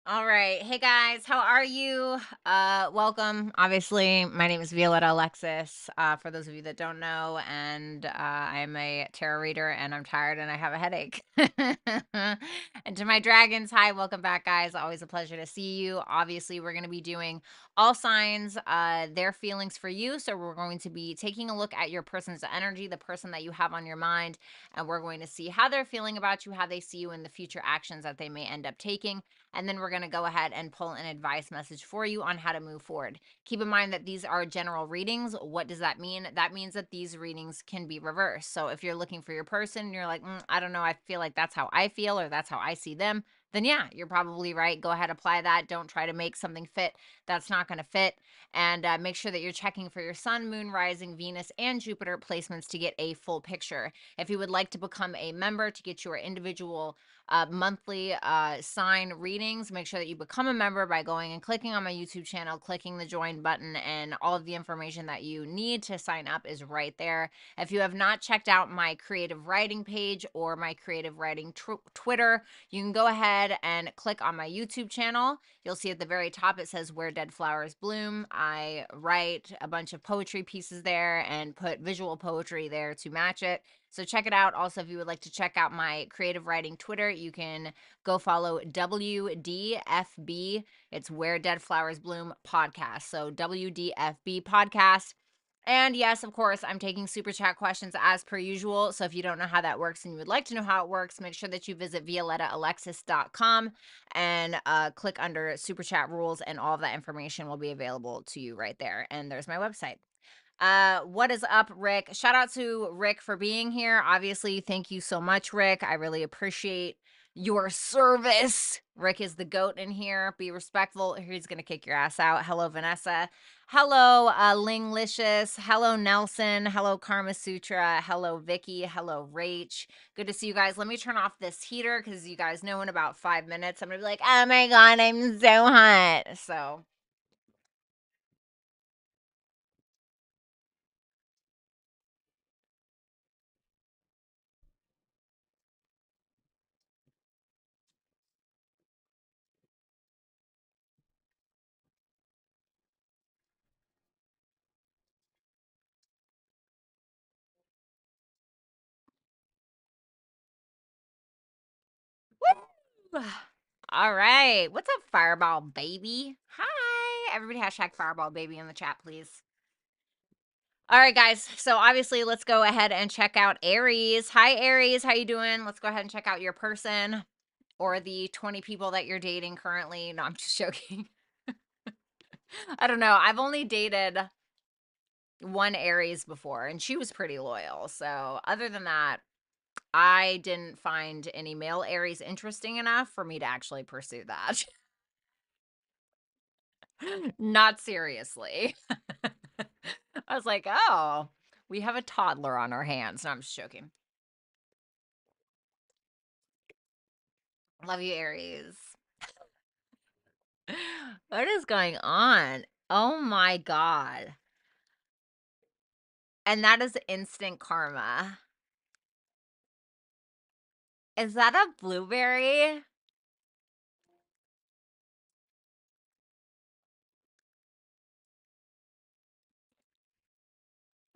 All right. Hey guys, how are you? Welcome. Obviously, my name is Violetta Alexis. For those of you that don't know, and I'm a tarot reader and I'm tired and I have a headache. And to my dragons, hi, welcome back, guys. Always a pleasure to see you. Obviously, we're going to be doing all signs, their feelings for you. So we're going to be taking a look at your person's energy, the person that you have on your mind, and we're going to see how they're feeling about you, how they see you in the future actions that they may end up taking. And then we're going to go ahead and pull an advice message for you on how to move forward. Keep in mind that these are general readings. What does that mean? That means that these readings can be reversed. So if you're looking for your person and you're like, I don't know, I feel like that's how I feel or that's how I see them, then yeah, you're probably right. Go ahead, apply that. Don't try to make something fit that's not going to fit. And make sure that you're checking for your sun, moon, rising, Venus, and Jupiter placements to get a full picture. If you would like to become a member to get your individual monthly sign readings, make sure that you become a member by going and clicking on my YouTube channel, clicking the join button, and all of the information that you need to sign up is right there. If you have not checked out my creative writing page or my creative writing Twitter, you can go ahead and click on my YouTube channel. You'll see at the very top it says Where Dead Flowers Bloom. I write a bunch of poetry pieces there and put visual poetry there to match it. So check it out. Also, if you would like to check out my creative writing Twitter, you can go follow WDFB. It's Where Dead Flowers Bloom podcast. So WDFB podcast. And yes, of course, I'm taking super chat questions as per usual. So if you don't know how that works and you would like to know how it works, make sure that you visit violettaalexis.com and click under super chat rules, and all of that information will be available to you right there. And there's my website. What is up, Rick? Shout out to Rick for being here. Obviously, thank you so much, Rick. I really appreciate your service. Rick is the goat in here. Be respectful. He's gonna kick your ass out. Hello, Vanessa. Hello, Linglicious. Hello, Nelson. Hello, Karma Sutra. Hello, Vicky. Hello, Rach. Good to see you guys. Let me turn off this heater because you guys know in about 5 minutes I'm gonna be like, oh my god, I'm so hot. So woo! All right. What's up, Fireball Baby? Hi. Everybody hashtag Fireball Baby in the chat, please. All right, guys. So obviously, let's go ahead and check out Aries. Hi, Aries. How you doing? Let's go ahead and check out your person or the 20 people that you're dating currently. No, I'm just joking. I don't know. I've only dated one Aries before, and she was pretty loyal. So other than that, I didn't find any male Aries interesting enough for me to actually pursue that. Not seriously. I was like, oh, we have a toddler on our hands. No, I'm just joking. Love you, Aries. What is going on? Oh my God. And that is instant karma. Is that a blueberry?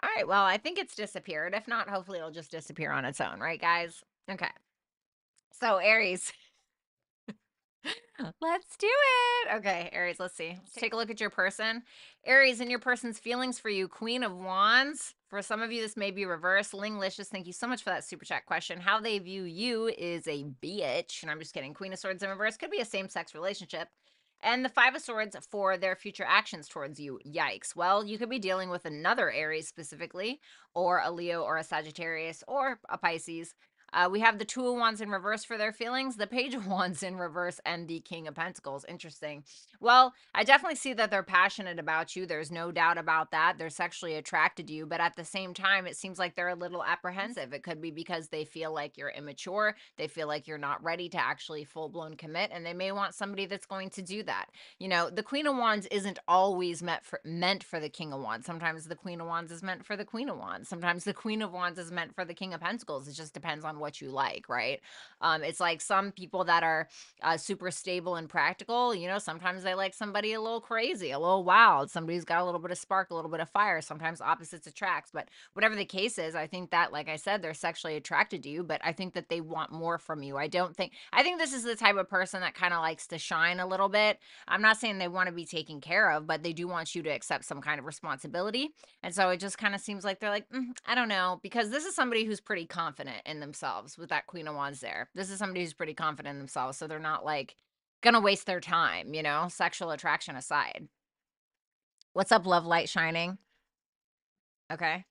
All right, well, I think it's disappeared. If not, hopefully it'll just disappear on its own, right, guys? Okay. So, Aries. Let's do it. Okay, Aries, let's see. Let's take a look at your person. Aries, and your person's feelings for you. Queen of Wands. For some of you, this may be reverse. Linglicious, thank you so much for that super chat question. How they view you is a bitch. And I'm just kidding. Queen of Swords in reverse could be a same-sex relationship. And the Five of Swords for their future actions towards you. Yikes. Well, you could be dealing with another Aries specifically, or a Leo, or a Sagittarius, or a Pisces. We have the Two of Wands in reverse for their feelings, the Page of Wands in reverse, and the King of Pentacles. Interesting. Well, I definitely see that they're passionate about you. There's no doubt about that. They're sexually attracted to you, but at the same time, it seems like they're a little apprehensive. It could be because they feel like you're immature. They feel like you're not ready to actually full-blown commit, and they may want somebody that's going to do that. You know, the Queen of Wands isn't always meant for the King of Wands. Sometimes the Queen of Wands is meant for the Queen of Wands. Sometimes the Queen of Wands is meant for the King of Pentacles. It just depends on what you like, right? It's like some people that are super stable and practical, you know, sometimes they like somebody a little crazy, a little wild, somebody who's got a little bit of spark, a little bit of fire. Sometimes opposites attract. But whatever the case is, I think that, like I said, they're sexually attracted to you, but I think that they want more from you. I think this is the type of person that kind of likes to shine a little bit. I'm not saying they want to be taken care of, but they do want you to accept some kind of responsibility. And so it just kind of seems like they're like, I don't know, because this is somebody who's pretty confident in themselves with that Queen of Wands there. This is somebody who's pretty confident in themselves. So they're not like gonna waste their time, you know, sexual attraction aside. What's up, love light shining? Okay.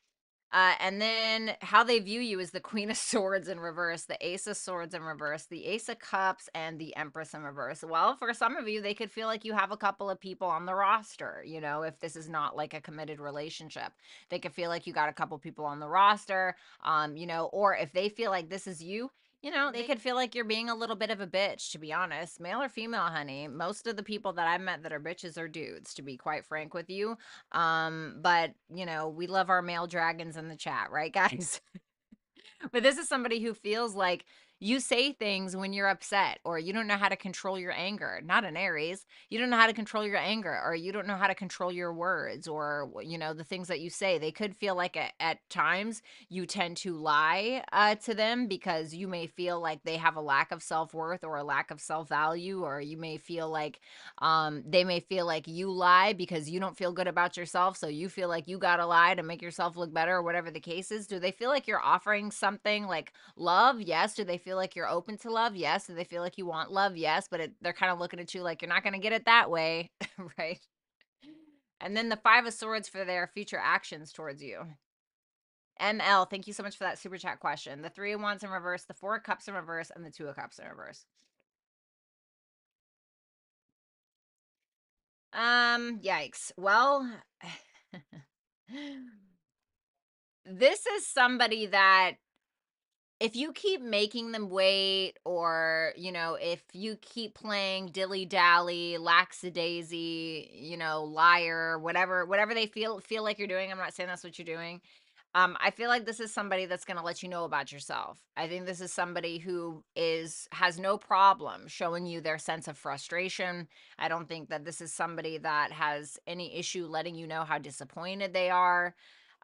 And then how they view you is the Queen of Swords in reverse, the Ace of Swords in reverse, the Ace of Cups, and the Empress in reverse. Well, for some of you, they could feel like you have a couple of people on the roster, you know, if this is not like a committed relationship. They could feel like you got a couple people on the roster, you know, or if they feel like this is you, you know, they could feel like you're being a little bit of a bitch, to be honest. Male or female, honey. Most of the people that I've met that are bitches are dudes, to be quite frank with you. But you know, we love our male dragons in the chat, right, guys? But this is somebody who feels like you say things when you're upset, or you don't know how to control your anger. Not an Aries. You don't know how to control your anger, or you don't know how to control your words, or, you know, the things that you say. They could feel like at times you tend to lie to them because you may feel like they have a lack of self worth or a lack of self value, or you may feel like they may feel like you lie because you don't feel good about yourself. So you feel like you got to lie to make yourself look better, or whatever the case is. Do they feel like you're offering something like love? Yes. Do they feel like you're open to love? Yes. Do they feel like you want love? Yes. But they're kind of looking at you like you're not going to get it that way. Right. And then the Five of Swords for their future actions towards you. ML, thank you so much for that super chat question. The Three of Wands in reverse, the Four of Cups in reverse, and the Two of Cups in reverse. Yikes. Well, this is somebody that if you keep making them wait, or, you know, if you keep playing dilly dally, lackadaisy, you know, liar, whatever they feel like you're doing, I'm not saying that's what you're doing. I feel like this is somebody that's going to let you know about yourself. I think this is somebody who has no problem showing you their sense of frustration. I don't think that this is somebody that has any issue letting you know how disappointed they are.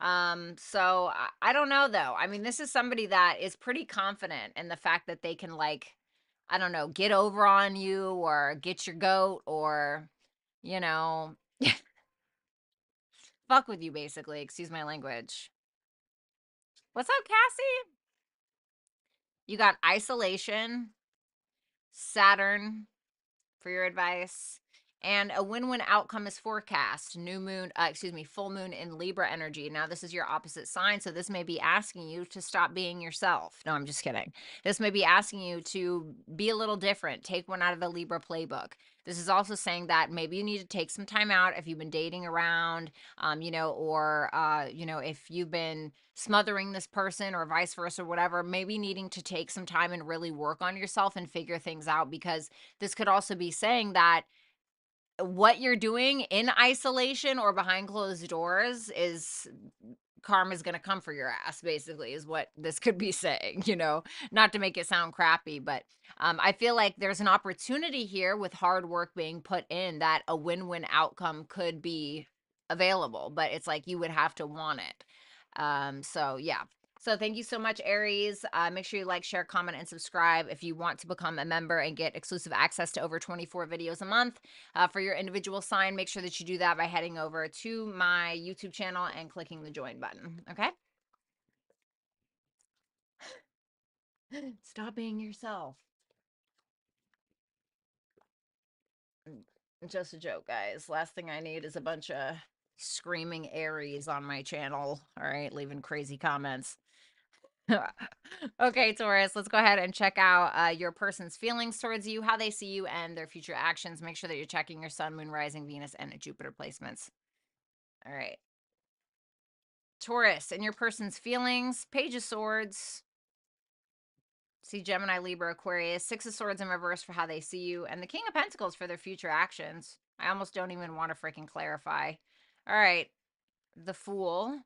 So I don't know though. I mean, this is somebody that is pretty confident in the fact that they can, like, I don't know, get over on you or get your goat, or, you know, fuck with you basically. Excuse my language. What's up, Cassie? You got isolation, Saturn for your advice, and a win-win outcome is forecast. Full moon in Libra energy. Now, this is your opposite sign, so this may be asking you to stop being yourself. No, I'm just kidding. This may be asking you to be a little different, take one out of the Libra playbook. This is also saying that maybe you need to take some time out if you've been dating around, you know, or, you know, if you've been smothering this person or vice versa, or whatever, maybe needing to take some time and really work on yourself and figure things out, because this could also be saying that what you're doing in isolation or behind closed doors is karma's going to come for your ass, basically, is what this could be saying, you know, not to make it sound crappy, but I feel like there's an opportunity here with hard work being put in that a win-win outcome could be available, but it's like you would have to want it. So yeah. So thank you so much, Aries. Make sure you like, share, comment, and subscribe if you want to become a member and get exclusive access to over 24 videos a month. For your individual sign, make sure that you do that by heading over to my YouTube channel and clicking the join button. Okay? Stop being yourself. Just a joke, guys. Last thing I need is a bunch of screaming Aries on my channel. All right, leaving crazy comments. Okay, Taurus, let's go ahead and check out your person's feelings towards you, how they see you, and their future actions. Make sure that you're checking your sun, moon, rising, Venus, and Jupiter placements. All right. Taurus, and your person's feelings, Page of Swords. See Gemini, Libra, Aquarius, Six of Swords in reverse for how they see you, and the King of Pentacles for their future actions. I almost don't even want to freaking clarify. All right. The Fool,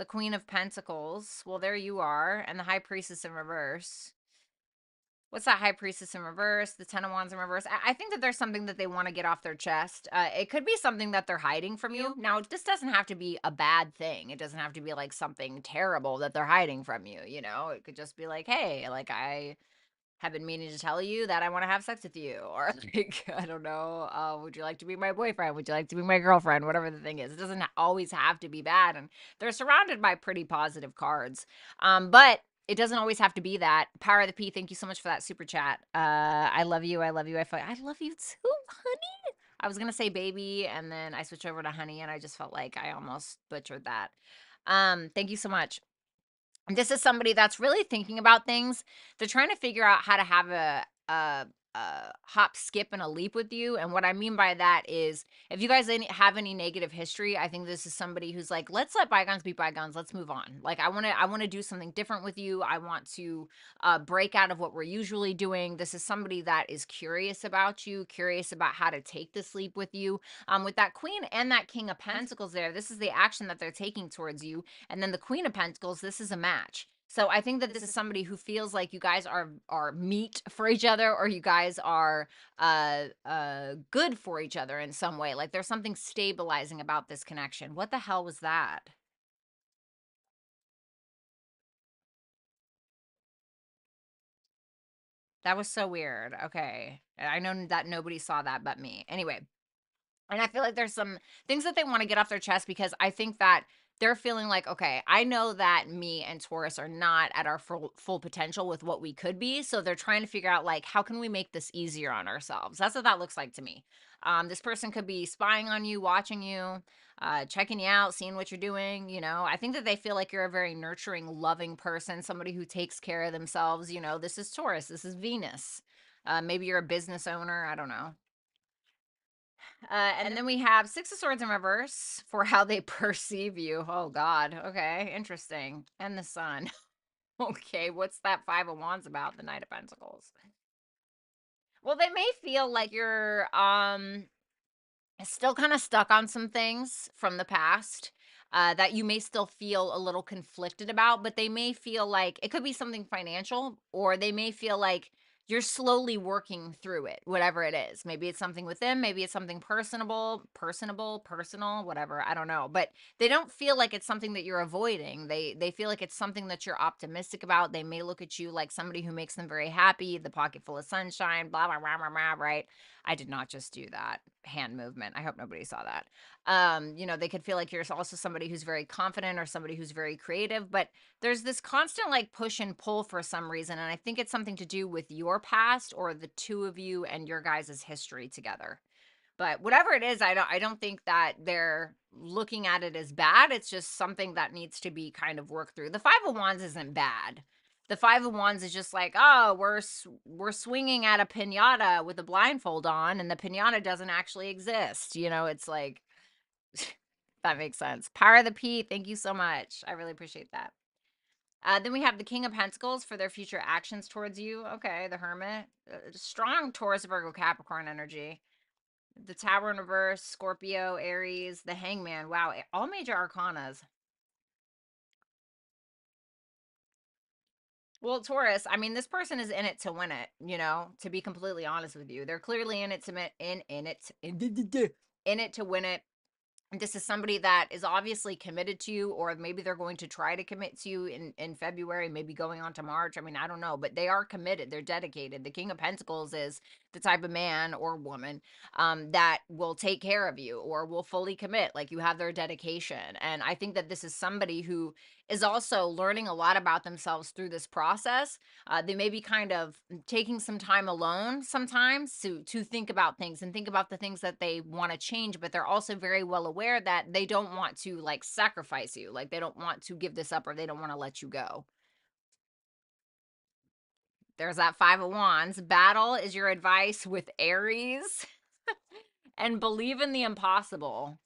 the Queen of Pentacles. Well, there you are. And the High Priestess in reverse. What's that High Priestess in reverse? The Ten of Wands in reverse. I think that there's something that they want to get off their chest. It could be something that they're hiding from you. Now, this doesn't have to be a bad thing. It doesn't have to be like something terrible that they're hiding from you. You know, it could just be like, hey, like I have been meaning to tell you that I want to have sex with you. Or like, I don't know, would you like to be my boyfriend? Would you like to be my girlfriend? Whatever the thing is. It doesn't always have to be bad. And they're surrounded by pretty positive cards. But it doesn't always have to be that. Power of the P, thank you so much for that super chat. I love you. I love you. I love you too, honey. I was gonna say baby, and then I switched over to honey, and I just felt like I almost butchered that. Thank you so much. This is somebody that's really thinking about things. They're trying to figure out how to have a hop, skip, and a leap with you. And what I mean by that is, if you guys have any negative history, I think this is somebody who's like, let's let bygones be bygones. Let's move on. Like I want to do something different with you. I want to break out of what we're usually doing. This is somebody that is curious about you, curious about how to take this leap with you. With that Queen and that King of Pentacles there, this is the action that they're taking towards you. And then the Queen of Pentacles, this is a match. So I think that this is somebody who feels like you guys are meat for each other, or you guys are good for each other in some way. Like there's something stabilizing about this connection. What the hell was that? That was so weird. Okay. I know that nobody saw that but me. Anyway, and I feel like there's some things that they want to get off their chest, because I think that they're feeling like, okay, I know that me and Taurus are not at our full potential with what we could be. So they're trying to figure out, like, how can we make this easier on ourselves? That's what that looks like to me. This person could be spying on you, watching you, checking you out, seeing what you're doing. You know, I think that they feel like you're a very nurturing, loving person, somebody who takes care of themselves. You know, this is Taurus, this is Venus. Maybe you're a business owner. I don't know. And then we have Six of Swords in reverse for how they perceive you. Oh, God. Okay. Interesting. And the Sun. Okay. What's that Five of Wands about? The Knight of Pentacles. Well, they may feel like you're still kind of stuck on some things from the past that you may still feel a little conflicted about, but they may feel like it could be something financial, or they may feel like you're slowly working through it, whatever it is. Maybe it's something with them, maybe it's something personal, whatever. I don't know. But they don't feel like it's something that you're avoiding. They feel like it's something that you're optimistic about. They may look at you like somebody who makes them very happy, the pocket full of sunshine, blah blah blah blah blah, right? I did not just do that hand movement. I hope nobody saw that. You know, they could feel like you're also somebody who's very confident or somebody who's very creative, but there's this constant like push and pull for some reason. And I think it's something to do with your past, or the two of you and your guys' history together. But whatever it is, I don't think that they're looking at it as bad. It's just something that needs to be kind of worked through. The Five of Wands isn't bad. The Five of Wands is just like, oh, we're swinging at a piñata with a blindfold on, and the piñata doesn't actually exist. You know, it's like that makes sense. Power of the P, thank you so much. I really appreciate that. Then we have the King of Pentacles for their future actions towards you. Okay, the Hermit, strong Taurus, Virgo, Capricorn energy. The Tower in reverse, Scorpio, Aries, the Hangman. Wow, all major arcanas. Well, Taurus, I mean, this person is in it to win it, you know, to be completely honest with you. They're clearly in it to in it to win it. This is somebody that is obviously committed to you, or maybe they're going to try to commit to you in February, maybe going on to March. I mean, I don't know, but they are committed. They're dedicated. The King of Pentacles is the type of man or woman that will take care of you or will fully commit. Like, you have their dedication. And I think that this is somebody who is also learning a lot about themselves through this process. They may be kind of taking some time alone sometimes to think about things and think about the things that they want to change, but they're also very well aware that they don't want to like sacrifice you. Like, they don't want to give this up, or they don't want to let you go. There's that Five of Wands. Battle is your advice with Aries. And believe in the impossible.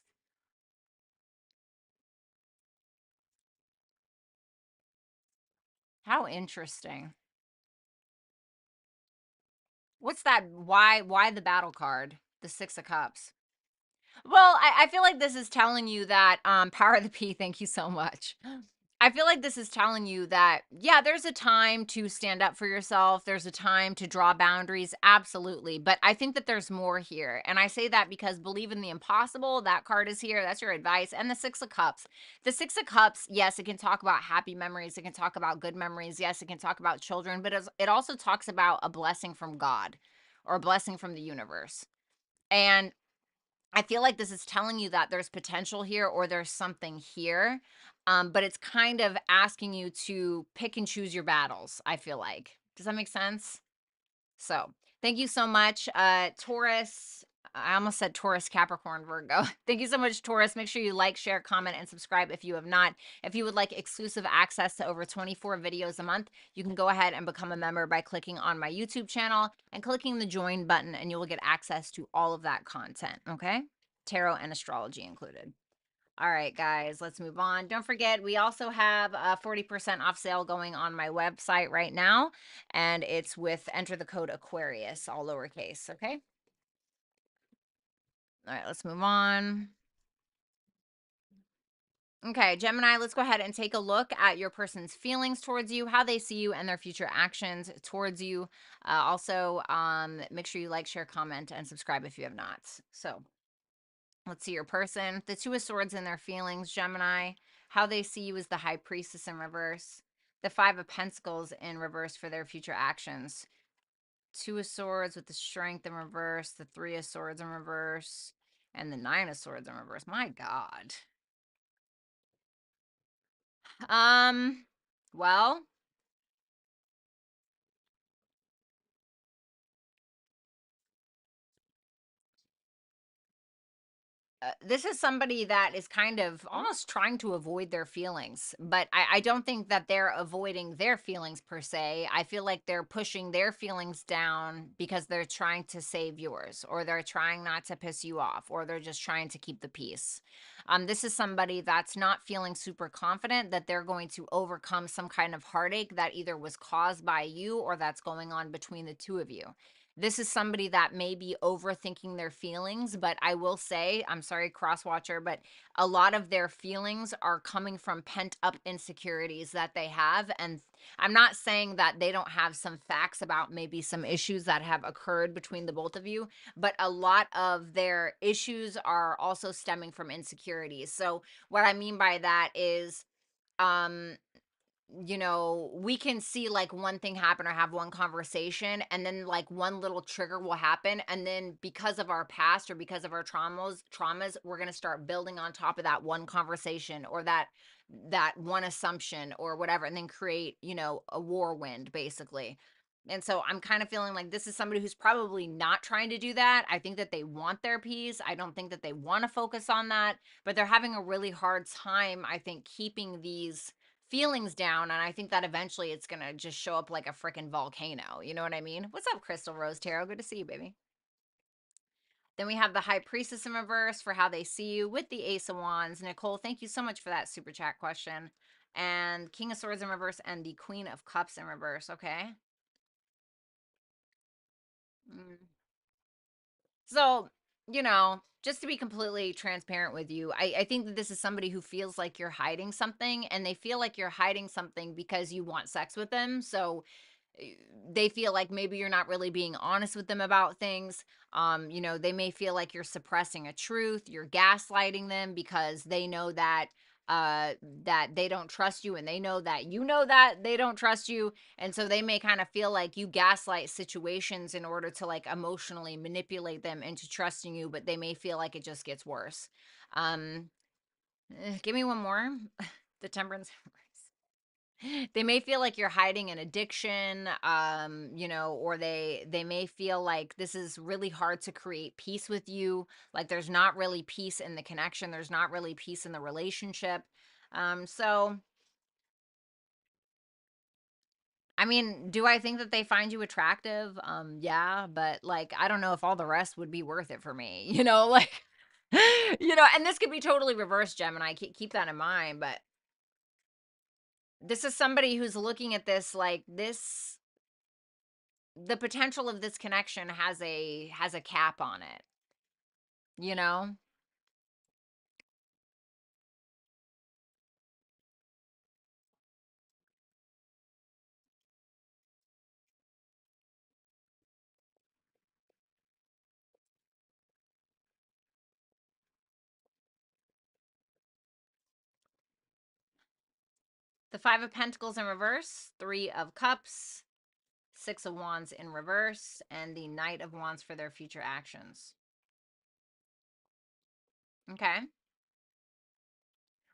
How interesting. What's that? Why the battle card? The Six of Cups. Well, I feel like this is telling you that Power of the P, thank you so much. I feel like this is telling you that, yeah, there's a time to stand up for yourself. There's a time to draw boundaries. Absolutely. But I think that there's more here. And I say that because believe in the impossible. That card is here. That's your advice. And the Six of Cups. The Six of Cups, yes, it can talk about happy memories. It can talk about good memories. Yes, it can talk about children. But it also talks about a blessing from God or a blessing from the universe. And I feel like this is telling you that there's potential here or there's something here. But it's kind of asking you to pick and choose your battles, I feel like. Does that make sense? So thank you so much. Taurus. I almost said Taurus, Capricorn, Virgo. Thank you so much, Taurus. Make sure you like, share, comment, and subscribe if you have not. If you would like exclusive access to over 24 videos a month, you can go ahead and become a member by clicking on my YouTube channel and clicking the join button, and you will get access to all of that content, okay? Tarot and astrology included. All right, guys, let's move on. Don't forget, we also have a 40% off sale going on my website right now, and it's with enter the code Aquarius, all lowercase, okay? All right, let's move on. Okay, Gemini, let's go ahead and take a look at your person's feelings towards you, how they see you, and their future actions towards you. Also, make sure you like, share, comment, and subscribe if you have not. So, let's see your person. The Two of Swords and their feelings, Gemini. How they see you is the High Priestess in reverse. The Five of Pentacles in reverse for their future actions. Two of Swords with the Strength in reverse. The Three of Swords in reverse. And the Nine of Swords in reverse. My God. Well, this is somebody that is kind of almost trying to avoid their feelings, but I don't think that they're avoiding their feelings per se. I feel like they're pushing their feelings down because they're trying to save yours, or they're trying not to piss you off, or they're just trying to keep the peace. This is somebody that's not feeling super confident that they're going to overcome some kind of heartache that either was caused by you or that's going on between the two of you. This is somebody that may be overthinking their feelings, but I will say, I'm sorry, cross watcher, but a lot of their feelings are coming from pent up insecurities that they have. And I'm not saying that they don't have some facts about maybe some issues that have occurred between the both of you, but a lot of their issues are also stemming from insecurities. So, what I mean by that is, um, we can see like one thing happen or have one conversation, and then like one little trigger will happen. And then because of our past or because of our traumas, we're going to start building on top of that one conversation or that one assumption or whatever, and then create, a whirlwind basically. And so I'm kind of feeling like this is somebody who's probably not trying to do that. I think that they want their peace. I don't think that they want to focus on that, but they're having a really hard time, I think, keeping these feelings down, and I think that eventually it's gonna just show up like a freaking volcano. You know what I mean? What's up, Crystal Rose Tarot? Good to see you, baby. Then we have the High Priestess in reverse for how they see you with the Ace of Wands. Nicole, thank you so much for that super chat question. And King of Swords in reverse and the Queen of Cups in reverse. Okay. Mm. So, just to be completely transparent with you, I think that this is somebody who feels like you're hiding something, and they feel like you're hiding something because you want sex with them. So they feel like maybe you're not really being honest with them about things. They may feel like you're suppressing a truth, you're gaslighting them because they know that they don't trust you, and they know that they don't trust you, and so they may kind of feel like you gaslight situations in order to like emotionally manipulate them into trusting you, but they may feel like it just gets worse. um Give me one more. The Temperance. They may feel like you're hiding an addiction, or they may feel like this is really hard to create peace with you, like there's not really peace in the connection, there's not really peace in the relationship. So I mean, do I think that they find you attractive? Yeah, but like I don't know if all the rest would be worth it for me, like and this could be totally reversed, Gemini. Keep that in mind, but this is somebody who's looking at this like this the potential of this connection has a cap on it, you know? The Five of Pentacles in reverse, Three of Cups, Six of Wands in reverse, and the Knight of Wands for their future actions. Okay.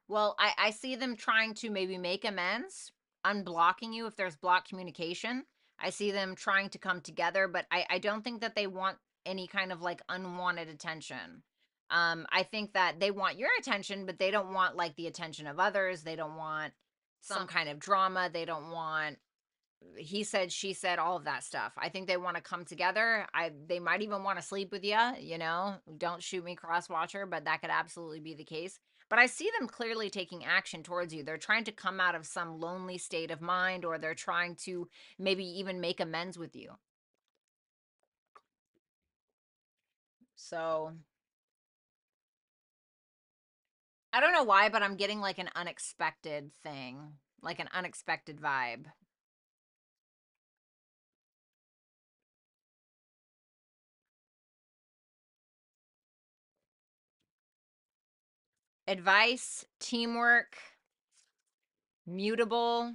Well, I see them trying to maybe make amends, unblocking you if there's blocked communication. I see them trying to come together, but I don't think that they want any kind of like unwanted attention. I think that they want your attention, but they don't want like the attention of others. They don't want some kind of drama. They don't want he said, she said, all of that stuff. I think they want to come together. They might even want to sleep with you, you know. Don't shoot me, cross watcher, but that could absolutely be the case. But I see them clearly taking action towards you. They're trying to come out of some lonely state of mind, or they're trying to maybe even make amends with you. So I don't know why, but I'm getting like an unexpected thing, like an unexpected vibe. Advice, teamwork, mutable,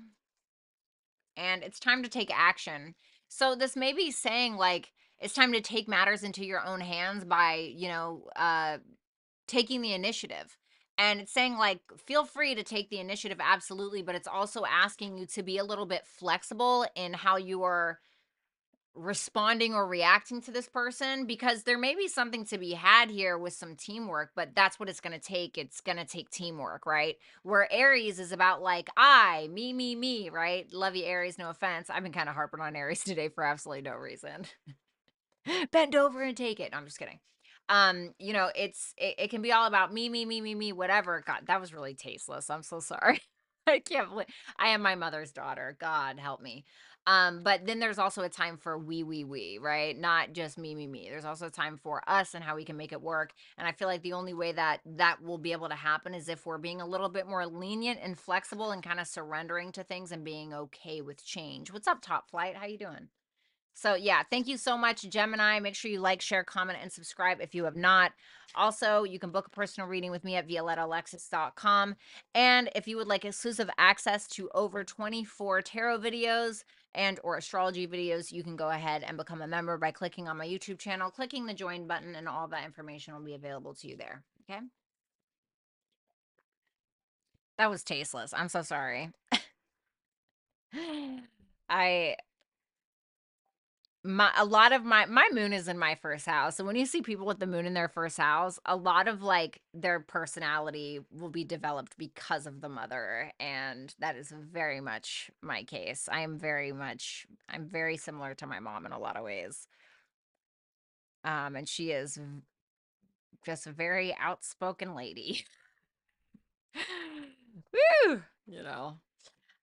and it's time to take action. So this may be saying like it's time to take matters into your own hands by, taking the initiative. And it's saying like feel free to take the initiative absolutely, but it's also asking you to be a little bit flexible in how you are responding or reacting to this person, because there may be something to be had here with some teamwork, but that's what it's going to take. It's going to take teamwork, right? Where Aries is about like me, right? Love you, Aries, no offense. I've been kind of harping on Aries today for absolutely no reason. Bend over and take it. No, I'm just kidding. It can be all about me, whatever. God, that was really tasteless. I'm so sorry. I can't believe I am my mother's daughter. God help me. But then there's also a time for we, right? Not just me. There's also a time for us and how we can make it work. And I feel like the only way that that will be able to happen is if we're being a little bit more lenient and flexible and kind of surrendering to things and being okay with change. What's up, Top Flight? How you doing? So yeah, thank you so much, Gemini. Make sure you like, share, comment, and subscribe if you have not. Also, you can book a personal reading with me at violetaalexis.com. And if you would like exclusive access to over 24 tarot videos and or astrology videos, you can go ahead and become a member by clicking on my YouTube channel, clicking the join button, and all that information will be available to you there. Okay? That was tasteless. I'm so sorry. I a lot of my moon is in my first house. So when you see people with the moon in their first house, a lot of like their personality will be developed because of the mother, and that is very much my case. I'm very similar to my mom in a lot of ways. And she is just a very outspoken lady. Woo! You know.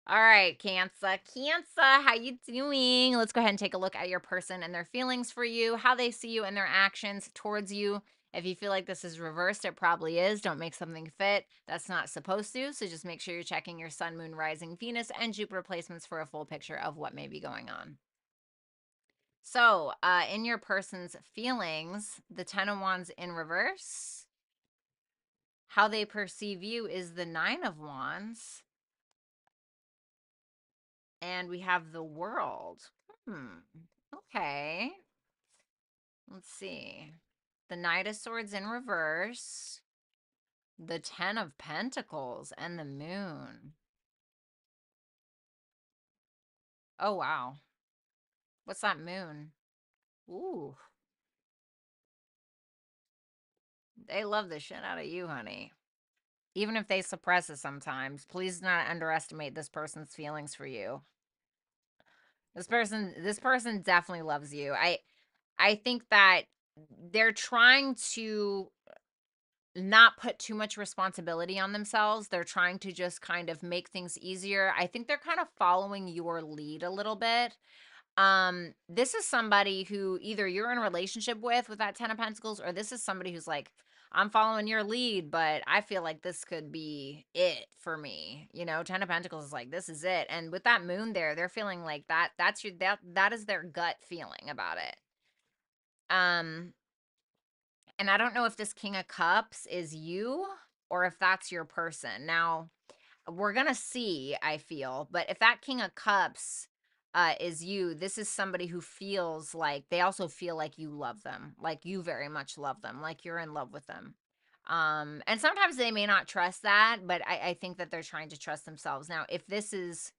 All right, Cancer. Cancer, how you doing? Let's go ahead and take a look at your person and their feelings for you, how they see you and their actions towards you. If you feel like this is reversed, it probably is. Don't make something fit that's not supposed to. So just make sure you're checking your sun, moon, rising, Venus, and Jupiter placements for a full picture of what may be going on. So, in your person's feelings, the Ten of Wands in reverse, how they perceive you is the Nine of Wands. And we have the World. Okay. Let's see. The Knight of Swords in reverse. The Ten of Pentacles and the Moon. Oh, wow. What's that moon? Ooh. They love the shit out of you, honey. Even if they suppress it sometimes, please not underestimate this person's feelings for you. This person definitely loves you. I think that they're trying to not put too much responsibility on themselves. They're trying to just kind of make things easier. I think they're kind of following your lead a little bit. This is somebody who either you're in a relationship with that 10 of Pentacles, or this is somebody who's like, I'm following your lead, but I feel like this could be it for me. 10 of Pentacles is like, this is it. And with that moon there, they're feeling like that is their gut feeling about it. And I don't know if this King of Cups is you or if that's your person. Now, we're gonna see, I feel. But if that King of Cups is you, this is somebody who feels like they also feel like you love them, like you very much love them, like you're in love with them. And sometimes they may not trust that, but I think that they're trying to trust themselves. Now, if this is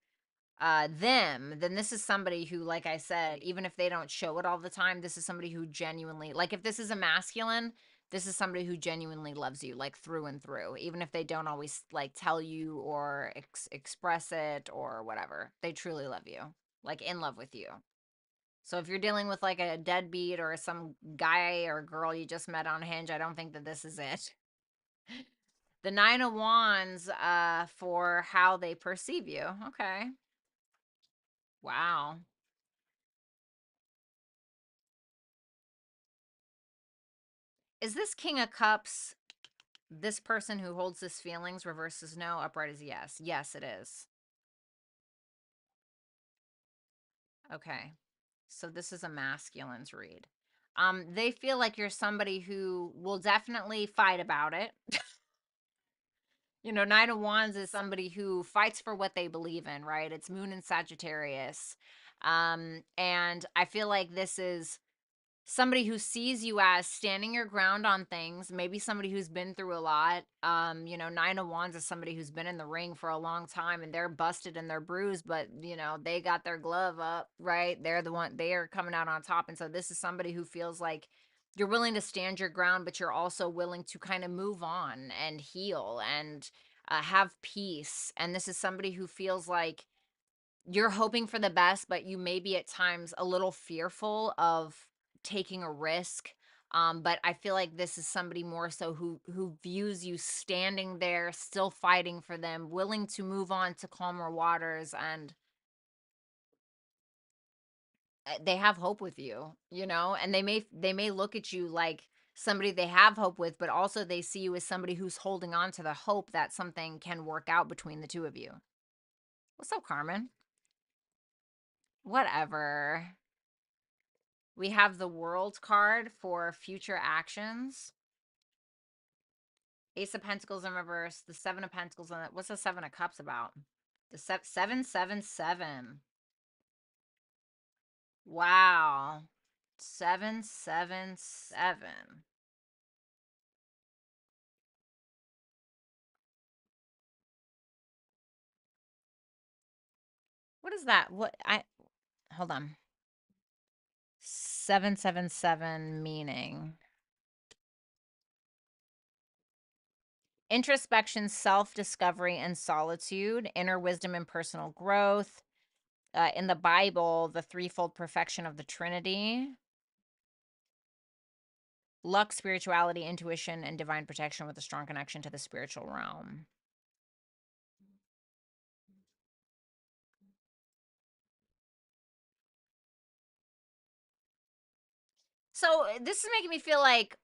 them, then this is somebody who, like I said, even if they don't show it all the time, this is somebody who genuinely, like if this is a masculine, this is somebody who genuinely loves you, like through and through, even if they don't always like tell you or express it or whatever. They truly love you, like in love with you. So if you're dealing with like a deadbeat or some guy or girl you just met on Hinge, I don't think that this is it. The Nine of Wands for how they perceive you. Okay. Wow. Is this King of Cups this person who holds his feelings? Reverse is no, upright is yes. Yes, it is. Okay. So this is a masculine's read. They feel like you're somebody who will definitely fight about it. Nine of Wands is somebody who fights for what they believe in, right? It's Moon and Sagittarius. And I feel like this is somebody who sees you as standing your ground on things, maybe somebody who's been through a lot. Nine of Wands is somebody who's been in the ring for a long time and they're busted and they're bruised, but they got their glove up, right? They are coming out on top. And so this is somebody who feels like you're willing to stand your ground, but you're also willing to kind of move on and heal and have peace. And this is somebody who feels like you're hoping for the best, but you may be at times a little fearful of taking a risk. But I feel like this is somebody more so who views you standing there, still fighting for them, willing to move on to calmer waters, and they have hope with you, and they may look at you like somebody they have hope with, but also they see you as somebody who's holding on to the hope that something can work out between the two of you. What's up, Carmen? Whatever. We have the World card for future actions. Ace of Pentacles in reverse. The Seven of Pentacles in it. What's the Seven of Cups about? The 777. Wow. 777. What is that? Hold on. 777 meaning introspection, self-discovery, and solitude, inner wisdom and personal growth. In the Bible, the threefold perfection of the Trinity. Luck, spirituality, intuition, and divine protection with a strong connection to the spiritual realm. So this is making me feel like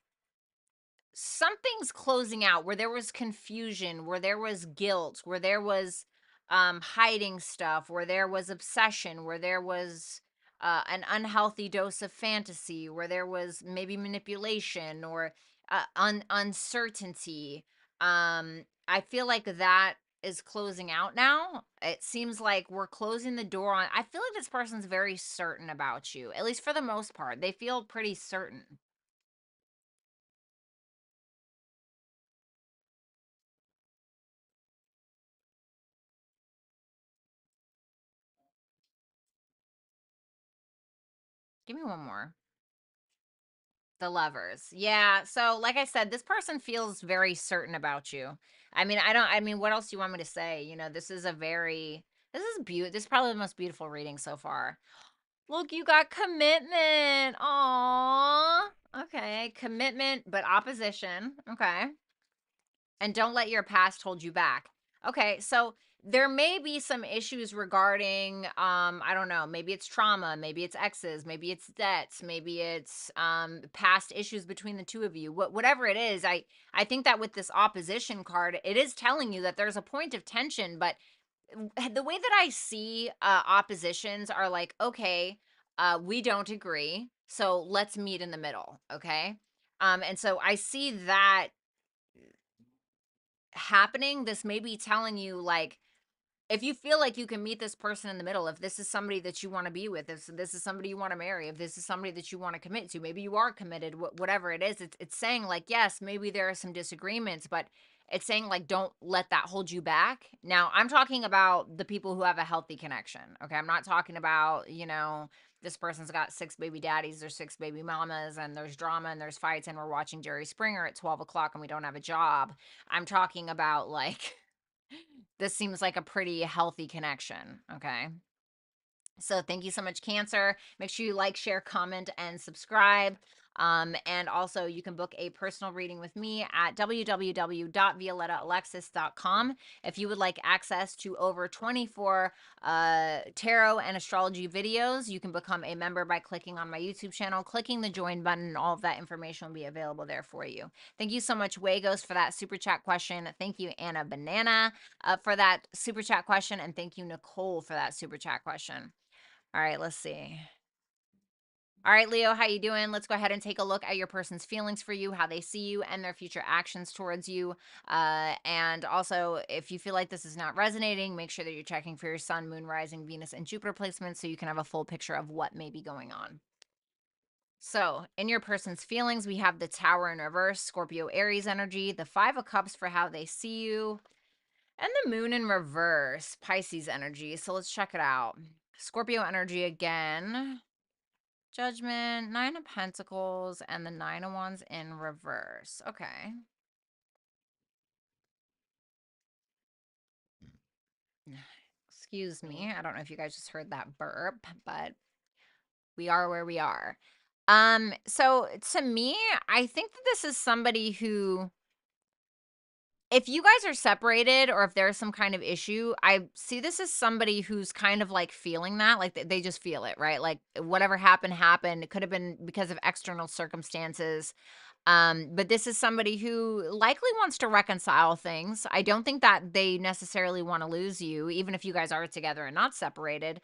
something's closing out, where there was confusion, where there was guilt, where there was hiding stuff, where there was obsession, where there was an unhealthy dose of fantasy, where there was maybe manipulation or uncertainty. I feel like that is closing out now. It seems like we're closing the door on. I feel like this person's very certain about you, at least for the most part. They feel pretty certain. Give me one more. The Lovers. Yeah. So, like I said, this person feels very certain about you. I mean, what else do you want me to say? This is a very, this is beautiful. This is probably the most beautiful reading so far. Look, you got commitment. Aw. Okay. Commitment, but opposition. Okay. And don't let your past hold you back. Okay, so there may be some issues regarding I don't know, maybe it's trauma, maybe it's exes, maybe it's debts, maybe it's past issues between the two of you. Whatever it is, I think that with this opposition card, it is telling you that there's a point of tension, but the way that I see oppositions are like, okay, we don't agree, so let's meet in the middle, okay? And so I see that happening, this may be telling you, like, if you feel like you can meet this person in the middle, if this is somebody that you want to be with, if this is somebody you want to marry, if this is somebody that you want to commit to, maybe you are committed, whatever it is, it's saying, like, yes, maybe there are some disagreements, but it's saying, like, don't let that hold you back. Now, I'm talking about the people who have a healthy connection. Okay. I'm not talking about, this person's got 6 baby daddies or 6 baby mamas, and there's drama and there's fights, and we're watching Jerry Springer at 12 o'clock and we don't have a job. I'm talking about, like, this seems like a pretty healthy connection. Okay. So thank you so much, Cancer. Make sure you like, share, comment, and subscribe. And also, you can book a personal reading with me at www.violettaalexis.com. If you would like access to over 24 tarot and astrology videos, you can become a member by clicking on my YouTube channel, clicking the join button, and all of that information will be available there for you. Thank you so much, Wagos, for that super chat question. Thank you, Anna Banana, for that super chat question. And thank you, Nicole, for that super chat question. All right, let's see. All right, Leo, how you doing? Let's go ahead and take a look at your person's feelings for you, how they see you, and their future actions towards you. And also, if you feel like this is not resonating, make sure that you're checking for your sun, moon, rising, Venus, and Jupiter placements so you can have a full picture of what may be going on. So, in your person's feelings, we have the Tower in reverse, Scorpio, Aries energy, the Five of Cups for how they see you, and the Moon in reverse, Pisces energy. So, let's check it out. Scorpio energy again. Judgment, Nine of Pentacles, and the Nine of Wands in reverse. Okay. Excuse me. I don't know if you guys just heard that burp, but we are where we are. So to me, I think that this is somebody who, if you guys are separated or if there's some kind of issue, I see this as somebody who's kind of like feeling that, like they just feel it, right? Like whatever happened. It could have been because of external circumstances. But this is somebody who likely wants to reconcile things. I don't think that they necessarily want to lose you, even if you guys are together and not separated.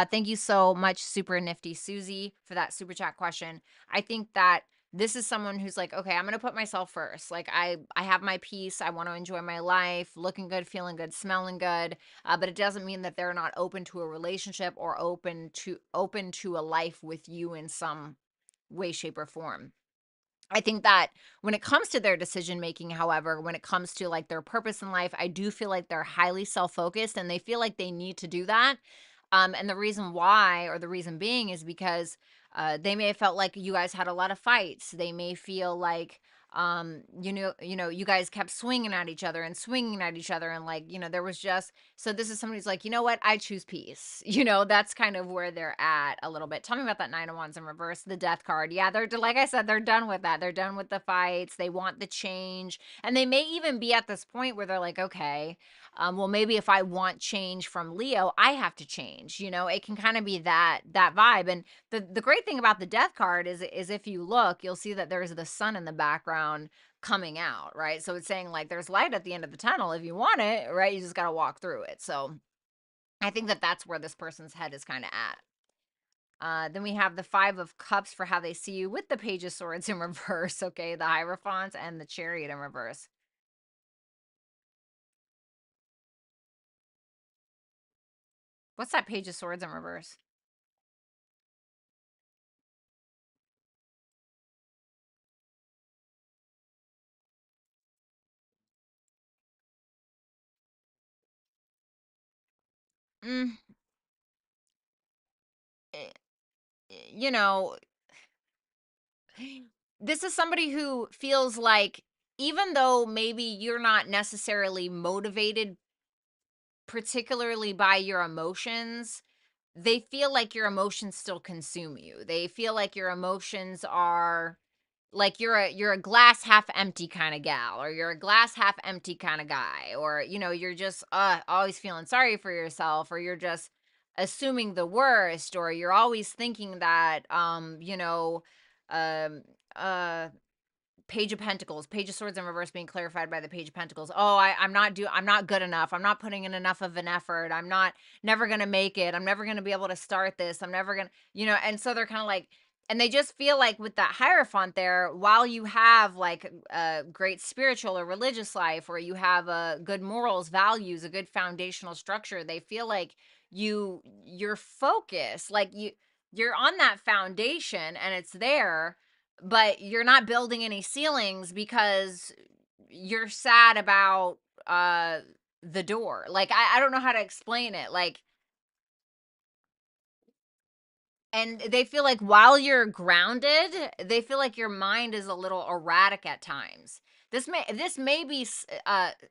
Thank you so much, Super Nifty Susie, for that super chat question. I think that this is someone who's like, okay, I'm going to put myself first. Like I have my peace. I want to enjoy my life, looking good, feeling good, smelling good. But it doesn't mean that they're not open to a relationship or open to a life with you in some way, shape, or form. I think that when it comes to their decision making, however, when it comes to like their purpose in life, I do feel like they're highly self-focused and they feel like they need to do that. And the reason why, or the reason being, is because they may have felt like you guys had a lot of fights. They may feel like you guys kept swinging at each other, and like, there was just, so this is somebody's like, you know what, I choose peace. That's kind of where they're at a little bit. Tell me about that Nine of Wands in reverse, the Death card. Yeah, they're, like I said, they're done with that. They're done with the fights. They want the change, and they may even be at this point where they're like, okay, well, maybe if I want change from Leo, I have to change. It can kind of be that vibe. And the great thing about the Death card is if you look, you'll see that there's the sun in the background coming out, right? So it's saying like there's light at the end of the tunnel if you want it, right? You just got to walk through it. So I think that that's where this person's head is kind of at. Then we have the Five of Cups for how they see you with the Page of Swords in reverse, okay? The Hierophant and the Chariot in reverse. What's that Page of Swords in reverse? Mm, eh, you know, this is somebody who feels like, even though maybe you're not necessarily motivated particularly by your emotions, they feel like your emotions still consume you. They feel like your emotions are like you're a glass half empty kind of gal, or you're a glass half empty kind of guy, or you're just always feeling sorry for yourself, or you're just assuming the worst, or you're always thinking that um uh Page of Pentacles, Page of Swords in reverse being clarified by the Page of Pentacles. Oh, I'm not good enough. I'm not putting in enough of an effort. Never going to make it. I'm never going to be able to start this. I'm never going to, and so they're kind of like, And they just feel like with that Hierophant there, while you have like a great spiritual or religious life, or you have a good morals, values, a good foundational structure, they feel like you're focused, like you're on that foundation and it's there, but you're not building any ceilings because you're sad about the door. Like I don't know how to explain it. Like, and they feel like while you're grounded, they feel like your mind is a little erratic at times. This may be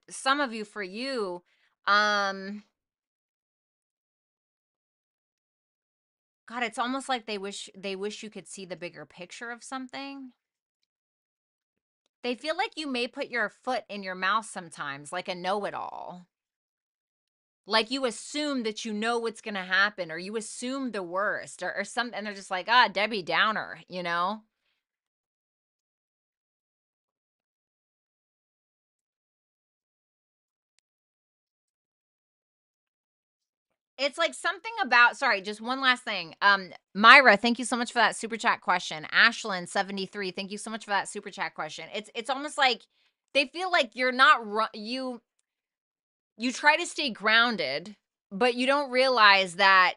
some of you, for you. um God, it's almost like they wish you could see the bigger picture of something. They feel like you may put your foot in your mouth sometimes, like a know-it-all. Like you assume that you know what's going to happen, or you assume the worst, or something, and they're just like, ah, Debbie Downer, you know? It's like something about, sorry, just one last thing. Myra, thank you so much for that super chat question. Ashlyn 73, thank you so much for that super chat question. It's almost like they feel like you're not you try to stay grounded, but you don't realize that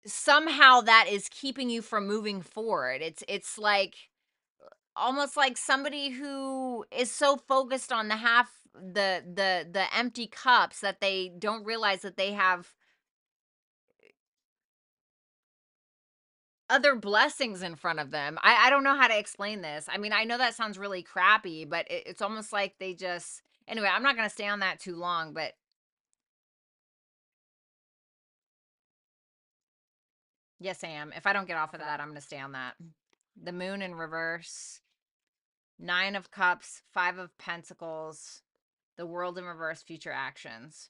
somehow that is keeping you from moving forward. It's like almost like somebody who is so focused on the empty cups that they don't realize that they have other blessings in front of them. I don't know how to explain this. I mean, I know that sounds really crappy, but it's almost like they just, anyway, I'm not going to stay on that too long, but yes, I am. If I don't get off of that, I'm going to stay on that. The moon in reverse, 9 of Cups, 5 of Pentacles, the world in reverse, future actions.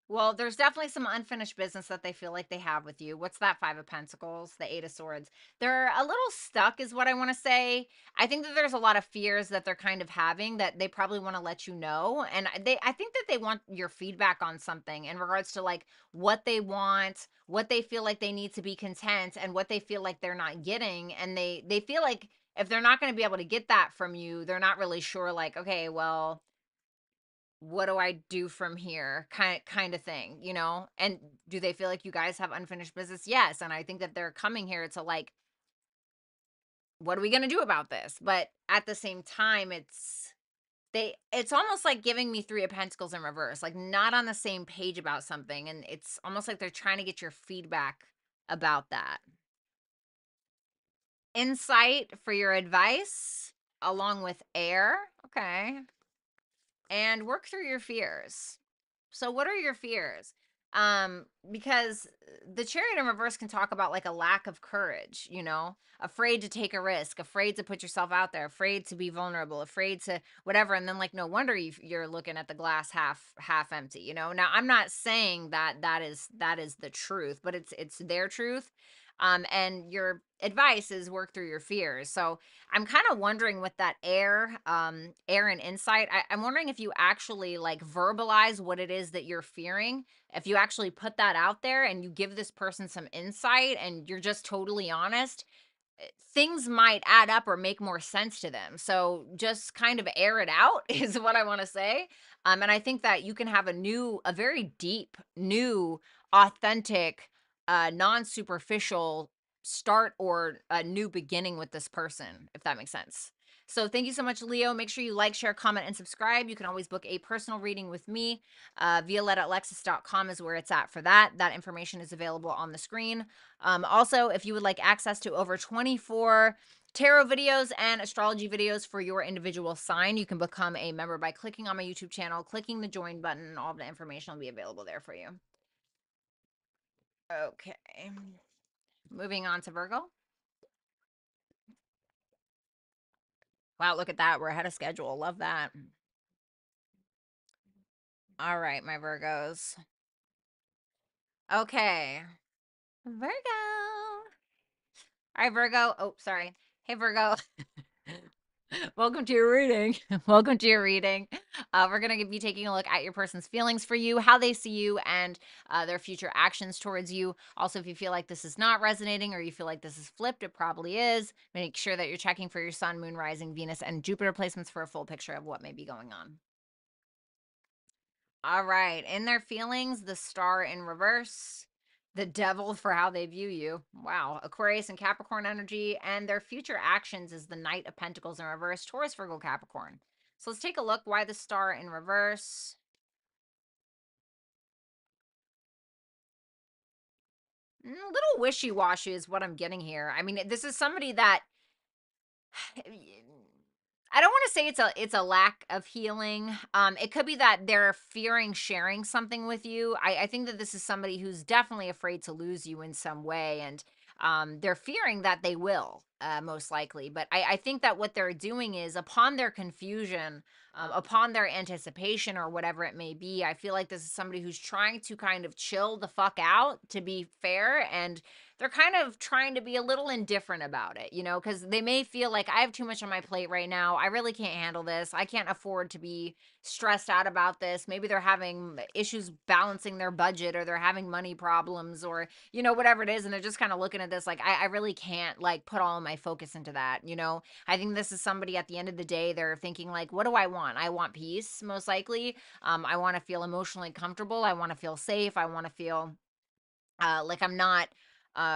Well, there's definitely some unfinished business that they feel like they have with you. What's that 5 of Pentacles? The 8 of Swords. They're a little stuck, is what I want to say. I think that there's a lot of fears that they're kind of having that they probably want to let you know. And I think that they want your feedback on something in regards to like what they want, what they feel like they need to be content, and what they feel like they're not getting. And they feel like if they're not going to be able to get that from you, they're not really sure, like, okay, well, what do I do from here, kind of thing, you know? And do they feel like you guys have unfinished business? Yes. And I think that they're coming here to like, what are we going to do about this? But at the same time, it's almost like giving me 3 of Pentacles in reverse, like not on the same page about something, and it's almost like they're trying to get your feedback about that. Insight for your advice along with air. Okay. And work through your fears. So what are your fears? Because the Chariot in reverse can talk about like a lack of courage, you know, afraid to take a risk, afraid to put yourself out there, afraid to be vulnerable, afraid to whatever. And then like, no wonder you're looking at the glass half empty, you know? Now, I'm not saying that that is the truth, but it's their truth. And your advice is work through your fears. So I'm kind of wondering with that air and insight. I'm wondering if you actually like verbalize what it is that you're fearing. If you actually put that out there and you give this person some insight and you're just totally honest, things might add up or make more sense to them. So just kind of air it out is what I want to say. And I think that you can have a very deep, new, authentic, non-superficial start or a new beginning with this person, if that makes sense. So thank you so much, Leo. Make sure you like, share, comment, and subscribe. You can always book a personal reading with me. Violetta@alexis.com is where it's at for that. That information is available on the screen. Also, if you would like access to over 24 tarot videos and astrology videos for your individual sign, you can become a member by clicking on my YouTube channel, clicking the join button, and all of the information will be available there for you. Okay. Moving on to Virgo. Wow, look at that. We're ahead of schedule. Love that. All right, my Virgos. Okay. Virgo. All right, Virgo. Oh, sorry. Hey, Virgo. Welcome to your reading. Welcome to your reading. We're going to be taking a look at your person's feelings for you, how they see you, and their future actions towards you. Also, if you feel like this is not resonating or you feel like this is flipped, it probably is. Make sure that you're checking for your sun, moon, rising, Venus, and Jupiter placements for a full picture of what may be going on. All right. In their feelings, the star in reverse, the devil for how they view you. Wow. Aquarius and Capricorn energy, and their future actions is the Knight of Pentacles in reverse, Taurus, Virgo, Capricorn. So let's take a look. Why the star in reverse? Little wishy-washy is what I'm getting here. I mean, this is somebody that I don't want to say it's a lack of healing. It could be that they're fearing sharing something with you. I think that this is somebody who's definitely afraid to lose you in some way, and they're fearing that they will, most likely. But I think that what they're doing is, upon their confusion, upon their anticipation or whatever it may be, I feel like this is somebody who's trying to kind of chill the fuck out, to be fair, and they're kind of trying to be a little indifferent about it, because they may feel like I have too much on my plate right now. I really can't handle this. I can't afford to be stressed out about this. Maybe they're having issues balancing their budget, or they're having money problems, or, whatever it is. And they're just kind of looking at this like, I really can't like put all of my focus into that. I think this is somebody at the end of the day, they're thinking like, what do I want? I want peace, most likely. I want to feel emotionally comfortable. I want to feel safe. I want to feel like I'm not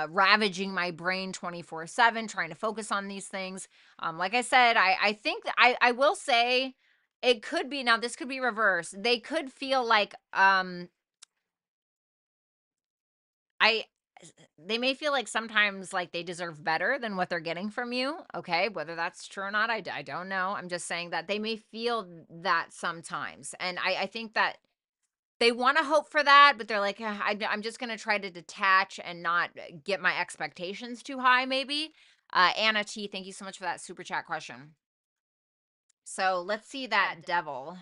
ravaging my brain 24/7 trying to focus on these things. Like I said, I think that I will say it could be, now this could be reversed. They could feel like I they may feel like sometimes like they deserve better than what they're getting from you. Okay, whether that's true or not, I don't know. I'm just saying that they may feel that sometimes, and I think that they wanna hope for that, but they're like, "Ugh, I'm just gonna try to detach and not get my expectations too high," maybe. Anna T, thank you so much for that super chat question. So let's see that devil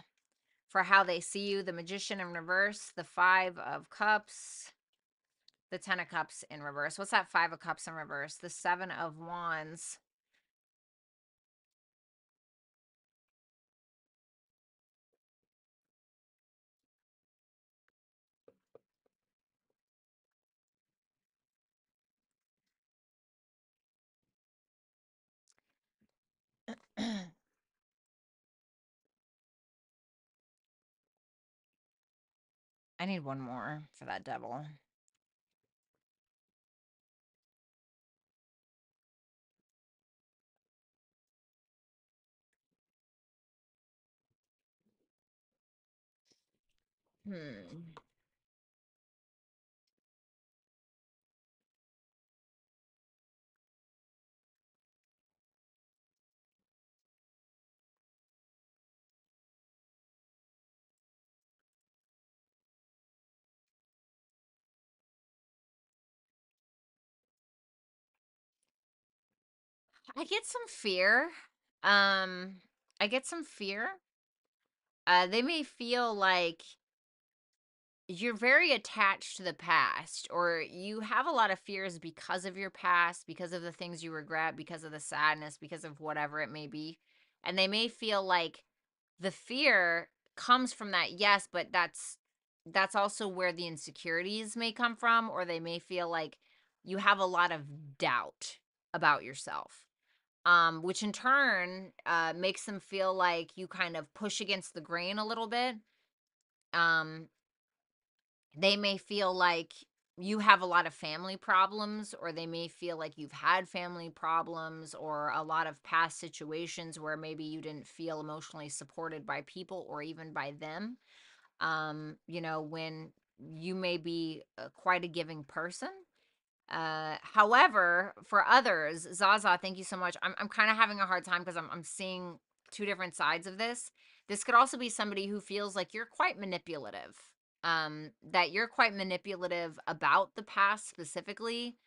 for how they see you. The Magician in reverse, the Five of Cups, the Ten of Cups in reverse. What's that Five of Cups in reverse? The Seven of Wands. I need one more for that devil. Hmm. I get some fear. I get some fear. They may feel like you're very attached to the past, or you have a lot of fears because of your past, because of the things you regret, because of the sadness, because of whatever it may be. And they may feel like the fear comes from that, yes, but that's also where the insecurities may come from, or they may feel like you have a lot of doubt about yourself. Which in turn makes them feel like you kind of push against the grain a little bit. Um, they may feel like you have a lot of family problems, or they may feel like you've had family problems, or a lot of past situations where maybe you didn't feel emotionally supported by people or even by them. When you may be quite a giving person. However, for others, Zaza, thank you so much. I'm kind of having a hard time because I'm seeing two different sides of this. This could also be somebody who feels like you're quite manipulative. That you're quite manipulative about the past specifically.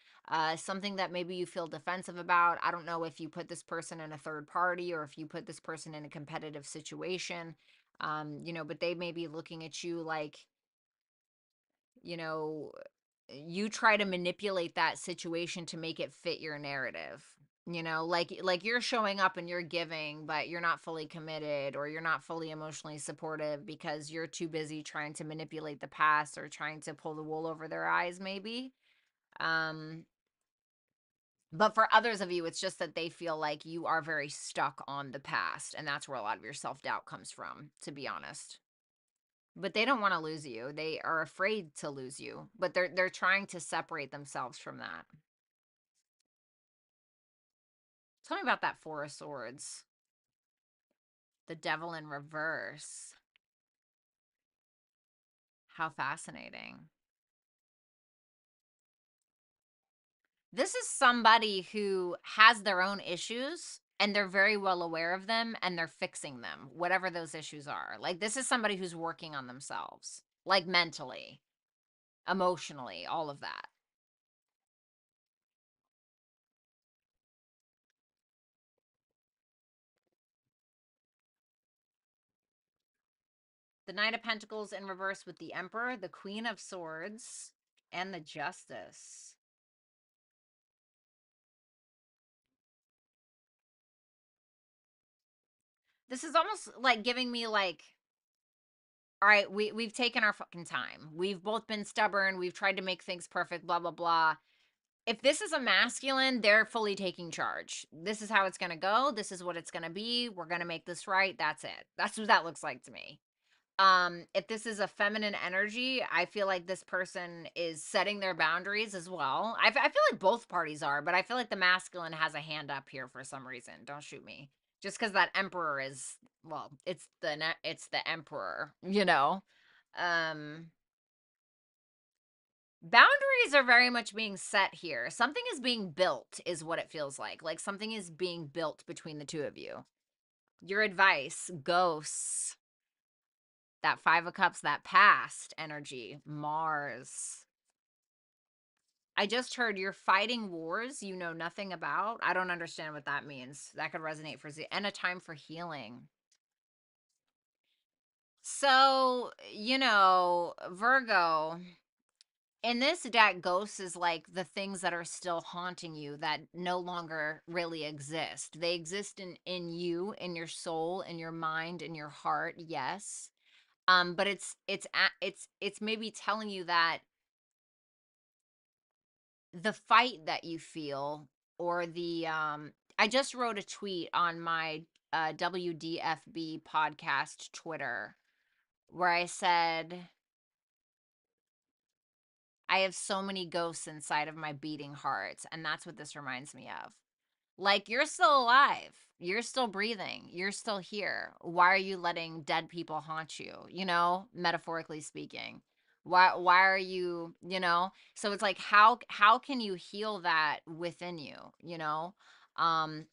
Something that maybe you feel defensive about. I don't know if you put this person in a third party, or if you put this person in a competitive situation. But they may be looking at you like, you know, you try to manipulate that situation to make it fit your narrative. You know, like you're showing up and you're giving, but you're not fully committed, or you're not fully emotionally supportive because you're too busy trying to manipulate the past or trying to pull the wool over their eyes, maybe. Um, but for others of you, it's just that they feel like you are very stuck on the past, and that's where a lot of your self-doubt comes from, to be honest. But they don't want to lose you. They are afraid to lose you, but they're trying to separate themselves from that. Tell me about that Four of Swords. The Devil in reverse. How fascinating. This is somebody who has their own issues and they're very well aware of them and they're fixing them, whatever those issues are. Like, this is somebody who's working on themselves, like mentally, emotionally, all of that. The Knight of Pentacles in reverse with the Emperor, the Queen of Swords, and the Justice. This is almost like giving me like, all right, we've taken our fucking time. We've both been stubborn. We've tried to make things perfect, blah, blah, blah. If this is a masculine, they're fully taking charge. This is how it's going to go. This is what it's going to be. We're going to make this right. That's it. That's what that looks like to me. If this is a feminine energy, I feel like this person is setting their boundaries as well. I feel like both parties are, but I feel like the masculine has a hand up here for some reason. Don't shoot me. Just because that emperor is, well, it's the emperor, you know. Um, Boundaries are very much being set here. Something is being built, is what it feels like. Like something is being built between the two of you. Your advice, ghosts, that Five of Cups, that past energy, Mars. I just heard you're fighting wars you know nothing about. I don't understand what that means. That could resonate for Z. And a time for healing. So, Virgo, in this deck, ghosts is like the things that are still haunting you that no longer really exist. They exist in you, in your soul, in your mind, in your heart, yes. But it's maybe telling you that the fight that you feel, or the I just wrote a tweet on my WDFB podcast Twitter where I said, I have so many ghosts inside of my beating heart, and that's what this reminds me of. Like, you're still alive. You're still breathing. You're still here. Why are you letting dead people haunt you? Metaphorically speaking. Why are you, So it's like, how can you heal that within you, you know? Um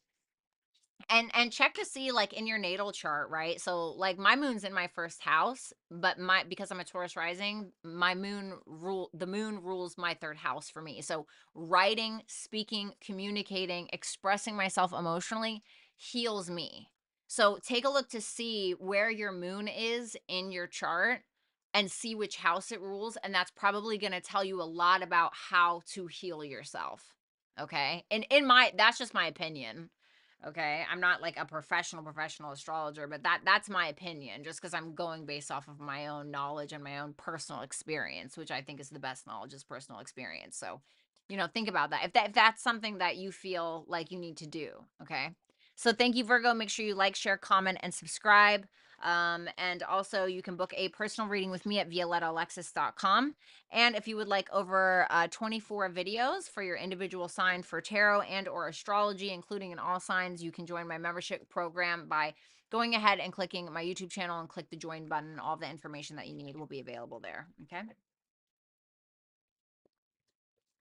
and check to see, like, in your natal chart, right? So like my moon's in my first house, but my because I'm a Taurus rising, the moon rules my third house for me. So writing, speaking, communicating, expressing myself emotionally heals me. So take a look to see where your moon is in your chart and see which house it rules, and that's probably going to tell you a lot about how to heal yourself. Okay? And that's just my opinion. Okay, I'm not like a professional astrologer, but that's my opinion, just because I'm going based off of my own knowledge and my own personal experience, which I think is the best knowledge, is personal experience. So, think about that. If that's something that you feel like you need to do, okay? So thank you, Virgo. Make sure you like, share, comment, and subscribe. And also, you can book a personal reading with me at violettaalexis.com. And if you would like over 24 videos for your individual sign for tarot and or astrology, including in all signs, you can join my membership program by going ahead and clicking my YouTube channel and click the join button. All the information that you need will be available there. Okay.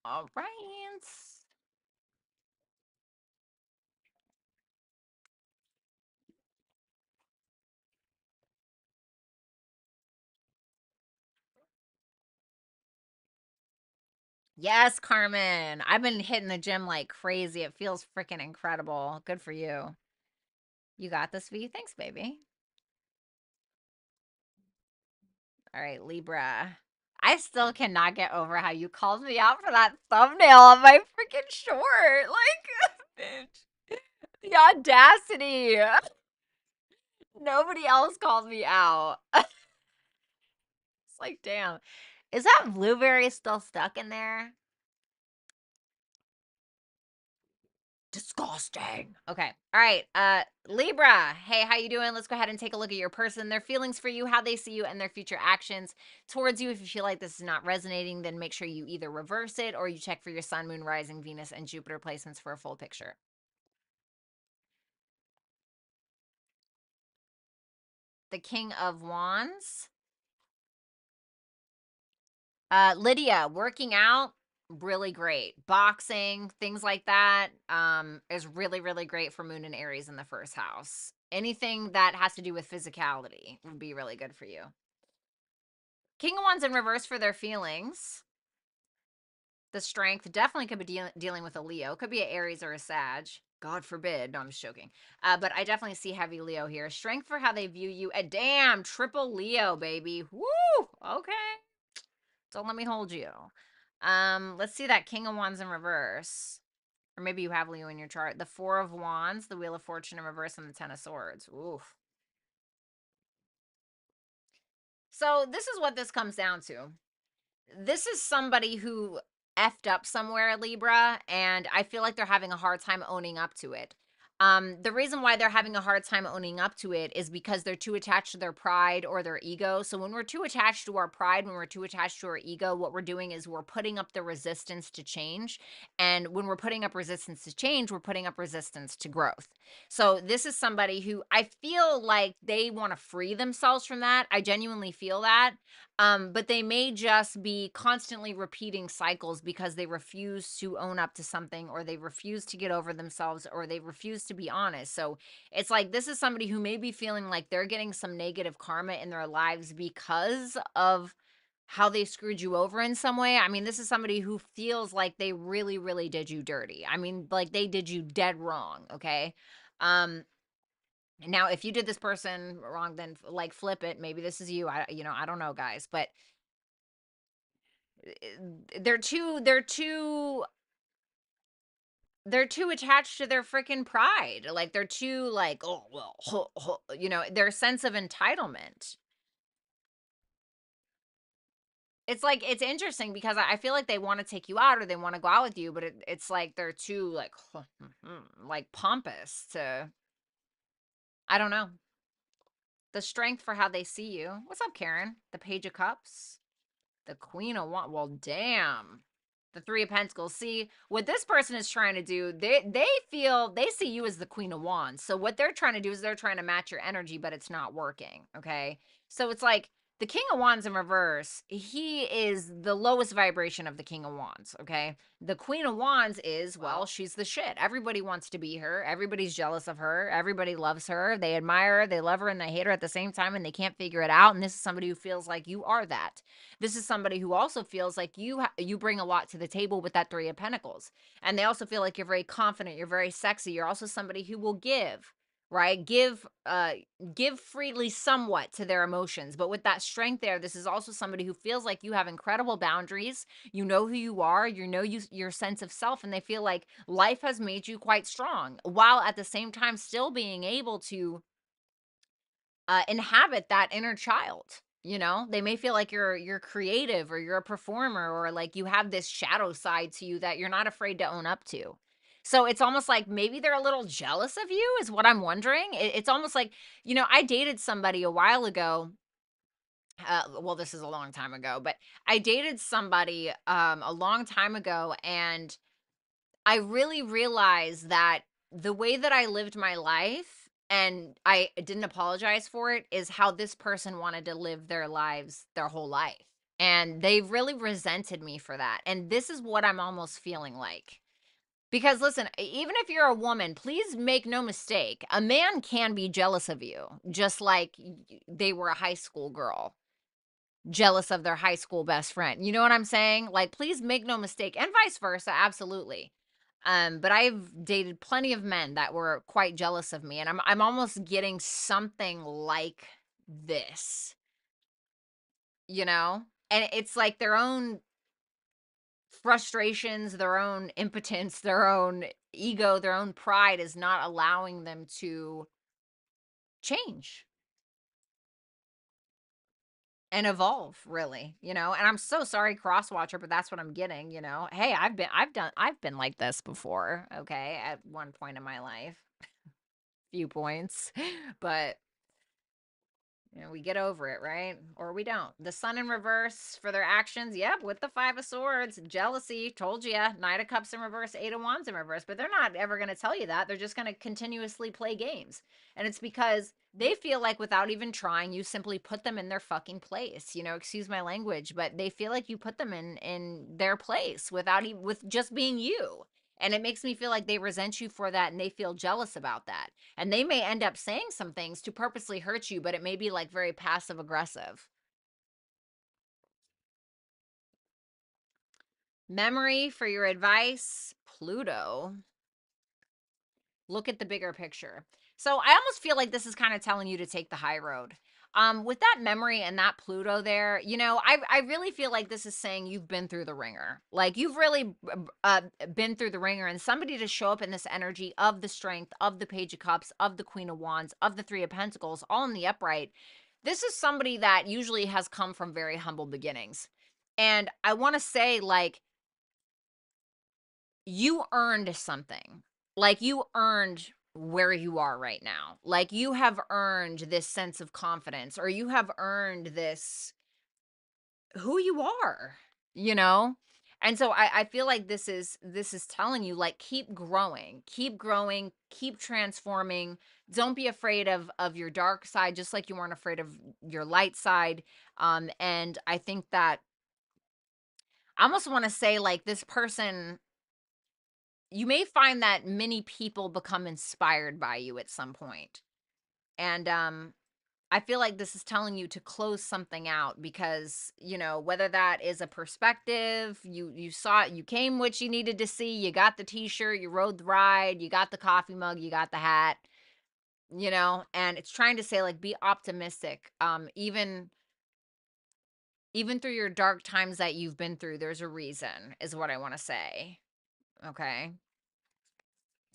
All right. Yes, Carmen. I've been hitting the gym like crazy. It feels freaking incredible. Good for you. You got this, V. Thanks, baby. All right, Libra. I still cannot get over how you called me out for that thumbnail on my freaking short. Like, The audacity. Nobody else called me out. It's like, damn. Is that blueberry still stuck in there? Disgusting. Okay. All right. Libra. Hey, how you doing? Let's go ahead and take a look at your person, their feelings for you, how they see you, and their future actions towards you. If you feel like this is not resonating, then make sure you either reverse it or you check for your sun, moon, rising, Venus, and Jupiter placements for a full picture. The King of Wands. Lydia, working out, really great. Boxing, things like that, is really, really great for Moon and Aries in the first house. Anything that has to do with physicality would be really good for you. King of Wands in reverse for their feelings. The Strength definitely could be dealing with a Leo. Could be an Aries or a Sag. God forbid. No, I'm just joking. But I definitely see heavy Leo here. Strength for how they view you. A damn triple Leo, baby. Woo! Okay. Don't let me hold you. Let's see that King of Wands in reverse. Or maybe you have Leo in your chart. The Four of Wands, the Wheel of Fortune in reverse, and the Ten of Swords. Oof. So this is what this comes down to. This is somebody who effed up somewhere, Libra, and I feel like they're having a hard time owning up to it. The reason why they're having a hard time owning up to it is because they're too attached to their pride or their ego. So when we're too attached to our pride, when we're too attached to our ego, what we're doing is we're putting up the resistance to change. And when we're putting up resistance to change, we're putting up resistance to growth. So this is somebody who I feel like they want to free themselves from that. I genuinely feel that. But they may just be constantly repeating cycles because they refuse to own up to something, or they refuse to get over themselves, or they refuse to be honest. So it's like this is somebody who may be feeling like they're getting some negative karma in their lives because of how they screwed you over in some way. I mean, this is somebody who feels like they really, really did you dirty. I mean, like they did you dead wrong. Okay. Um, Now, if you did this person wrong, then like flip it. Maybe this is you. I don't know, guys, but they're too attached to their freaking pride. Like they're too like, oh well, their sense of entitlement. It's like it's interesting because I feel like they want to take you out or they want to go out with you, but it's like they're too like pompous to. I don't know. The Strength for how they see you. What's up, Karen? The Page of Cups. The Queen of Wands. Well, damn. The Three of Pentacles. See, what this person is trying to do, they feel they see you as the Queen of Wands. So what they're trying to do is they're trying to match your energy, but it's not working. Okay. So it's like the King of Wands in reverse, he is the lowest vibration of the King of Wands. Okay. The Queen of Wands is, well, she's the shit. Everybody wants to be her. Everybody's jealous of her. Everybody loves her. They admire her. They love her and they hate her at the same time, and they can't figure it out. And this is somebody who feels like you are that. This is somebody who also feels like you bring a lot to the table with that Three of Pentacles. And they also feel like you're very confident, you're very sexy. You're also somebody who will give, right? Give freely somewhat to their emotions. But with that strength there, this is also somebody who feels like you have incredible boundaries. You know who you are, your sense of self, and they feel like life has made you quite strong, while at the same time still being able to inhabit that inner child. They may feel like you're creative, or you're a performer, or like you have this shadow side to you that you're not afraid to own up to. So it's almost like maybe they're a little jealous of you, is what I'm wondering. It's almost like, I dated somebody a while ago. Well, this is a long time ago, but I dated somebody a long time ago, and I really realized that the way that I lived my life, and I didn't apologize for it, is how this person wanted to live their lives their whole life. And they really resented me for that. And this is what I'm almost feeling like. Because listen, even if you're a woman, please make no mistake, a man can be jealous of you, just like they were a high school girl jealous of their high school best friend. You know what I'm saying? Like, please make no mistake, and vice versa, absolutely. But I've dated plenty of men that were quite jealous of me, and I'm almost getting something like this, you know? And it's like their own frustrations, their own impotence, their own ego, their own pride is not allowing them to change and evolve, really, you know. And I'm so sorry, cross watcher, but that's what I'm getting, you know. Hey, I've been like this before, okay, at one point in my life, few points, but you know, we get over it, right? Or we don't. The sun in reverse for their actions. Yep, with the Five of Swords. Jealousy. Told you. Knight of Cups in reverse. Eight of Wands in reverse. But they're not ever going to tell you that. They're just going to continuously play games. And it's because they feel like without even trying, you simply put them in their fucking place. You know, excuse my language, but they feel like you put them in their place without even, with just being you. And it makes me feel like they resent you for that and they feel jealous about that. And they may end up saying some things to purposely hurt you, but it may be like very passive aggressive. Memory for your advice, Pluto. Look at the bigger picture. So I almost feel like this is kind of telling you to take the high road. With that memory and that Pluto there, you know, I really feel like this is saying you've been through the ringer. Like you've really been through the ringer, and somebody to show up in this energy of the Strength, of the Page of Cups, of the Queen of Wands, of the Three of Pentacles, all in the upright. This is somebody that usually has come from very humble beginnings. And I want to say, like, you earned something. Like you earned where you are right now. Like you have earned this sense of confidence, or you have earned this who you are, you know? And so I feel like this is telling you, like, keep growing, keep transforming. Don't be afraid of your dark side, just like you weren't afraid of your light side. And I think that I almost want to say, like, this person, you may find that many people become inspired by you at some point. And I feel like this is telling you to close something out because, you know, whether that is a perspective, you saw it, you came what you needed to see, you got the t-shirt, you rode the ride, you got the coffee mug, you got the hat, you know, and it's trying to say, like, be optimistic. Even through your dark times that you've been through, there's a reason, is what I want to say. Okay.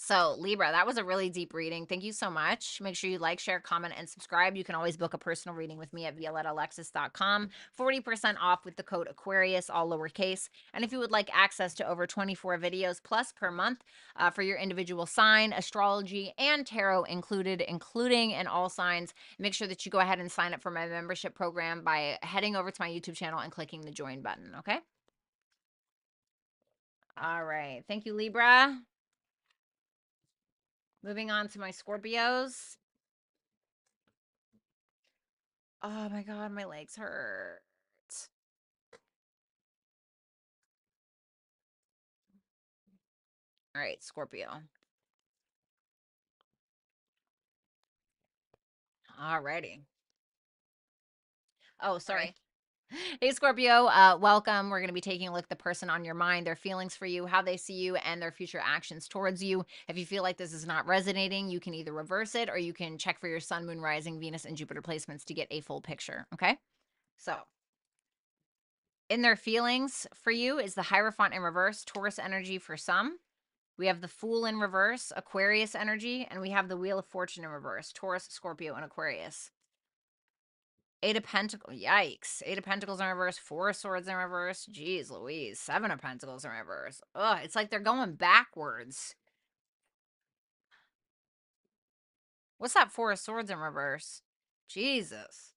So, Libra, that was a really deep reading. Thank you so much. Make sure you like, share, comment, and subscribe. You can always book a personal reading with me at violettalexis.com. 40% off with the code Aquarius, all lowercase. And if you would like access to over 24 videos plus per month for your individual sign, astrology, and tarot included, including in all signs, make sure that you go ahead and sign up for my membership program by heading over to my YouTube channel and clicking the join button, okay? All right. Thank you, Libra. Moving on to my Scorpios. Oh my God, my legs hurt. All right, Scorpio. Alrighty. Oh, sorry. Hey, Scorpio, welcome. We're going to be taking a look at the person on your mind, their feelings for you, how they see you, and their future actions towards you. If you feel like this is not resonating, you can either reverse it or you can check for your sun, moon, rising, Venus, and Jupiter placements to get a full picture. Okay. So, in their feelings for you is the Hierophant in reverse, Taurus energy for some. We have the Fool in reverse, Aquarius energy, and we have the Wheel of Fortune in reverse, Taurus, Scorpio, and Aquarius. Eight of Pentacles, yikes. Eight of Pentacles in reverse, Four of Swords in reverse. Jeez Louise, Seven of Pentacles in reverse. Ugh, it's like they're going backwards. What's that Four of Swords in reverse? Jesus.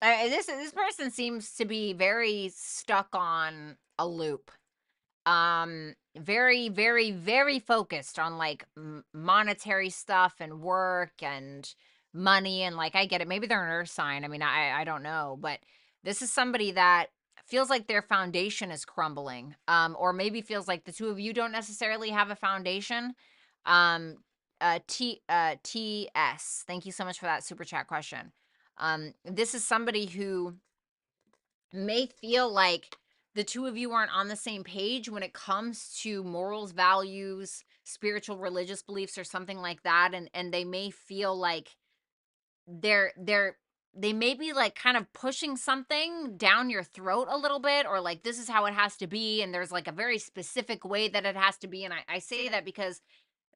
This person seems to be very stuck on a loop. Very focused on, like, monetary stuff and work and money, and, like, I get it, maybe they're an earth sign. I mean, I don't know, but this is somebody that feels like their foundation is crumbling, or maybe feels like the two of you don't necessarily have a foundation. TS, thank you so much for that super chat question. This is somebody who may feel like the two of you aren't on the same page when it comes to morals, values, spiritual, religious beliefs, or something like that, and they may feel like they're they may be like kind of pushing something down your throat a little bit, or like this is how it has to be, and there's like a very specific way that it has to be. And I say that because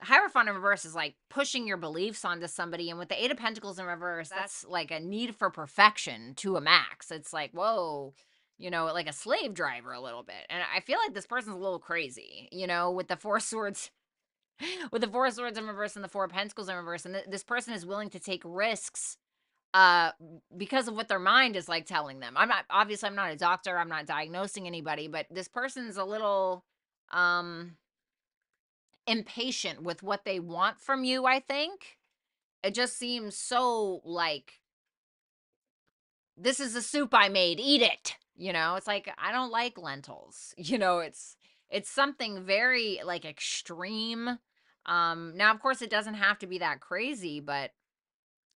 Hierophant in reverse is like pushing your beliefs onto somebody, and with the Eight of Pentacles in reverse, that's like a need for perfection to a max. It's like, whoa, like a slave driver a little bit. And I feel like this person's a little crazy, with the Four Swords, with the Four Swords in reverse and the Four of Pentacles in reverse. And this person is willing to take risks uh because of what their mind is like telling them. I'm not a doctor, I'm not diagnosing anybody, but this person's a little um impatient with what they want from you, I think. It just seems so like, this is the soup I made, eat it. It's like, I don't like lentils. It's something very like extreme. Now of course it doesn't have to be that crazy, but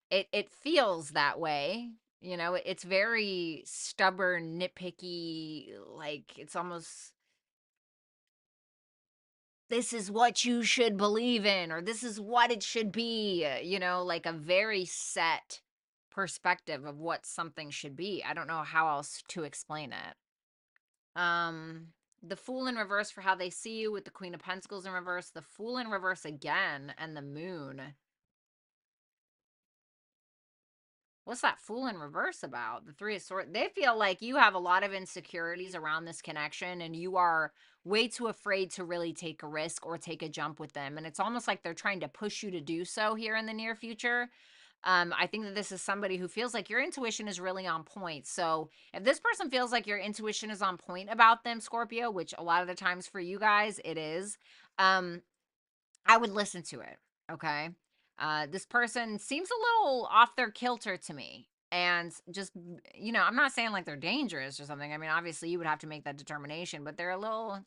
it feels that way. It's very stubborn, nitpicky, like it's almost, this is what you should believe in, or this is what it should be, like a very set perspective of what something should be. I don't know how else to explain it. The Fool in reverse for how they see you with the Queen of Pentacles in reverse, the Fool in reverse again, and the Moon. What's that Fool in reverse about? The Three of Swords. They feel like you have a lot of insecurities around this connection, and you are way too afraid to really take a risk or take a jump with them. And it's almost like they're trying to push you to do so here in the near future. I think that this is somebody who feels like your intuition is really on point. So if this person feels like your intuition is on point about them, Scorpio, which a lot of the times for you guys it is, I would listen to it. Okay. This person seems a little off their kilter to me. And just, I'm not saying like they're dangerous or something. I mean, obviously you would have to make that determination, but they're a little,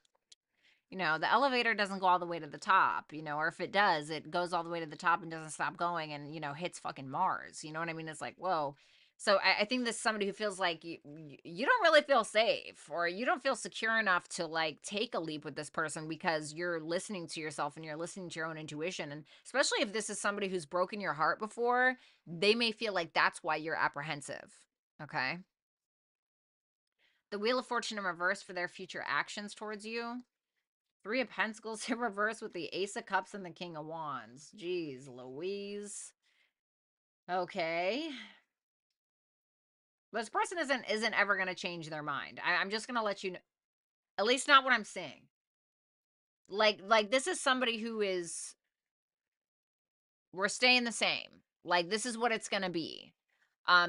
the elevator doesn't go all the way to the top, or if it does, it goes all the way to the top and doesn't stop going and, hits fucking Mars. You know what I mean? It's like, whoa. So I think this is somebody who feels like you don't really feel safe, or you don't feel secure enough to like take a leap with this person because you're listening to yourself and you're listening to your own intuition. And especially if this is somebody who's broken your heart before, they may feel like that's why you're apprehensive. Okay. The Wheel of Fortune in reverse for their future actions towards you. Three of Pentacles in reverse with the Ace of Cups and the King of Wands. Jeez Louise. Okay. This person isn't ever going to change their mind. I'm just going to let you know. At least not what I'm seeing. Like this is somebody who is, we're staying the same. Like this is what it's going to be.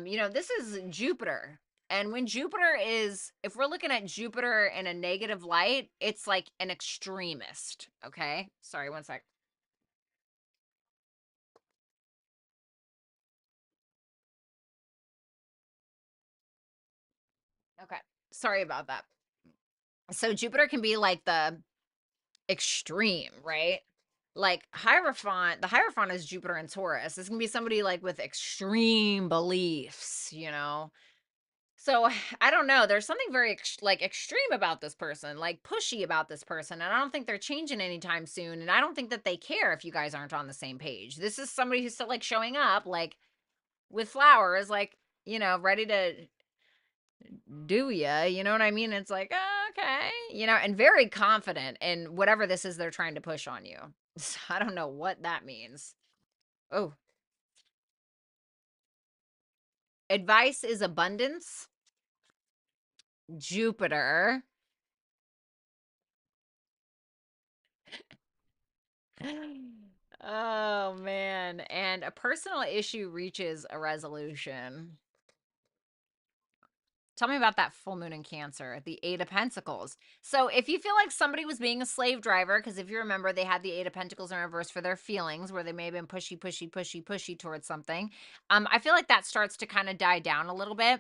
This is Jupiter. And when Jupiter is, if we're looking at Jupiter in a negative light, it's like an extremist. Okay. Sorry, one sec. Okay. Sorry about that. So Jupiter can be like the extreme, right? Like Hierophant, the Hierophant is Jupiter and Taurus. This can be somebody like with extreme beliefs. So I don't know. There's something very like extreme about this person, like pushy about this person. And I don't think they're changing anytime soon. And I don't think that they care if you guys aren't on the same page. This is somebody who's still like showing up like with flowers, like, ready to do ya? You know what I mean? It's like, oh, okay, and very confident in whatever this is they're trying to push on you. So I don't know what that means. Oh, advice is abundance. Jupiter. Oh, man. And a personal issue reaches a resolution. Tell me about that full moon in Cancer, the Eight of Pentacles. So if you feel like somebody was being a slave driver, because if you remember, they had the Eight of Pentacles in reverse for their feelings, where they may have been pushy, pushy, pushy, pushy towards something. I feel like that starts to kind of die down a little bit.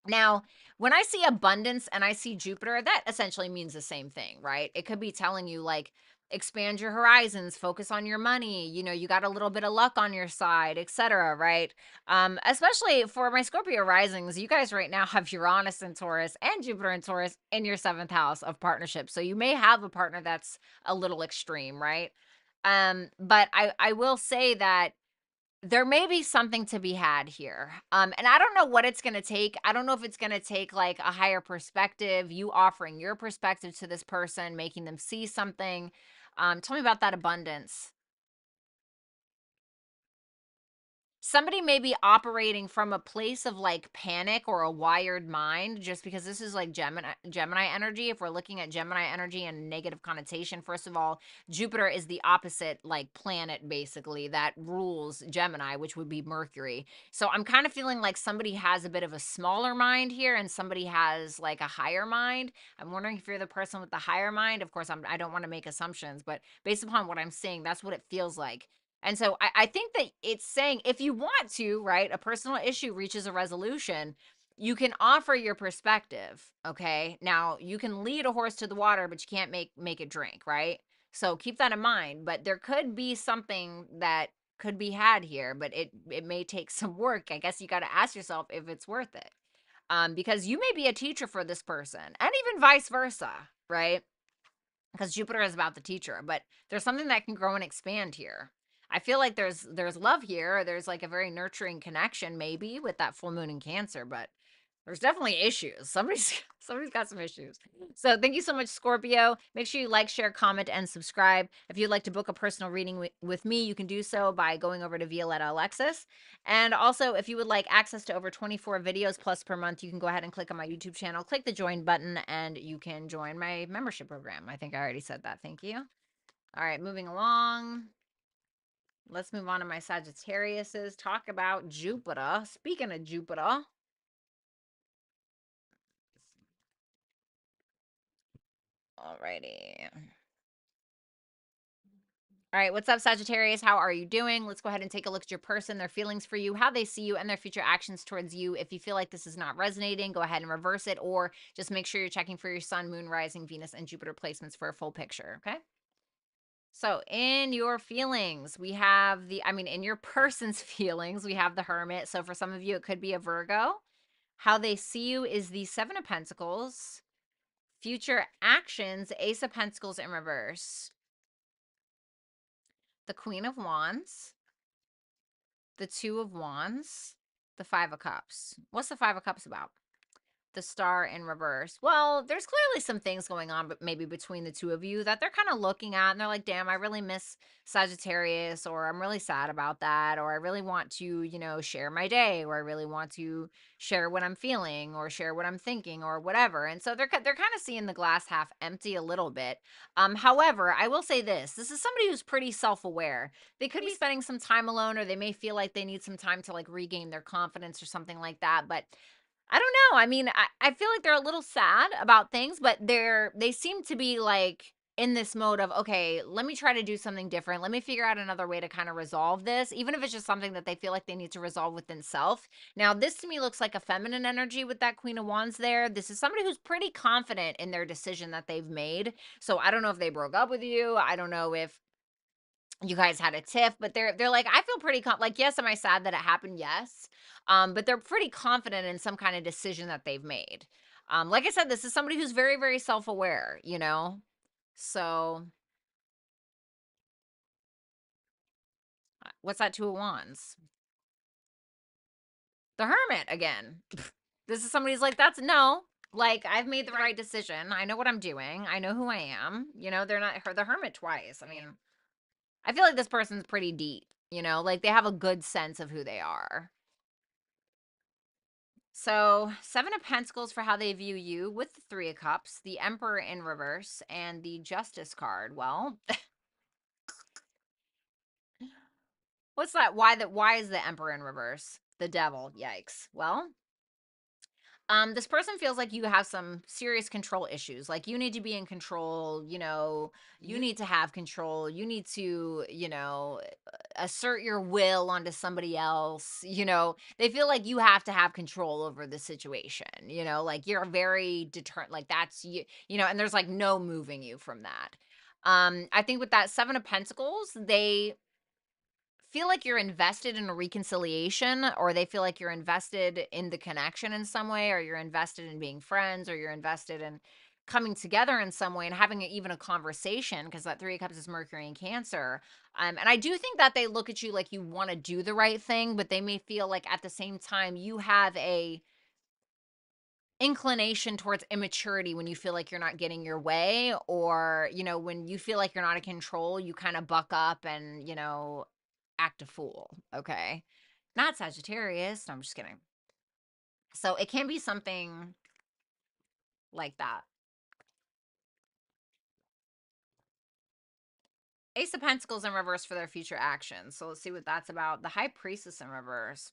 Now, when I see abundance and I see Jupiter, that essentially means the same thing, right? It could be telling you like, expand your horizons, focus on your money, you got a little bit of luck on your side, etc., right? Especially for my Scorpio risings, you guys right now have Uranus in Taurus and Jupiter in Taurus in your 7th house of partnership. So you may have a partner that's a little extreme, right? But I will say that there may be something to be had here. And I don't know what it's going to take. I don't know if it's going to take like a higher perspective, you offering your perspective to this person, making them see something. Tell me about that abundance. Somebody may be operating from a place of like panic or a wired mind, just because this is like Gemini energy. If we're looking at Gemini energy and negative connotation, first of all, Jupiter is the opposite like planet basically that rules Gemini, which would be Mercury. So I'm kind of feeling like somebody has a bit of a smaller mind here and somebody has like a higher mind. I'm wondering if you're the person with the higher mind. Of course, I don't want to make assumptions, but based upon what I'm seeing, that's what it feels like. And so I think that it's saying if you want to, right, a personal issue reaches a resolution, you can offer your perspective. Okay. Now you can lead a horse to the water, but you can't make it drink, right? So keep that in mind. But there could be something that could be had here, but it may take some work. I guess you got to ask yourself if it's worth it. Because you may be a teacher for this person, and even vice versa, right? Because Jupiter is about the teacher, but there's something that can grow and expand here. I feel like there's love here. There's like a very nurturing connection, maybe with that full moon in Cancer, but there's definitely issues. Somebody's got some issues. So thank you so much, Scorpio. Make sure you like, share, comment, and subscribe. If you'd like to book a personal reading with me, you can do so by going over to Violetta Alexis. And also, if you would like access to over 24 videos plus per month, you can go ahead and click on my YouTube channel, click the join button, and you can join my membership program. I think I already said that. Thank you. All right, moving along. Let's move on to my Sagittariuses. Talk about Jupiter. Speaking of Jupiter. Alrighty. All right, what's up, Sagittarius? How are you doing? Let's go ahead and take a look at your person, their feelings for you, how they see you, and their future actions towards you. If you feel like this is not resonating, go ahead and reverse it, or just make sure you're checking for your sun, moon, rising, Venus, and Jupiter placements for a full picture, okay? So in your feelings, we have in your person's feelings, we have the Hermit. So for some of you, it could be a Virgo. How they see you is the Seven of Pentacles. Future actions, Ace of Pentacles in reverse. The Queen of Wands. The Two of Wands. The Five of Cups. What's the Five of Cups about? The Star in reverse. Well, there's clearly some things going on, but maybe between the two of you that they're kind of looking at and they're like, damn, I really miss Sagittarius, or I'm really sad about that, or I really want to, share my day, or I really want to share what I'm feeling or share what I'm thinking or whatever. And so they're kind of seeing the glass half empty a little bit. However, I will say this is somebody who's pretty self-aware. They could be spending some time alone, or they may feel like they need some time to like regain their confidence or something like that. But I don't know. I feel like they're a little sad about things, but they seem to be like in this mode of, okay, let me try to do something different. Let me figure out another way to kind of resolve this, even if it's just something that they feel like they need to resolve within self. Now, this to me looks like a feminine energy with that Queen of Wands there. This is somebody who's pretty confident in their decision that they've made. So I don't know if they broke up with you. I don't know if you guys had a tiff, but they're like, I feel pretty like, yes, am I sad that it happened? Yes. But they're pretty confident in some kind of decision that they've made. Like I said, this is somebody who's very, very self-aware, So what's that Two of Wands? The Hermit again. This is somebody's like, that's no, like I've made the right decision. I know what I'm doing. I know who I am. They're not the Hermit twice. I feel like this person's pretty deep, like they have a good sense of who they are. So, Seven of Pentacles for how they view you with the Three of Cups, the Emperor in reverse, and the Justice card. Well, what's that? Why is the Emperor in reverse? The Devil. Yikes. Well, this person feels like you have some serious control issues. Like you need to be in control, you need to have control. You need to, assert your will onto somebody else. They feel like you have to have control over the situation, like you're very determined, like that's you, and there's like no moving you from that. I think with that Seven of Pentacles, they feel like you're invested in a reconciliation, or they feel like you're invested in the connection in some way, or you're invested in being friends, or you're invested in coming together in some way and having even a conversation, because that Three of Cups is Mercury and Cancer. And I do think that they look at you like you want to do the right thing, but they may feel like at the same time you have a inclination towards immaturity when you feel like you're not getting your way, or when you feel like you're not in control, you kind of buck up and act a fool. Okay, not Sagittarius. No, I'm just kidding. So it can be something like that. Ace of Pentacles in reverse for their future actions. So let's see what that's about. The High Priestess in reverse.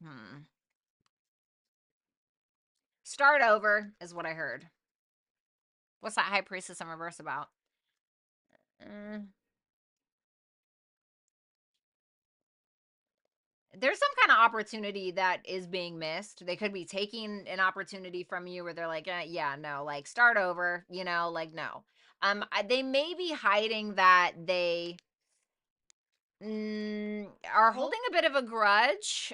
Start over is what I heard. What's that High Priestess in reverse about? There's some kind of opportunity that is being missed. They could be taking an opportunity from you where they're like, yeah, no, like start over, like no. They may be hiding that they are holding a bit of a grudge,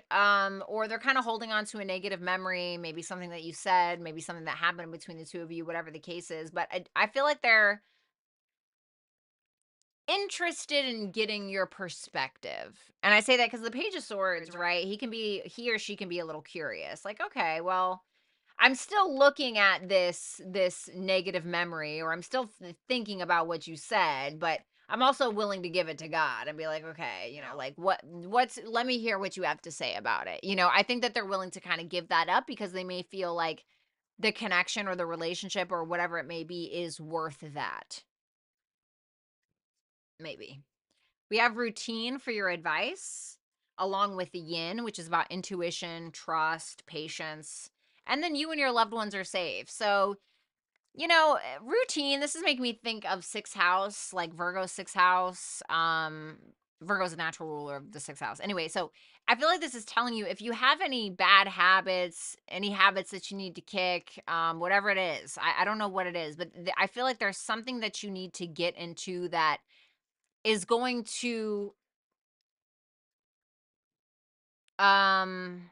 or they're kind of holding on to a negative memory, maybe something that you said, maybe something that happened between the two of you, whatever the case is. But I feel like they're interested in getting your perspective. And I say that because the Page of Swords, right? He or she can be a little curious. Like, okay, well, I'm still looking at this negative memory, or I'm still thinking about what you said, but I'm also willing to give it to God and be like, okay, like what's let me hear what you have to say about it. I think that they're willing to kind of give that up because they may feel like the connection or the relationship or whatever it may be is worth that. Maybe. We have routine for your advice, along with the yin, which is about intuition, trust, patience. And then you and your loved ones are safe. So, routine, this is making me think of sixth house, like Virgo sixth house. Virgo's a natural ruler of the sixth house. Anyway, so I feel like this is telling you if you have any bad habits, any habits that you need to kick, whatever it is, I don't know what it is, but I feel like there's something that you need to get into that is going to um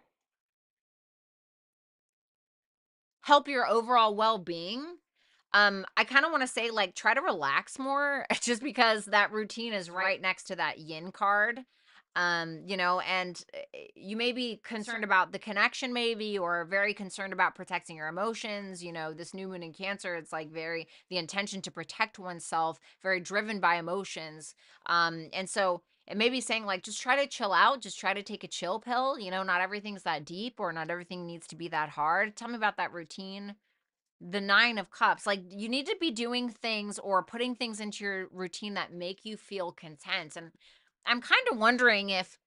help your overall well-being. I kind of want to say like try to relax more just because that routine is right next to that yin card. And you may be concerned about the connection maybe, or very concerned about protecting your emotions. This new moon in Cancer, it's like very the intention to protect oneself, very driven by emotions. And so it may be saying like just try to chill out, just try to take a chill pill. Not everything's that deep, or not everything needs to be that hard. Tell me about that routine. The Nine of Cups, like you need to be doing things or putting things into your routine that make you feel content. And I'm kind of wondering if,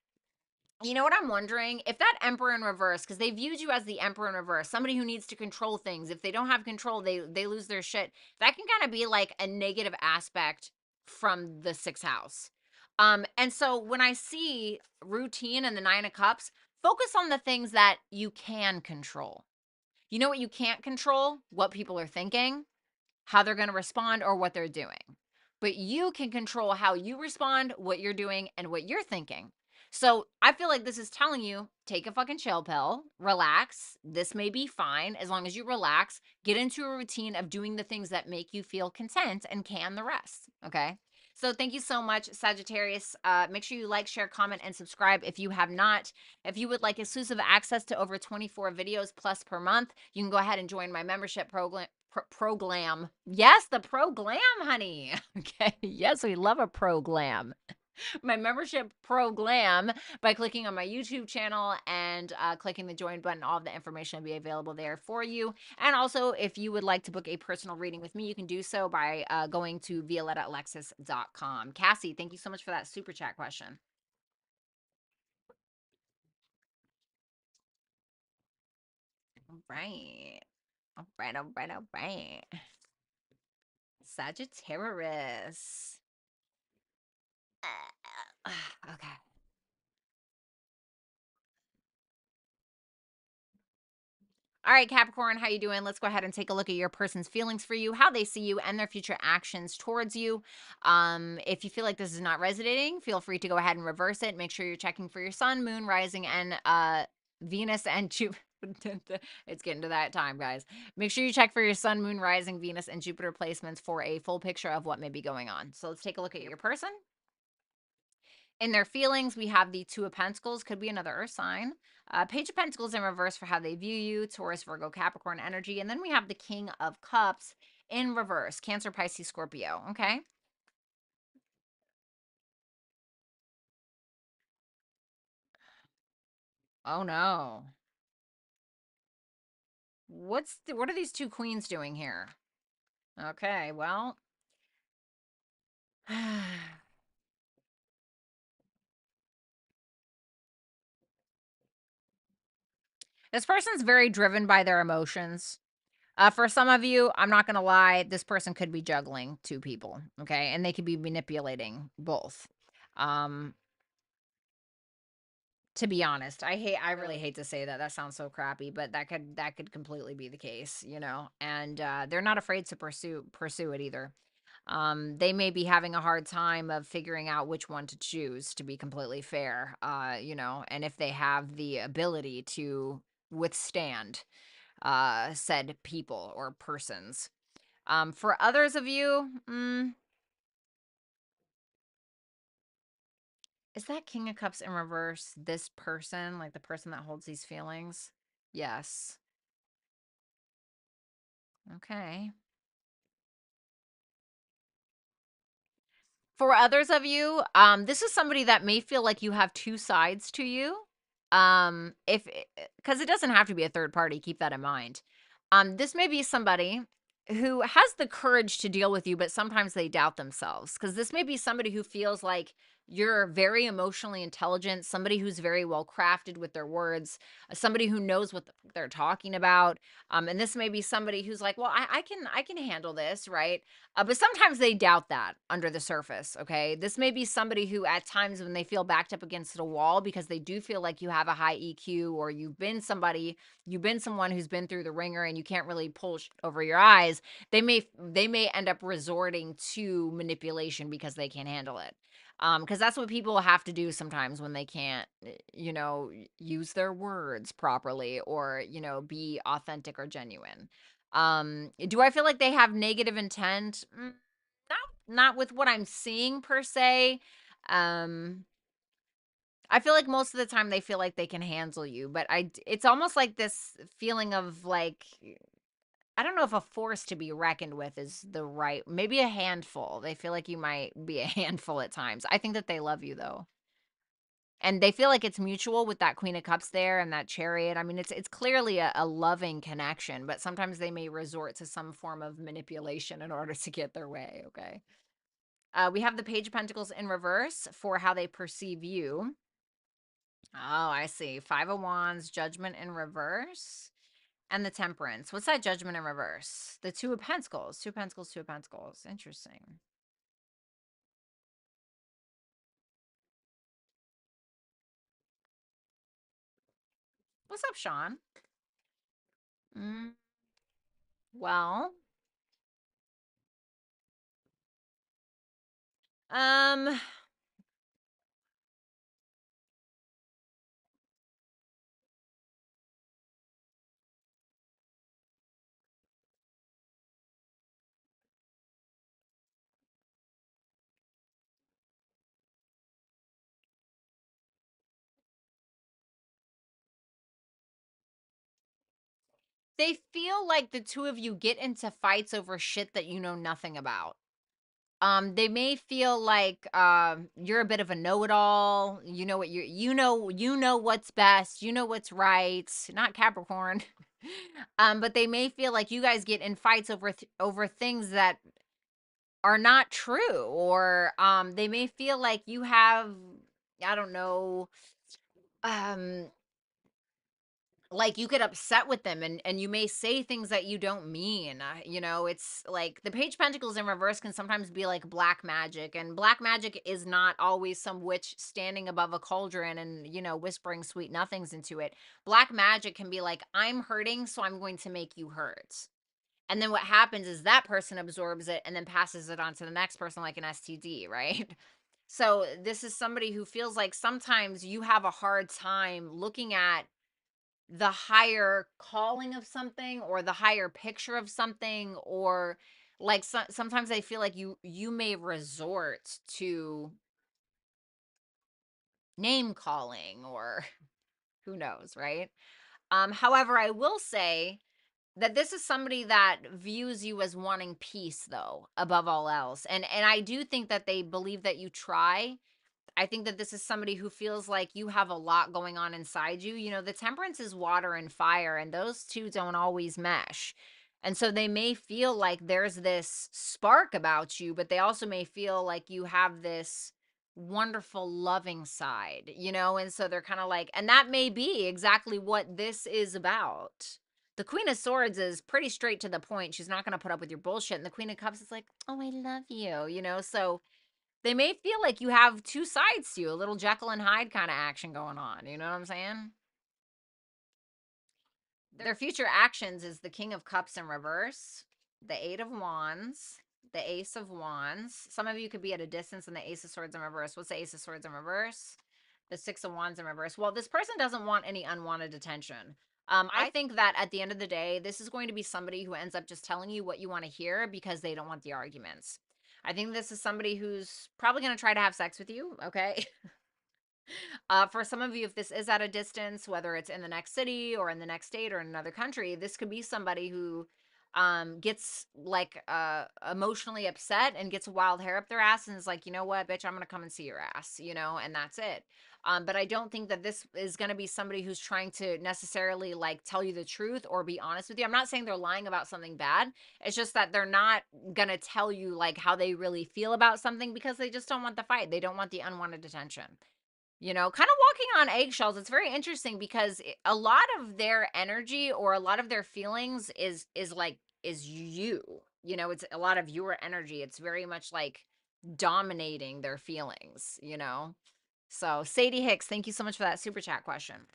what I'm wondering? If that Emperor in reverse, because they viewed you as the Emperor in reverse, somebody who needs to control things. If they don't have control, they lose their shit. That can kind of be like a negative aspect from the sixth house. And so when I see routine and the Nine of Cups, focus on the things that you can control. You know what you can't control? What people are thinking, how they're going to respond, or what they're doing. But you can control how you respond, what you're doing, and what you're thinking. So I feel like this is telling you take a fucking chill pill, relax. This may be fine as long as you relax, get into a routine of doing the things that make you feel content, and can the rest. Okay. So thank you so much, Sagittarius. Make sure you like, share, comment, and subscribe if you have not. If you would like exclusive access to over 24 videos plus per month, you can go ahead and join my membership program. Yes, the program, honey. Okay. Yes, we love a program. My membership program by clicking on my YouTube channel and clicking the join button. All of the information will be available there for you. And also, if you would like to book a personal reading with me, you can do so by going to violettaalexis.com. Cassie, thank you so much for that super chat question. All right. All right, all right, all right. Sagittarius. Okay. All right, Capricorn, how you doing? Let's go ahead and take a look at your person's feelings for you, how they see you, and their future actions towards you. If you feel like this is not resonating, feel free to go ahead and reverse it. Make sure you're checking for your sun, moon, rising, and Venus and Jupiter. It's getting to that time, guys. Make sure you check for your sun, moon, rising, Venus, and Jupiter placements for a full picture of what may be going on. So let's take a look at your person. In their feelings, we have the Two of Pentacles, could be another earth sign. Page of Pentacles in reverse for how they view you, Taurus, Virgo, Capricorn energy. And then we have the King of Cups in reverse, Cancer, Pisces, Scorpio. Okay. Oh no. What are these two queens doing here? Okay, well. This person's very driven by their emotions. For some of you, I'm not going to lie, this person could be juggling two people, okay? And they could be manipulating both. Um, to be honest, I really hate to say that. That sounds so crappy, but that could completely be the case, you know. And they're not afraid to pursue it either. They may be having a hard time of figuring out which one to choose, to be completely fair. You know, and if they have the ability to withstand said people or persons. For others of you, is that King of Cups in reverse this person, like the person that holds these feelings? Yes. Okay. For others of you, this is somebody that may feel like you have two sides to you. If because it doesn't have to be a third party, keep that in mind. This may be somebody who has the courage to deal with you, but sometimes they doubt themselves. Because this may be somebody who feels like you're very emotionally intelligent, somebody who's very well crafted with their words, somebody who knows what they're talking about. And this may be somebody who's like, well, I can handle this, right? But sometimes they doubt that under the surface, okay? This may be somebody who, at times, when they feel backed up against a wall because they do feel like you have a high EQ or you've been someone who's been through the ringer and you can't really pull over your eyes, they may end up resorting to manipulation because they can't handle it. Because that's what people have to do sometimes when they can't, use their words properly or, be authentic or genuine. Do I feel like they have negative intent? Not with what I'm seeing per se. Um, I feel like most of the time they feel like they can handle you, but it's almost like this feeling of like I don't know if a force to be reckoned with is the right, maybe a handful. They feel like you might be a handful at times. I think that they love you though. And they feel like it's mutual with that Queen of Cups there and that Chariot. I mean, it's clearly a loving connection, but sometimes they may resort to some form of manipulation in order to get their way, okay? We have the Page of Pentacles in reverse for how they perceive you. Oh, I see. Five of Wands, Judgment in reverse, and the Temperance. What's that Judgment in reverse? The Two of Pentacles. Two of Pentacles, Two of Pentacles. Interesting. What's up, Sean? Mm, well, um, they feel like the two of you get into fights over shit that you know nothing about. They may feel like you're a bit of a know-it-all. You know what you know what's best, you know what's right. Not Capricorn. But they may feel like you guys get in fights over things that are not true, or they may feel like you have, I don't know, um like you get upset with them, and you may say things that you don't mean. You know, it's like the page of pentacles in reverse can sometimes be like black magic, and black magic is not always some witch standing above a cauldron and, you know, whispering sweet nothings into it. Black magic can be like, I'm hurting, so I'm going to make you hurt. And then what happens is that person absorbs it and then passes it on to the next person like an STD, right? So this is somebody who feels like sometimes you have a hard time looking at the higher calling of something or the higher picture of something, or like sometimes I feel like you may resort to name calling or who knows, right? However, I will say that this is somebody that views you as wanting peace though above all else, and I do think that they believe that you try. I think that this is somebody who feels like you have a lot going on inside you. You know, the temperance is water and fire, and those two don't always mesh. And so they may feel like there's this spark about you, but they also may feel like you have this wonderful, loving side, you know? And so they're kind of like, and that may be exactly what this is about. The Queen of Swords is pretty straight to the point. She's not going to put up with your bullshit. And the Queen of Cups is like, oh, I love you, you know? So they may feel like you have two sides to you, a little Jekyll and Hyde kind of action going on. You know what I'm saying? Their future actions is the King of Cups in reverse, the Eight of Wands, the Ace of Wands. Some of you could be at a distance, and the Ace of Swords in reverse. What's the Ace of Swords in reverse? The Six of Wands in reverse. Well, this person doesn't want any unwanted attention. I think that at the end of the day, this is going to be somebody who ends up just telling you what you want to hear because they don't want the arguments. I think this is somebody who's probably going to try to have sex with you, okay? For some of you, if this is at a distance, whether it's in the next city or in the next state or in another country, this could be somebody who gets like emotionally upset and gets a wild hair up their ass and is like, you know what, bitch, I'm gonna come and see your ass, you know, and that's it. But I don't think that this is gonna be somebody who's trying to necessarily like tell you the truth or be honest with you. I'm not saying they're lying about something bad. It's just that they're not gonna tell you like how they really feel about something because they just don't want the fight. They don't want the unwanted attention, you know, kind of walking on eggshells. It's very interesting because a lot of their energy or a lot of their feelings is like is you. You know, it's a lot of your energy. It's very much like dominating their feelings, you know. So, Sadie Hicks, thank you so much for that super chat question.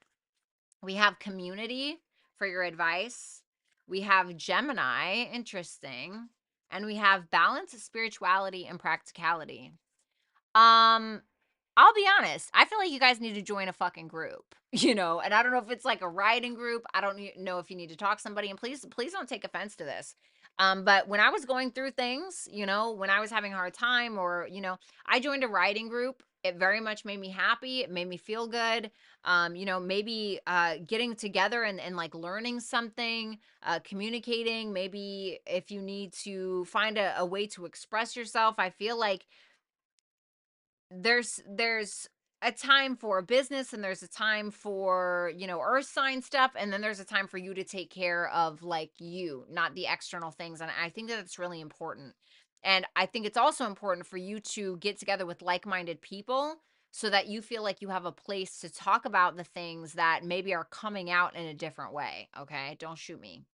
We have community for your advice. We have Gemini, interesting. And we have balance, spirituality, and practicality. Um, I'll be honest. I feel like you guys need to join a fucking group, you know. And I don't know if it's like a writing group. I don't know if you need to talk to somebody. And please don't take offense to this. But when I was going through things, you know, when I was having a hard time, or you know, I joined a writing group. It very much made me happy. It made me feel good. You know, maybe getting together and like learning something, communicating. Maybe if you need to find a way to express yourself, I feel like there's a time for business, and there's a time for, you know, earth sign stuff, and then there's a time for you to take care of like you, not the external things. And I think that it's really important. And I think it's also important for you to get together with like-minded people so that you feel like you have a place to talk about the things that maybe are coming out in a different way. Okay, don't shoot me.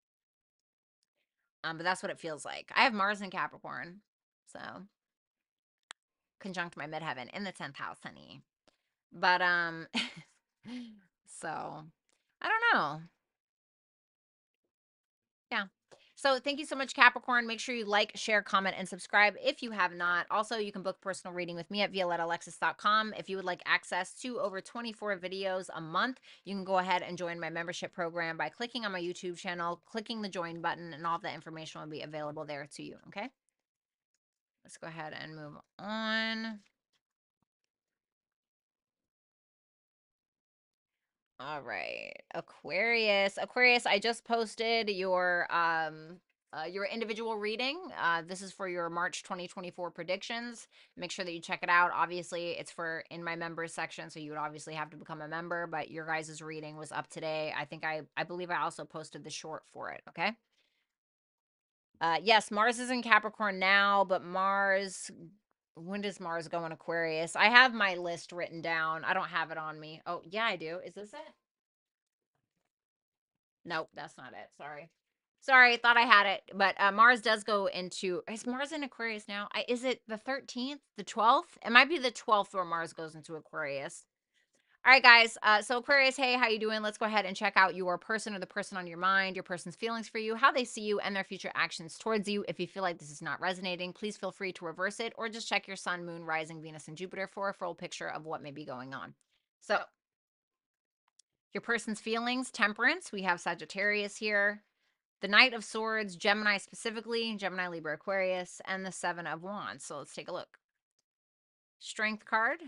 But that's what it feels like. I have Mars in Capricorn, so conjunct my midheaven in the 10th house, honey. But so I don't know. Yeah. So thank you so much, Capricorn. Make sure you like, share, comment, and subscribe if you have not. Also, you can book personal reading with me at violettalexis.com. If you would like access to over 24 videos a month, you can go ahead and join my membership program by clicking on my YouTube channel, clicking the join button, and all of that information will be available there to you. Okay. Let's go ahead and move on. All right. Aquarius. Aquarius, I just posted your individual reading. This is for your March 2024 predictions. Make sure that you check it out. Obviously, it's for in my members section, so you would obviously have to become a member, but your guys' reading was up today. I think I believe I also posted the short for it, okay? Yes, Mars is in Capricorn now, but Mars, when does Mars go in Aquarius? I have my list written down. I don't have it on me. Oh, yeah, I do. Is this it? Nope, that's not it. Sorry. Sorry, thought I had it. But Mars does go into, is Mars in Aquarius now? Is it the 13th, the 12th? It might be the 12th where Mars goes into Aquarius. All right, guys. So Aquarius, hey, how you doing? Let's go ahead and check out your person or the person on your mind, your person's feelings for you, how they see you, and their future actions towards you. If you feel like this is not resonating, please feel free to reverse it or just check your sun, moon, rising, Venus, and Jupiter for a full picture of what may be going on. So your person's feelings, temperance. We have Sagittarius here. The Knight of Swords, Gemini specifically, Gemini, Libra, Aquarius, and the Seven of Wands. So let's take a look. Strength card.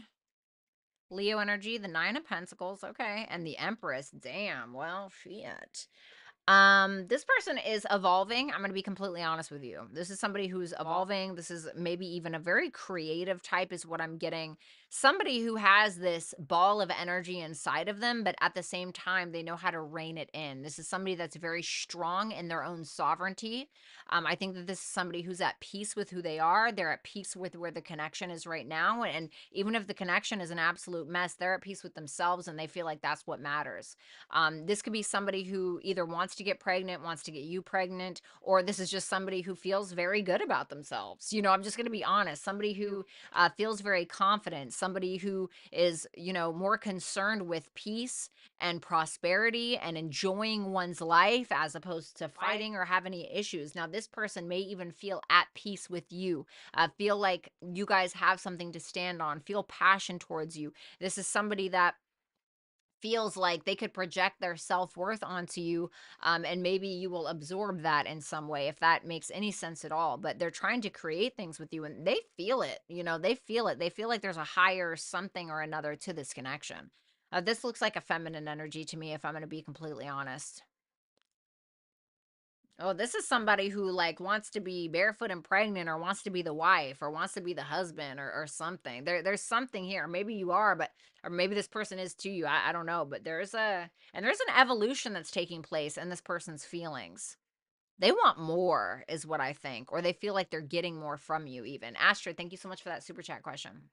Leo energy, the Nine of Pentacles, okay, and the Empress. Damn, well, shit. This person is evolving. I'm going to be completely honest with you. This is somebody who's evolving. This is maybe even a very creative type is what I'm getting. Somebody who has this ball of energy inside of them, but at the same time, they know how to rein it in. This is somebody that's very strong in their own sovereignty. I think that this is somebody who's at peace with who they are. They're at peace with where the connection is right now. And even if the connection is an absolute mess, they're at peace with themselves and they feel like that's what matters. This could be somebody who either wants to get pregnant, wants to get you pregnant, or this is just somebody who feels very good about themselves. You know, I'm just going to be honest. Somebody who feels very confident, somebody who is, you know, more concerned with peace and prosperity and enjoying one's life as opposed to fighting or have any issues. Now, this person may even feel at peace with you, feel like you guys have something to stand on, feel passion towards you. This is somebody that feels like they could project their self-worth onto you, and maybe you will absorb that in some way, if that makes any sense at all. But they're trying to create things with you and they feel it, you know, they feel it. They feel like there's a higher something or another to this connection. This looks like a feminine energy to me, if I'm going to be completely honest. Oh, this is somebody who like wants to be barefoot and pregnant or wants to be the wife or wants to be the husband or something. There's something here. Maybe you are, but or maybe this person is to you. I don't know, but there's an evolution that's taking place in this person's feelings. They want more is what I think, or they feel like they're getting more from you even. Astrid, thank you so much for that super chat question.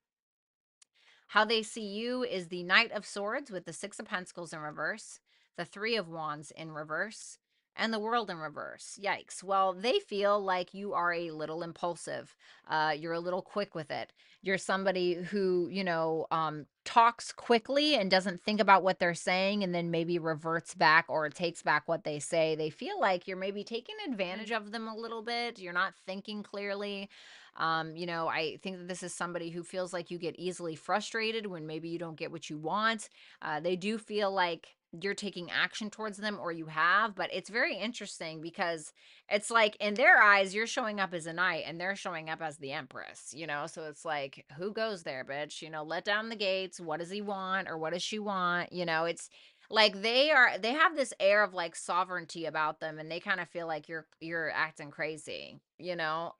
How they see you is the Knight of Swords with the Six of Pentacles in reverse, the Three of Wands in reverse, and the World in reverse. Yikes. Well, they feel like you are a little impulsive. You're a little quick with it. You're somebody who, you know, talks quickly and doesn't think about what they're saying and then maybe reverts back or takes back what they say. They feel like you're maybe taking advantage of them a little bit. You're not thinking clearly. You know, I think that this is somebody who feels like you get easily frustrated when maybe you don't get what you want. They do feel like you're taking action towards them or you have, but it's very interesting because it's like in their eyes, you're showing up as a knight and they're showing up as the empress, you know? So it's like, who goes there, bitch? You know, let down the gates. What does he want or what does she want? You know, it's like they have this air of like sovereignty about them and they kind of feel like you're acting crazy, you know?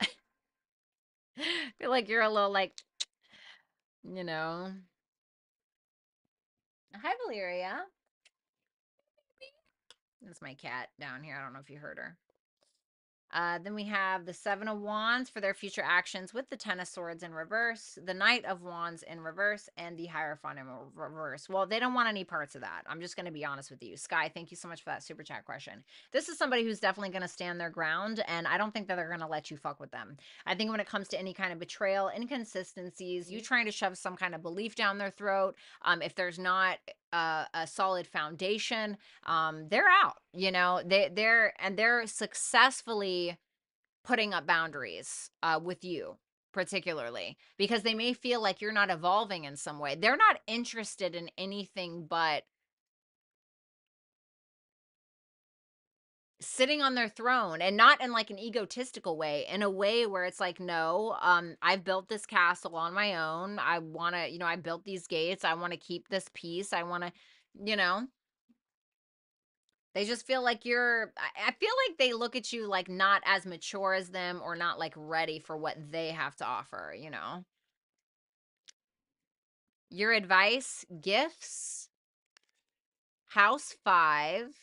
Feel like you're a little like, you know. Hi, Valeria. That's my cat down here. I don't know if you heard her. Then we have the Seven of Wands for their future actions with the Ten of Swords in reverse, the Knight of Wands in reverse, and the Hierophant in reverse. Well, they don't want any parts of that. I'm just going to be honest with you. Sky, thank you so much for that super chat question. This is somebody who's definitely going to stand their ground, and I don't think that they're going to let you fuck with them. I think when it comes to any kind of betrayal, inconsistencies, you trying to shove some kind of belief down their throat, if there's not a solid foundation, they're out. You know, they're successfully putting up boundaries with you particularly because they may feel like you're not evolving in some way. They're not interested in anything but sitting on their throne, and not in like an egotistical way, in a way where it's like, no, I've built this castle on my own. I want to, you know, I built these gates. I want to keep this peace. I want to, you know, they just feel like I feel like they look at you like not as mature as them or not like ready for what they have to offer, you know? Your advice, gifts, house 5.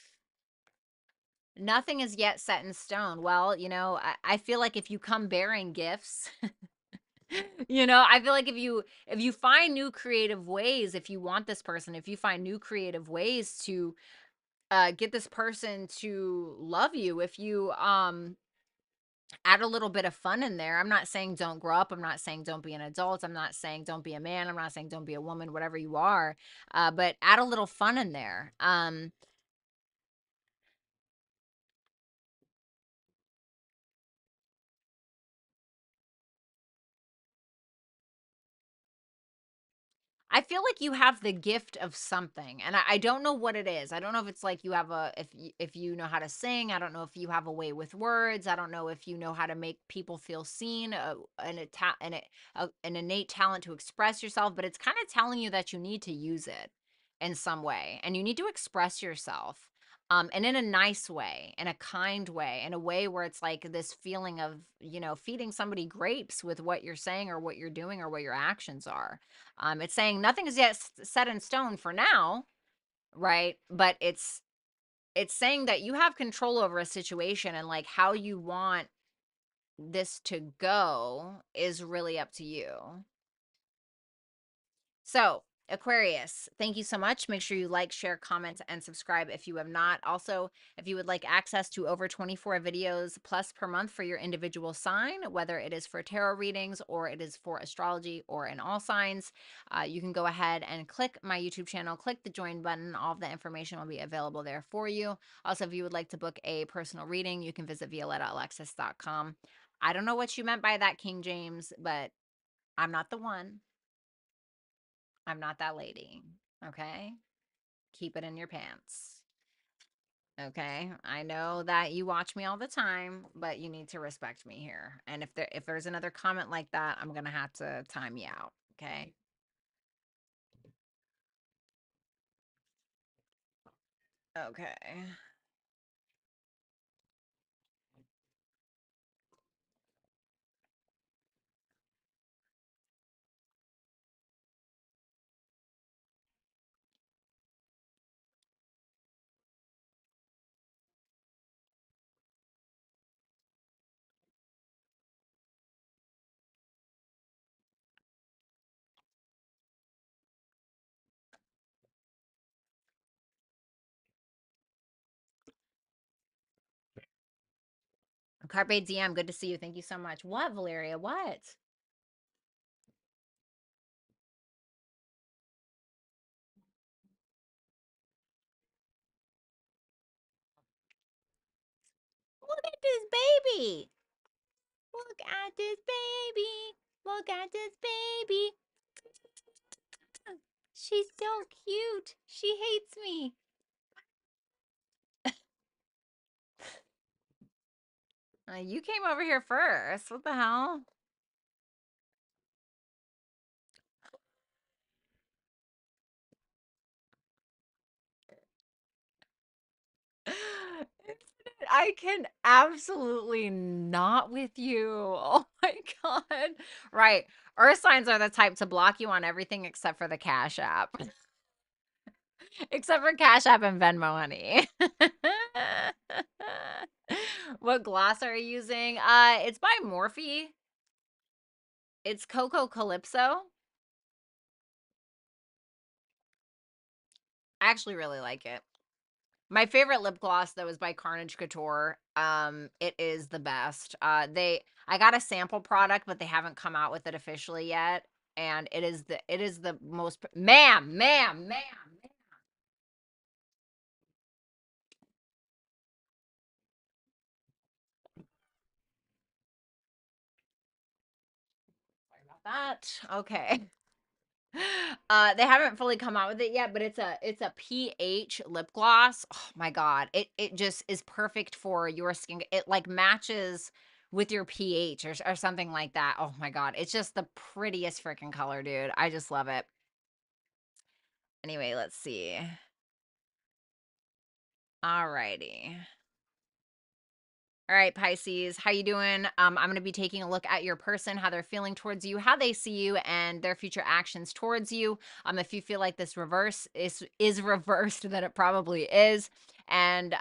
Nothing is yet set in stone. Well, you know, I feel like if you come bearing gifts, you know, I feel like if you find new creative ways, if you want this person, if you find new creative ways to get this person to love you if you add a little bit of fun in there. I'm not saying don't grow up. I'm not saying don't be an adult. I'm not saying don't be a man. I'm not saying don't be a woman, whatever you are. But add a little fun in there. I feel like you have the gift of something, and I don't know what it is. I don't know if it's like you have a if you know how to sing. I don't know if you have a way with words. I don't know if you know how to make people feel seen, an innate talent to express yourself. But it's kind of telling you that you need to use it in some way, and you need to express yourself. And in a nice way, in a kind way, in a way where it's like this feeling of, feeding somebody grapes with what you're saying or what you're doing or what your actions are. It's saying nothing is yet set in stone for now, right? But it's saying that you have control over a situation, and like how you want this to go is really up to you. So, Aquarius, thank you so much. Make sure you like, share, comment, and subscribe if you have not. Also, if you would like access to over 24 videos plus per month for your individual sign, whether it is for tarot readings or it is for astrology or in all signs, you can go ahead and click my YouTube channel, click the join button. All of the information will be available there for you. Also, if you would like to book a personal reading, you can visit violettaalexis.com. I don't know what you meant by that, King James, but I'm not the one. I'm not that lady. Okay? Keep it in your pants. Okay? I know that you watch me all the time, but you need to respect me here. And if there's another comment like that, I'm going to have to time you out, okay? Okay. Carpe Diem, good to see you. Thank you so much. What, Valeria? What? Look at this baby. Look at this baby. Look at this baby. She's so cute. She hates me. You came over here first. What the hell? I can absolutely not with you. Oh my God. Right. Earth signs are the type to block you on everything except for the Cash App. Except for Cash App and Venmo, honey. What gloss are you using? It's by Morphe. It's Coco Calypso. I actually really like it. My favorite lip gloss though is by Carnage Couture. It is the best. I got a sample product, but they haven't come out with it officially yet. And it is the most ma'am. Sorry about that. Okay. They haven't fully come out with it yet, but it's a pH lip gloss. Oh my God. It just is perfect for your skin. It like matches with your pH or something like that. Oh my God. It's just the prettiest freaking color, dude. I just love it. Anyway, let's see. Alrighty. All right, Pisces, how you doing? I'm going to be taking a look at your person, how they're feeling towards you, how they see you, and their future actions towards you. If you feel like this reverse is reversed, then it probably is. And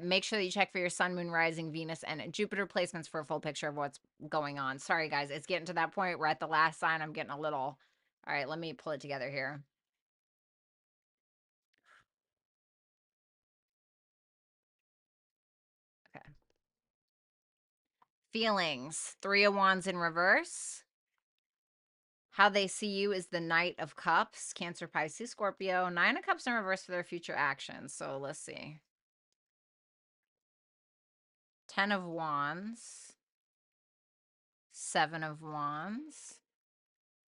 make sure that you check for your sun, moon, rising, Venus, and Jupiter placements for a full picture of what's going on. Sorry, guys, it's getting to that point. We're at the last sign. I'm getting a little. All right, let me pull it together here. Feelings. 3 of Wands in reverse. How they see you is the Knight of Cups, Cancer, Pisces, Scorpio. 9 of Cups in reverse for their future actions. So let's see. 10 of Wands. 7 of Wands.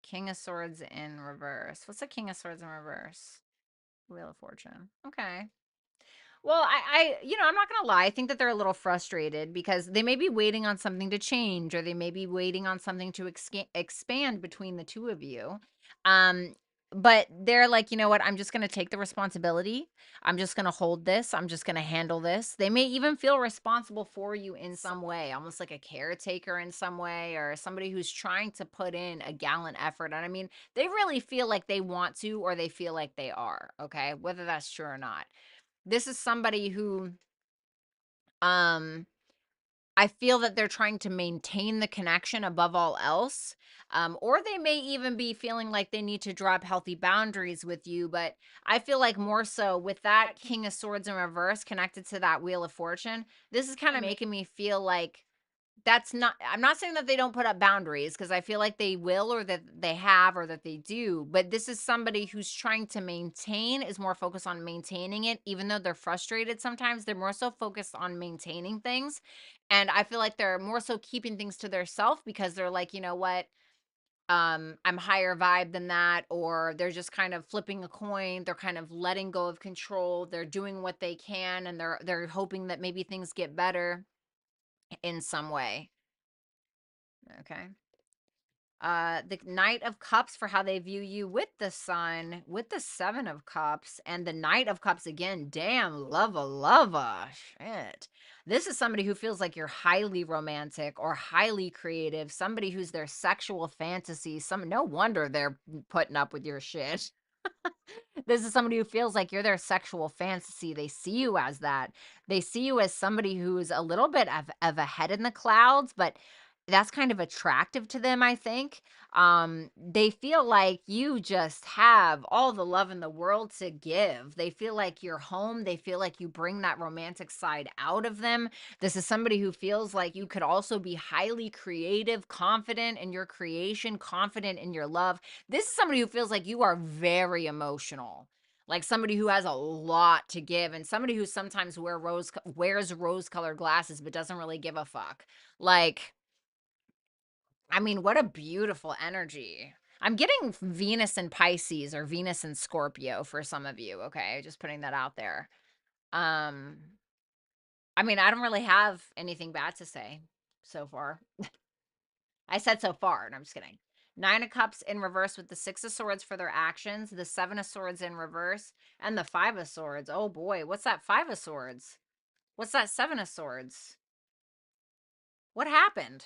King of Swords in reverse. What's a King of Swords in reverse? Wheel of Fortune. Okay. Well, I'm not gonna lie. I think that they're a little frustrated because they may be waiting on something to change, or they may be waiting on something to expand between the two of you. Um, but they're like, you know what? I'm just gonna take the responsibility. I'm just gonna hold this. I'm just gonna handle this. They may even feel responsible for you in some way, almost like a caretaker in some way, or somebody who's trying to put in a gallant effort. And I mean, they really feel like they want to, or they feel like they are. Okay, whether that's true or not, this is somebody who um I feel that they're trying to maintain the connection above all else. Or they may even be feeling like they need to drop healthy boundaries with you. But I feel like more so with that King of Swords in reverse connected to that Wheel of Fortune, this is kind of making me feel like that's not, I'm not saying that they don't put up boundaries, because I feel like they will, or that they have, or that they do, but this is somebody who's trying to maintain, is more focused on maintaining it. Even though they're frustrated sometimes, they're more so focused on maintaining things. And I feel like they're more so keeping things to their self, because they're like, you know what, I'm higher vibe than that. Or they're just kind of flipping a coin, they're kind of letting go of control, they're doing what they can, and they're hoping that maybe things get better in some way. Okay. The Knight of Cups for how they view you with the Sun, with the 7 of Cups, and the Knight of Cups again. Damn, lova. Shit. This is somebody who feels like you're highly romantic or highly creative, somebody who's their sexual fantasy. No wonder they're putting up with your shit. This is somebody who feels like you're their sexual fantasy. They see you as that. They see you as somebody who's a little bit of a head in the clouds, but that's kind of attractive to them, I think. They feel like you just have all the love in the world to give. They feel like you're home. They feel like you bring that romantic side out of them. This is somebody who feels like you could also be highly creative, confident in your creation, confident in your love. This is somebody who feels like you are very emotional, like somebody who has a lot to give, and somebody who sometimes wears rose-colored glasses but doesn't really give a fuck. Like, I mean, what a beautiful energy. I'm getting Venus and Pisces, or Venus and Scorpio for some of you, okay? Just putting that out there. Um, I mean, I don't really have anything bad to say so far. I said so far, and I'm just kidding. 9 of Cups in reverse with the 6 of Swords for their actions, the 7 of Swords in reverse, and the 5 of Swords. Oh boy, what's that 5 of Swords? What's that 7 of Swords? What happened?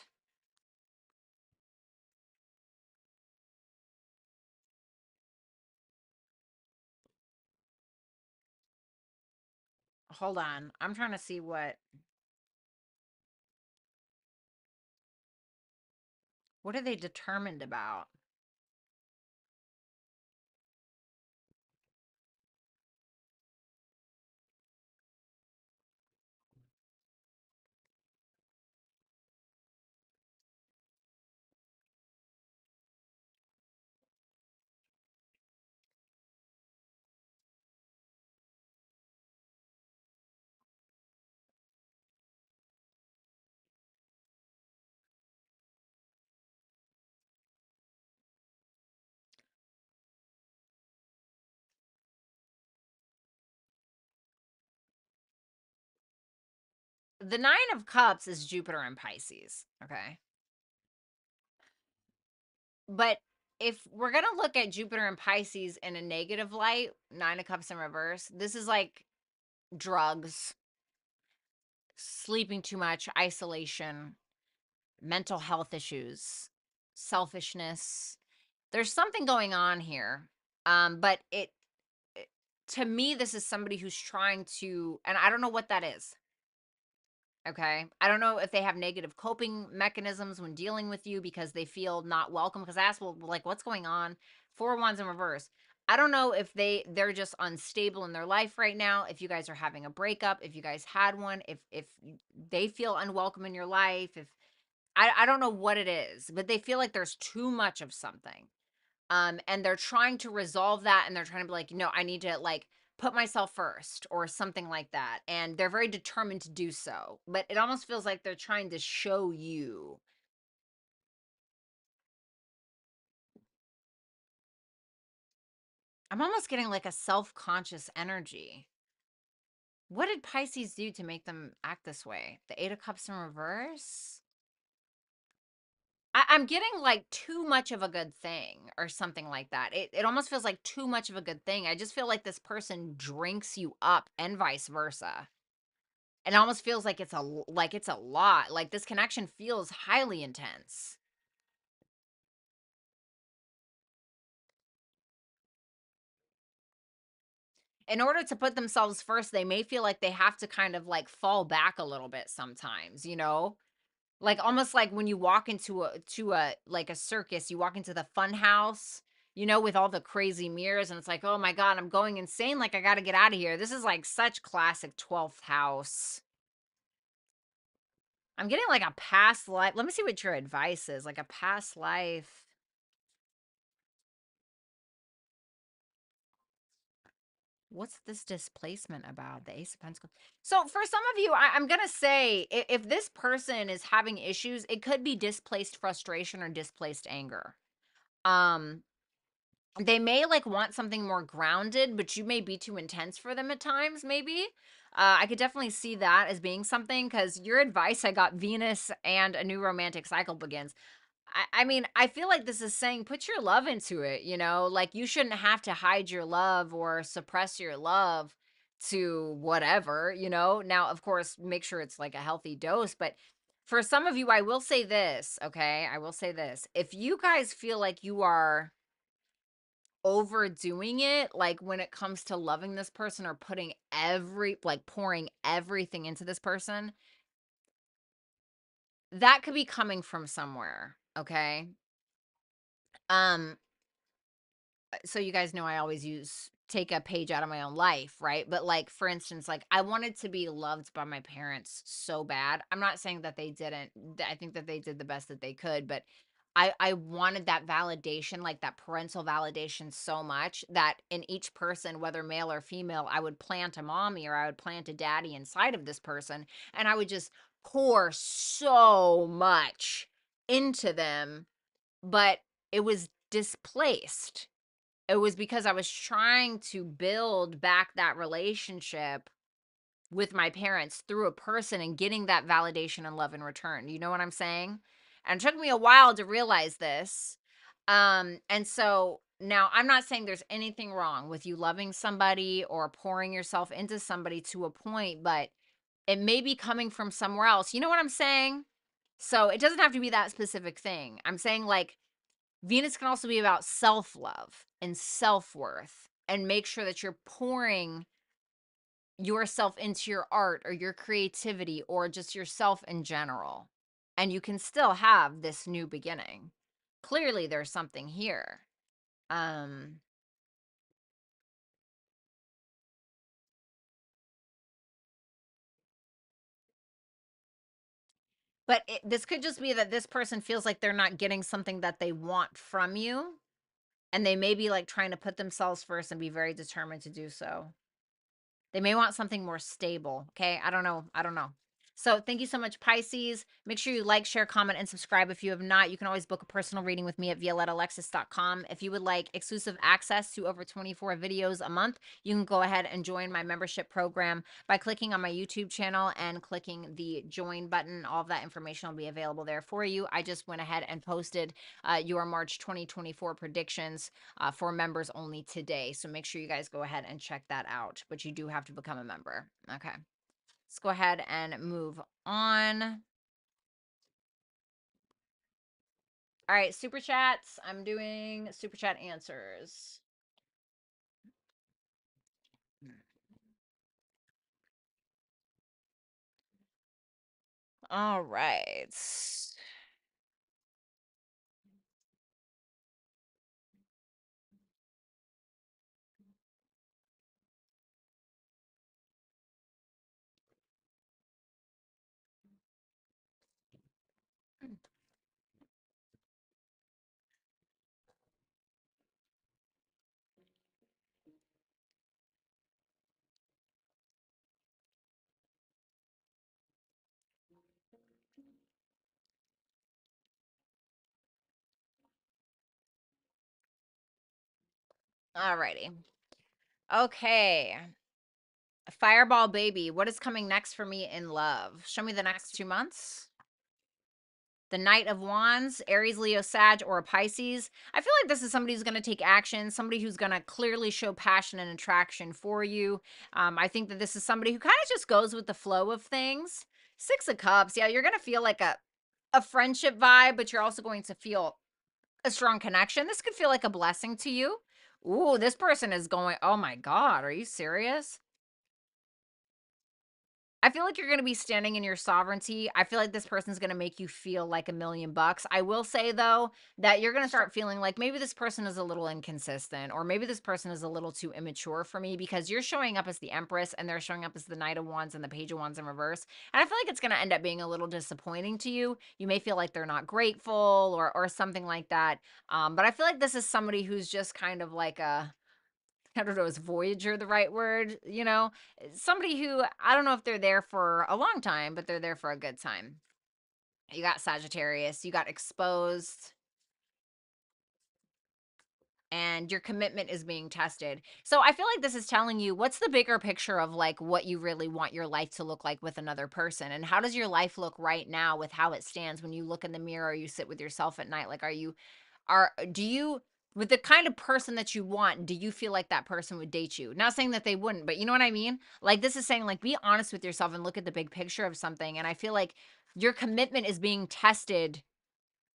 Hold on. I'm trying to see what are they determined about? The 9 of Cups is Jupiter and Pisces, okay? But if we're going to look at Jupiter and Pisces in a negative light, 9 of Cups in reverse, this is like drugs, sleeping too much, isolation, mental health issues, selfishness. There's something going on here. But to me, this is somebody who's trying to, and I don't know what that is. Okay. I don't know if they have negative coping mechanisms when dealing with you because they feel not welcome. Because I asked, well, like, what's going on? 4 of Wands in reverse. I don't know if they're just unstable in their life right now. If you guys are having a breakup, if you guys had one, if they feel unwelcome in your life, if I don't know what it is, but they feel like there's too much of something. And they're trying to resolve that, and they're trying to be like, no, I need to like put myself first or something like that. And they're very determined to do so. But it almost feels like they're trying to show you. I'm almost getting like a self-conscious energy. What did Pisces do to make them act this way? The Eight of Cups in reverse? I'm getting like too much of a good thing or something like that. It almost feels like too much of a good thing. I just feel like this person drinks you up and vice versa. It almost feels like it's a lot. Like this connection feels highly intense. In order to put themselves first, they may feel like they have to kind of like fall back a little bit sometimes, you know? Like almost like when you walk into a like a circus, you walk into the fun house, you know, with all the crazy mirrors, and it's like, "Oh my god, I'm going insane, like I got to get out of here." This is like such classic 12th house. I'm getting like a past life. Let me see what your advice is. Like a past life. What's this displacement about? The Ace of Pentacles. So for some of you, I'm gonna say if this person is having issues, it could be displaced frustration or displaced anger. Um, they may like want something more grounded, but you may be too intense for them at times. Maybe I could definitely see that as being something because your advice, I got Venus and a new romantic cycle begins. I mean, I feel like this is saying put your love into it, you know? Like you shouldn't have to hide your love or suppress your love to whatever, you know? Now, of course, make sure it's like a healthy dose, but for some of you, I will say this, okay? I will say this. If you guys feel like you are overdoing it, like when it comes to loving this person or putting like pouring everything into this person, that could be coming from somewhere, okay? Um, so you guys know I always take a page out of my own life, right? But like for instance, like I wanted to be loved by my parents so bad. I'm not saying that they didn't. I think that they did the best that they could, but I wanted that validation, like that parental validation so much that in each person, whether male or female, I would plant a mommy or I would plant a daddy inside of this person and I would just pour so much into them, but it was displaced. It was because I was trying to build back that relationship with my parents through a person and getting that validation and love in return. You know what I'm saying? And it took me a while to realize this. And so now I'm not saying there's anything wrong with you loving somebody or pouring yourself into somebody to a point, but it may be coming from somewhere else. You know what I'm saying? So it doesn't have to be that specific thing. I'm saying like Venus can also be about self love and self worth, and make sure that you're pouring yourself into your art or your creativity or just yourself in general. And you can still have this new beginning. Clearly, there's something here. Um, but this could just be that this person feels like they're not getting something that they want from you. And they may be like trying to put themselves first and be very determined to do so. They may want something more stable. Okay. I don't know. I don't know. So thank you so much, Pisces. Make sure you like, share, comment, and subscribe. If you have not, you can always book a personal reading with me at violettalexis.com. If you would like exclusive access to over 24 videos a month, you can go ahead and join my membership program by clicking on my YouTube channel and clicking the join button. All of that information will be available there for you. I just went ahead and posted your March 2024 predictions for members only today. So make sure you guys go ahead and check that out. But you do have to become a member. Okay. Let's go ahead and move on. All right, super chats. I'm doing super chat answers. All right. Alrighty. Okay. Fireball baby, what is coming next for me in love? Show me the next 2 months. The Knight of Wands, Aries, Leo, Sag, or a Pisces. I feel like this is somebody who's going to take action, somebody who's going to clearly show passion and attraction for you. I think that this is somebody who kind of just goes with the flow of things. Six of Cups, yeah, you're going to feel like a friendship vibe, but you're also going to feel a strong connection. This could feel like a blessing to you. Ooh, this person is going, oh my God, are you serious? I feel like you're going to be standing in your sovereignty. I feel like this person's going to make you feel like $1,000,000. I will say though that you're going to start feeling like maybe this person is a little inconsistent, or maybe this person is a little too immature for me, because you're showing up as the Empress and they're showing up as the Knight of Wands and the Page of Wands in reverse. And I feel like it's going to end up being a little disappointing to you. You may feel like they're not grateful or something like that. But I feel like this is somebody who's just kind of like I don't know, is Voyager the right word? Somebody who, I don't know if they're there for a long time, but they're there for a good time. You got Sagittarius, you got exposed, and your commitment is being tested. So I feel like this is telling you what's the bigger picture of like what you really want your life to look like with another person. And how does your life look right now with how it stands when you look in the mirror or you sit with yourself at night? Like, do you, with the kind of person that you want, do you feel like that person would date you? Not saying that they wouldn't, but you know what I mean? Like, this is saying, like, be honest with yourself and look at the big picture of something. And I feel like your commitment is being tested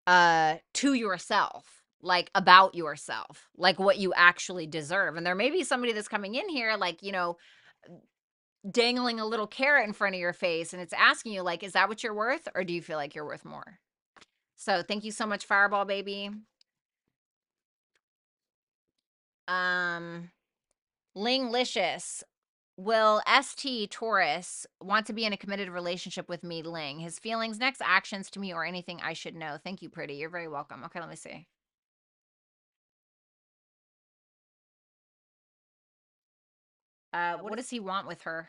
to yourself, like about yourself, like what you actually deserve. And there may be somebody that's coming in here, like, dangling a little carrot in front of your face, and it's asking you, like, is that what you're worth, or do you feel like you're worth more? So thank you so much, Fireball baby. um Linglicious. Will ST Taurus want to be in a committed relationship with me, Ling? His feelings, next actions to me, or anything I should know. Thank you, pretty. You're very welcome. Okay, let me see. What does he want with her?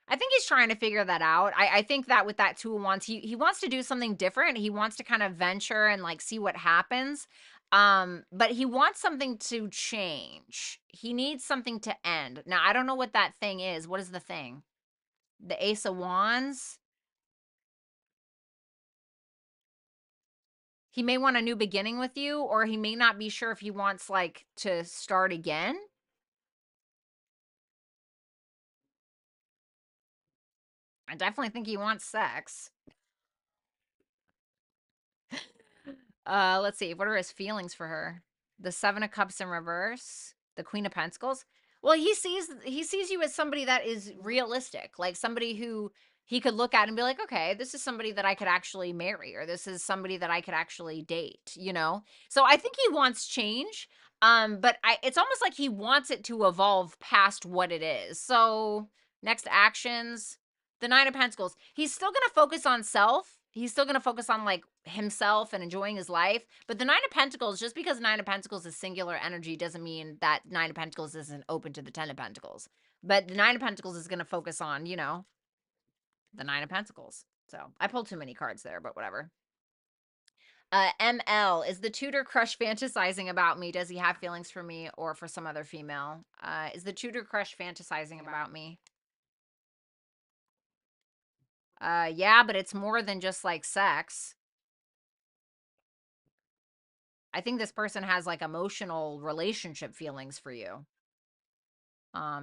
I think he's trying to figure that out. I think that with that Two of Wands, he wants to do something different. He wants to kind of venture and like see what happens. But he wants something to change. He needs something to end. Now, I don't know what that thing is. What is the thing? The Ace of Wands. He may want a new beginning with you, or he may not be sure if he wants like to start again. I definitely think he wants sex. Let's see. What are his feelings for her? The Seven of Cups in reverse, the Queen of Pentacles. Well, he sees you as somebody that is realistic, like somebody who he could look at and be like, okay, this is somebody that I could actually marry, or this is somebody that I could actually date. So I think he wants change. But it's almost like he wants it to evolve past what it is. So next actions, the Nine of Pentacles. He's still gonna focus on self. He's still gonna focus on like himself and enjoying his life. But the Nine of Pentacles, just because Nine of Pentacles is singular energy doesn't mean that Nine of Pentacles isn't open to the Ten of Pentacles. But the Nine of Pentacles is gonna focus on, the Nine of Pentacles. So I pulled too many cards there, but whatever. ML, is the tutor crush fantasizing about me? Does he have feelings for me or for some other female? Is the tutor crush fantasizing about me? Yeah, but it's more than just like sex. I think this person has like emotional relationship feelings for you.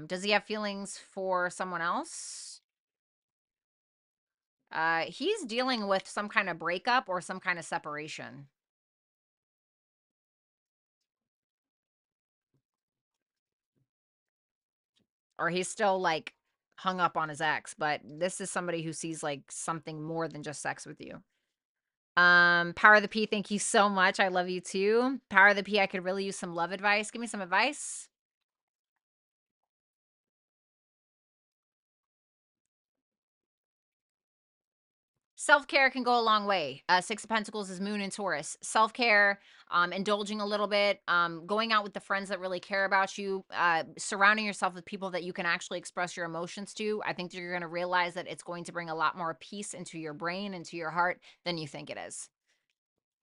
Does he have feelings for someone else? He's dealing with some kind of breakup or some kind of separation. Or he's still like hung up on his ex, but this is somebody who sees like something more than just sex with you. Power of the P, thank you so much. I love you too. Power of the P, I could really use some love advice. Give me some advice. Self-care can go a long way. Six of Pentacles is Moon and Taurus. Self-care, indulging a little bit, going out with the friends that really care about you, surrounding yourself with people that you can actually express your emotions to. I think you're going to realize that it's going to bring a lot more peace into your brain, into your heart than you think it is.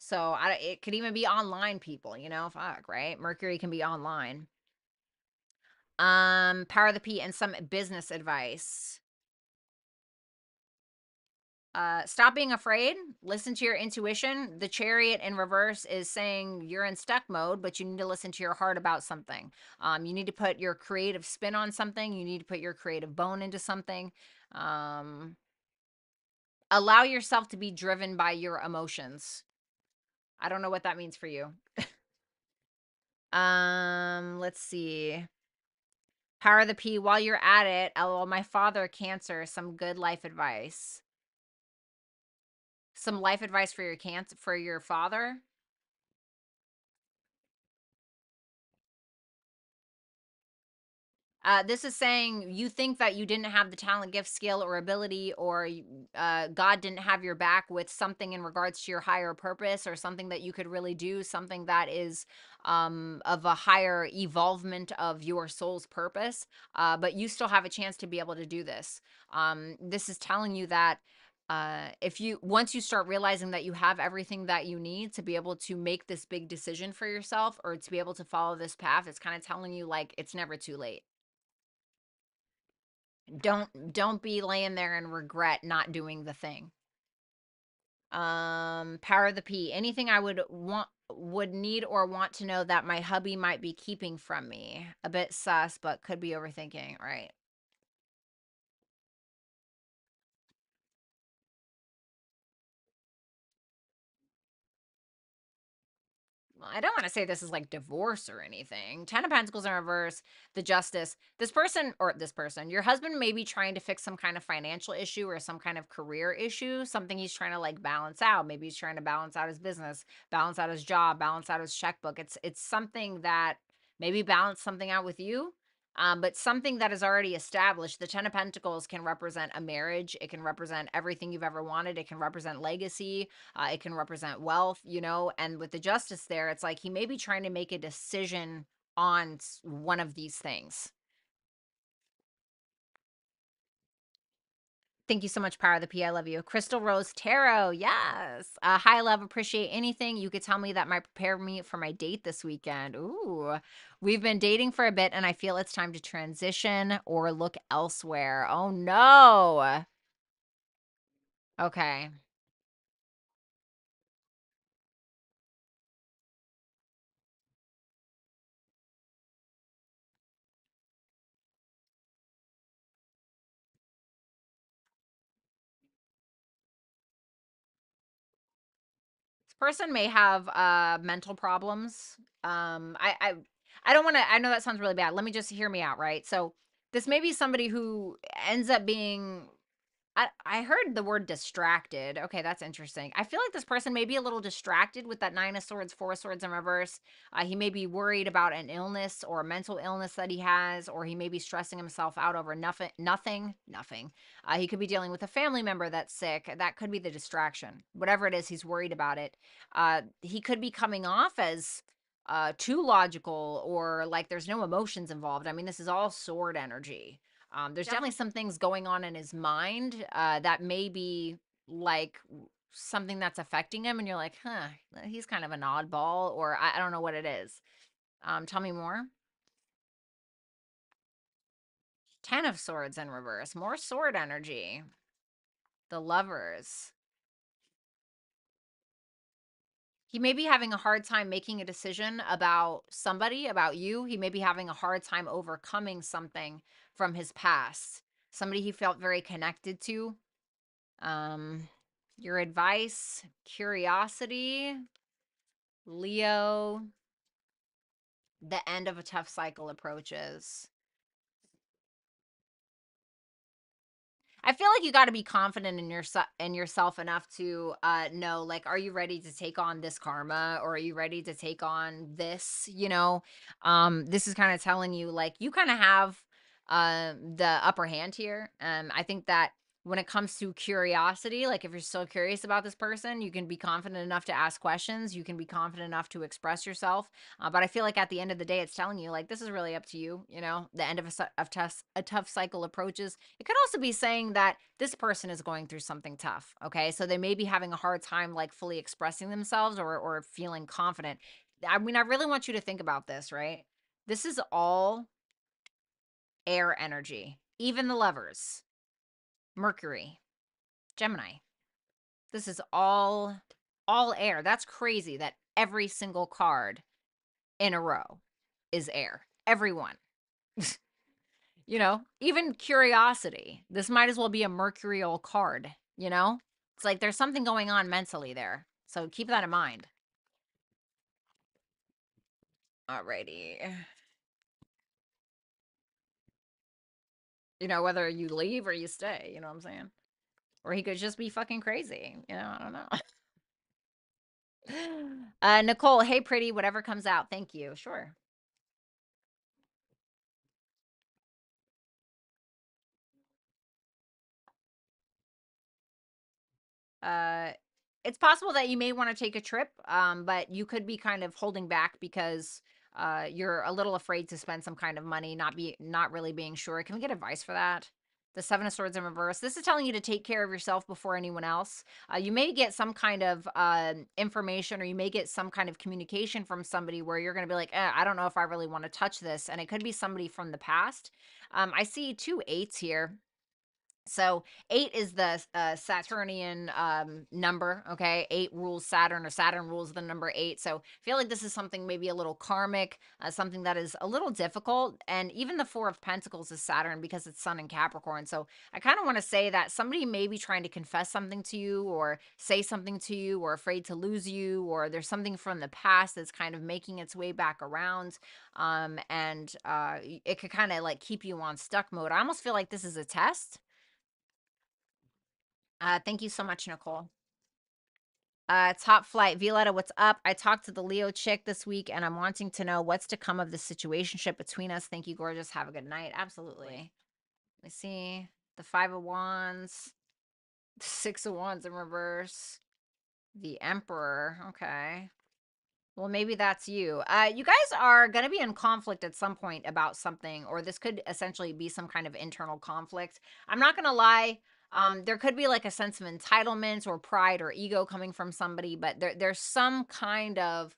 So it could even be online people, fuck, right? Mercury can be online. Power of the P and some business advice. Stop being afraid. Listen to your intuition. The Chariot in reverse is saying you're in stuck mode, but you need to listen to your heart about something. You need to put your creative spin on something. You need to put your creative bone into something. Allow yourself to be driven by your emotions. I don't know what that means for you. Let's see. Power of the P. While you're at it, LOL, my father, Cancer. Some good life advice. Some life advice for your father. This is saying you think that you didn't have the talent, gift, skill, or ability, or God didn't have your back with something in regards to your higher purpose or something that you could really do, something that is of a higher evolvement of your soul's purpose. But you still have a chance to be able to do this. This is telling you that if you once you start realizing that you have everything that you need to be able to make this big decision for yourself or to be able to follow this path, it's kind of telling you like it's never too late. Don't be laying there and regret not doing the thing. Power of the P. Anything I would need or want to know that my hubby might be keeping from me. A bit sus, but could be overthinking, right? I don't want to say this is like divorce or anything. 10 of Pentacles in reverse, the Justice. This person, your husband may be trying to fix some kind of financial issue or some kind of career issue, something he's trying to like balance out. Maybe he's trying to balance out his business, balance out his job, balance out his checkbook. It's something that maybe balance something out with you. But something that is already established. The 10 of Pentacles can represent a marriage. It can represent everything you've ever wanted. It can represent legacy. It can represent wealth, and with the Justice there, it's like he may be trying to make a decision on one of these things. Thank you so much, Power of the P. I love you. Crystal Rose Tarot. Yes. Hi, love. Appreciate anything. You could tell me that might prepare me for my date this weekend. Ooh. We've been dating for a bit and I feel it's time to transition or look elsewhere. Oh, no. Okay. This person may have mental problems. I don't want to I know that sounds really bad. Let me just hear me out, right? So this may be somebody who ends up being I heard the word distracted. Okay, that's interesting. I feel like this person may be a little distracted with that Nine of Swords, Four of Swords in reverse. He may be worried about an illness or a mental illness that he has, or he may be stressing himself out over nothing. He could be dealing with a family member that's sick. That could be the distraction. Whatever it is, he's worried about it. He could be coming off as too logical or like there's no emotions involved. I mean, this is all sword energy. There's definitely some things going on in his mind that may be like something that's affecting him, and you're like, huh, he's kind of an oddball, or I don't know what it is. Tell me more. 10 of Swords in reverse, more sword energy. The Lovers. He may be having a hard time making a decision about somebody, about you. He may be having a hard time overcoming something from his past, somebody he felt very connected to. Um, your advice, curiosity, Leo, the end of a tough cycle approaches. I feel like you got to be confident in yourself enough to know, like, are you ready to take on this karma, or are you ready to take on this? This is kind of telling you, like, you kind of have the upper hand here. I think that when it comes to curiosity, like if you're still curious about this person, you can be confident enough to ask questions. You can be confident enough to express yourself. But I feel like at the end of the day, it's telling you like this is really up to you. You know, the end of a tough cycle approaches. It could also be saying that this person is going through something tough. Okay, so they may be having a hard time like fully expressing themselves or feeling confident. I mean, I really want you to think about this, right? This is all air energy, even the lovers, Mercury, Gemini. This is all air. That's crazy that every single card in a row is air. Everyone. You know, even curiosity. This might as well be a mercurial card, you know? It's like there's something going on mentally there. So keep that in mind. Alrighty. You know, whether you leave or you stay, you know what I'm saying? Or he could just be fucking crazy. You know, I don't know. Nicole, hey, pretty, whatever comes out. Thank you. Sure. Uh, it's possible that you may want to take a trip, but you could be kind of holding back because you're a little afraid to spend some kind of money, not really being sure. Can we get advice for that? The Seven of Swords in reverse. This is telling you to take care of yourself before anyone else. You may get some kind of information, or you may get some kind of communication from somebody where you're going to be like, I don't know if I really want to touch this, and it could be somebody from the past. I see two eights here. So 8 is the Saturnian number, okay? 8 rules Saturn, or Saturn rules the number 8. So I feel like this is something maybe a little karmic, something that is a little difficult. And even the 4 of Pentacles is Saturn because it's Sun in Capricorn. So I kind of want to say that somebody may be trying to confess something to you or say something to you or afraid to lose you, or there's something from the past that's kind of making its way back around. And it could kind of like keep you on stuck mode. I almost feel like this is a test. Thank you so much, Nicole. Top flight, Violetta, what's up? I talked to the Leo chick this week, and I'm wanting to know what's to come of the situationship between us. Thank you, gorgeous. Have a good night. Absolutely. Let me see. The 5 of Wands, the 6 of Wands in reverse, the Emperor. Okay. Well, maybe that's you. You guys are going to be in conflict at some point about something, or this could essentially be some kind of internal conflict. I'm not going to lie. There could be like a sense of entitlement or pride or ego coming from somebody, but there's some kind of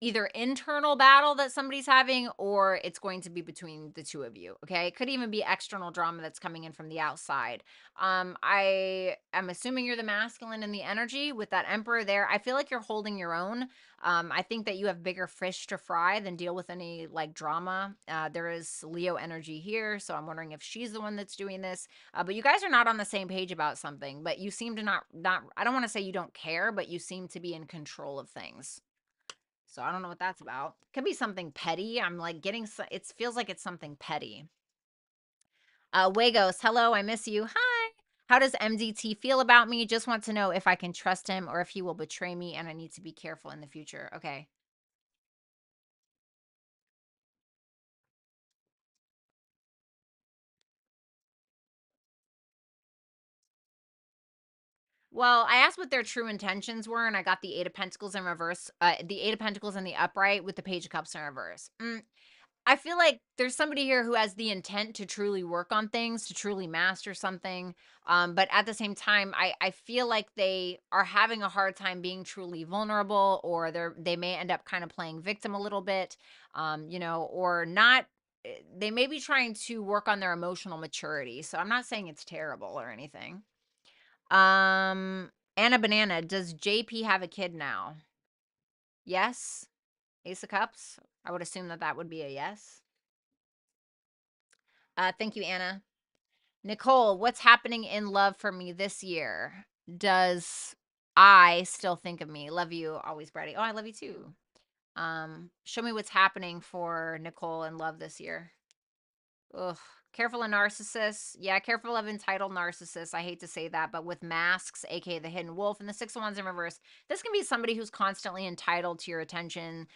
either internal battle that somebody's having, or it's going to be between the two of you. Okay, it could even be external drama that's coming in from the outside. I am assuming you're the masculine in the energy with that Emperor there. I feel like you're holding your own. I think that you have bigger fish to fry than deal with any like drama. There is Leo energy here, so I'm wondering if she's the one that's doing this. But you guys are not on the same page about something, but you seem to not I don't want to say you don't care, but you seem to be in control of things. So I don't know what that's about. Could be something petty. I'm like getting, it feels like it's something petty. Wagos, hello, I miss you. Hi. How does MDT feel about me? Just want to know if I can trust him or if he will betray me and I need to be careful in the future. Okay. Well, I asked what their true intentions were, and I got the Eight of Pentacles in reverse, the Eight of Pentacles in the upright with the Page of Cups in reverse. I feel like there's somebody here who has the intent to truly work on things, to truly master something. But at the same time, I feel like they are having a hard time being truly vulnerable, or they may end up kind of playing victim a little bit, you know, or not. They may be trying to work on their emotional maturity. So I'm not saying it's terrible or anything. Anna Banana, does JP have a kid now? Yes. Ace of Cups. I would assume that that would be a yes. Thank you, Anna. Nicole, what's happening in love for me this year? Does I still think of me? Love you always, Bratty. Oh, I love you too. Show me what's happening for Nicole in love this year. Ugh. Careful of narcissists. Yeah, careful of entitled narcissists. I hate to say that, but with masks, aka the hidden wolf, and the 6 of Wands in reverse, this can be somebody who's constantly entitled to your attention,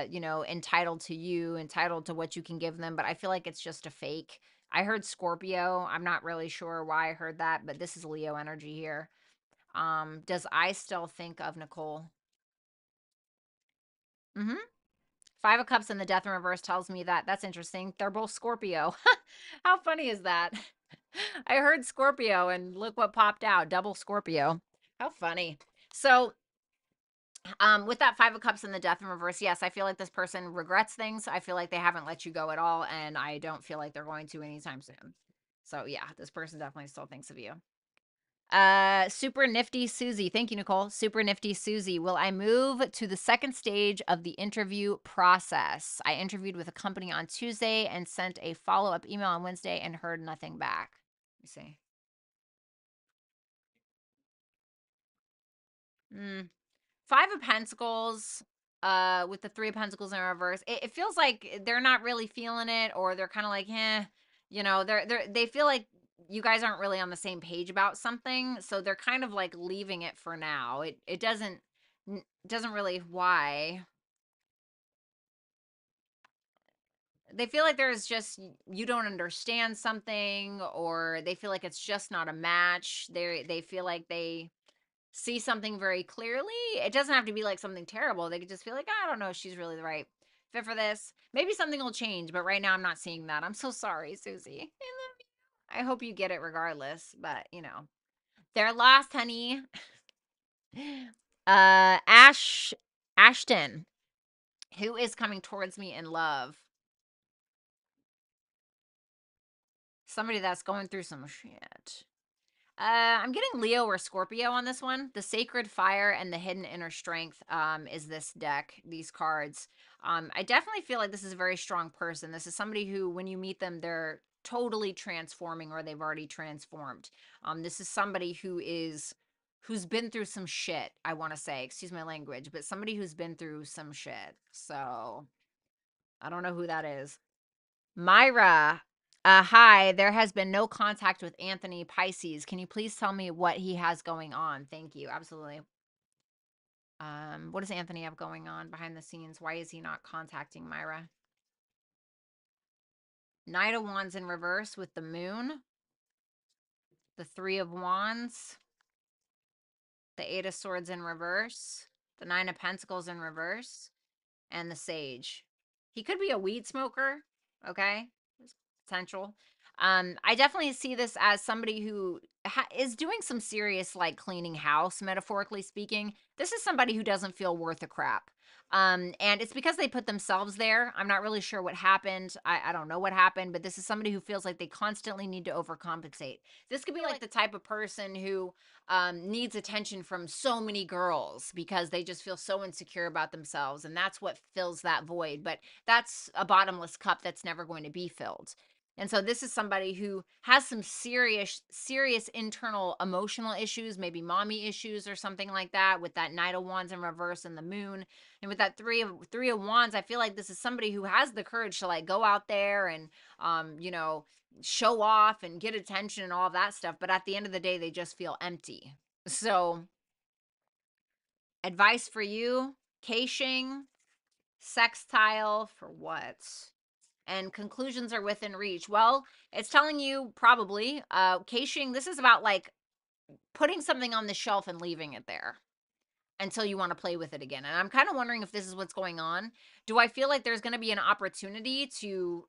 you know, entitled to you, entitled to what you can give them. But I feel like it's just a fake. I heard Scorpio. I'm not really sure why I heard that, but this is Leo energy here. Does I still think of Nicole? Mm-hmm. Five of Cups in the Death in Reverse tells me that. That's interesting. They're both Scorpio. How funny is that? I heard Scorpio and look what popped out. Double Scorpio. How funny. So, with that Five of Cups in the Death in Reverse, yes, I feel like this person regrets things. I feel like they haven't let you go at all, and I don't feel like they're going to anytime soon. So, yeah, this person definitely still thinks of you. Super Nifty Susie. Thank you, Nicole. Super Nifty Susie. Will I move to the second stage of the interview process? I interviewed with a company on Tuesday and sent a follow-up email on Wednesday and heard nothing back. Let me see. Five of Pentacles, with the Three of Pentacles in reverse. It feels like they're not really feeling it, or they're kind of like, eh, they feel like you guys aren't really on the same page about something, so they're kind of like leaving it for now. It doesn't really why. They feel like there's just you don't understand something, or they feel like it's just not a match. They feel like they see something very clearly. It doesn't have to be like something terrible. They could just feel like, I don't know if she's really the right fit for this. Maybe something will change, but right now I'm not seeing that. I'm so sorry, Susie. I hope you get it regardless, but they're lost, honey. Ashton, who is coming towards me in love? Somebody that's going through some shit. I'm getting Leo or Scorpio on this one. The Sacred Fire and the Hidden Inner Strength is this deck, these cards. I definitely feel like this is a very strong person. This is somebody who, when you meet them, they're totally transforming, or they've already transformed. This is somebody who's been through some shit, I want to say. Excuse my language, but somebody who's been through some shit. So, I don't know who that is. Myra, hi. There has been no contact with Anthony Pisces. Can you please tell me what he has going on? Thank you. Absolutely. What does Anthony have going on behind the scenes? Why is he not contacting Myra? Knight of Wands in reverse with the moon, the Three of Wands, the Eight of Swords in reverse, the Nine of Pentacles in reverse, and the Sage. He could be a weed smoker, okay? There's potential. I definitely see this as somebody who is doing some serious, like, cleaning house, metaphorically speaking. This is somebody who doesn't feel worth a crap. And it's because they put themselves there. I'm not really sure what happened. I don't know what happened, but this is somebody who feels like they constantly need to overcompensate. This could be like the type of person who needs attention from so many girls because they just feel so insecure about themselves. And that's what fills that void. But that's a bottomless cup that's never going to be filled. And so this is somebody who has some serious internal emotional issues, maybe mommy issues or something like that, with that Knight of Wands in reverse and the moon. And with that three of Wands, I feel like this is somebody who has the courage to, like, go out there and show off and get attention and all that stuff. But at the end of the day, they just feel empty. So, advice for you: caching, sextile for what? And conclusions are within reach. Well, it's telling you probably caching. This is about, like, putting something on the shelf and leaving it there until you want to play with it again. And I'm kind of wondering if this is what's going on. Do I feel like there's going to be an opportunity to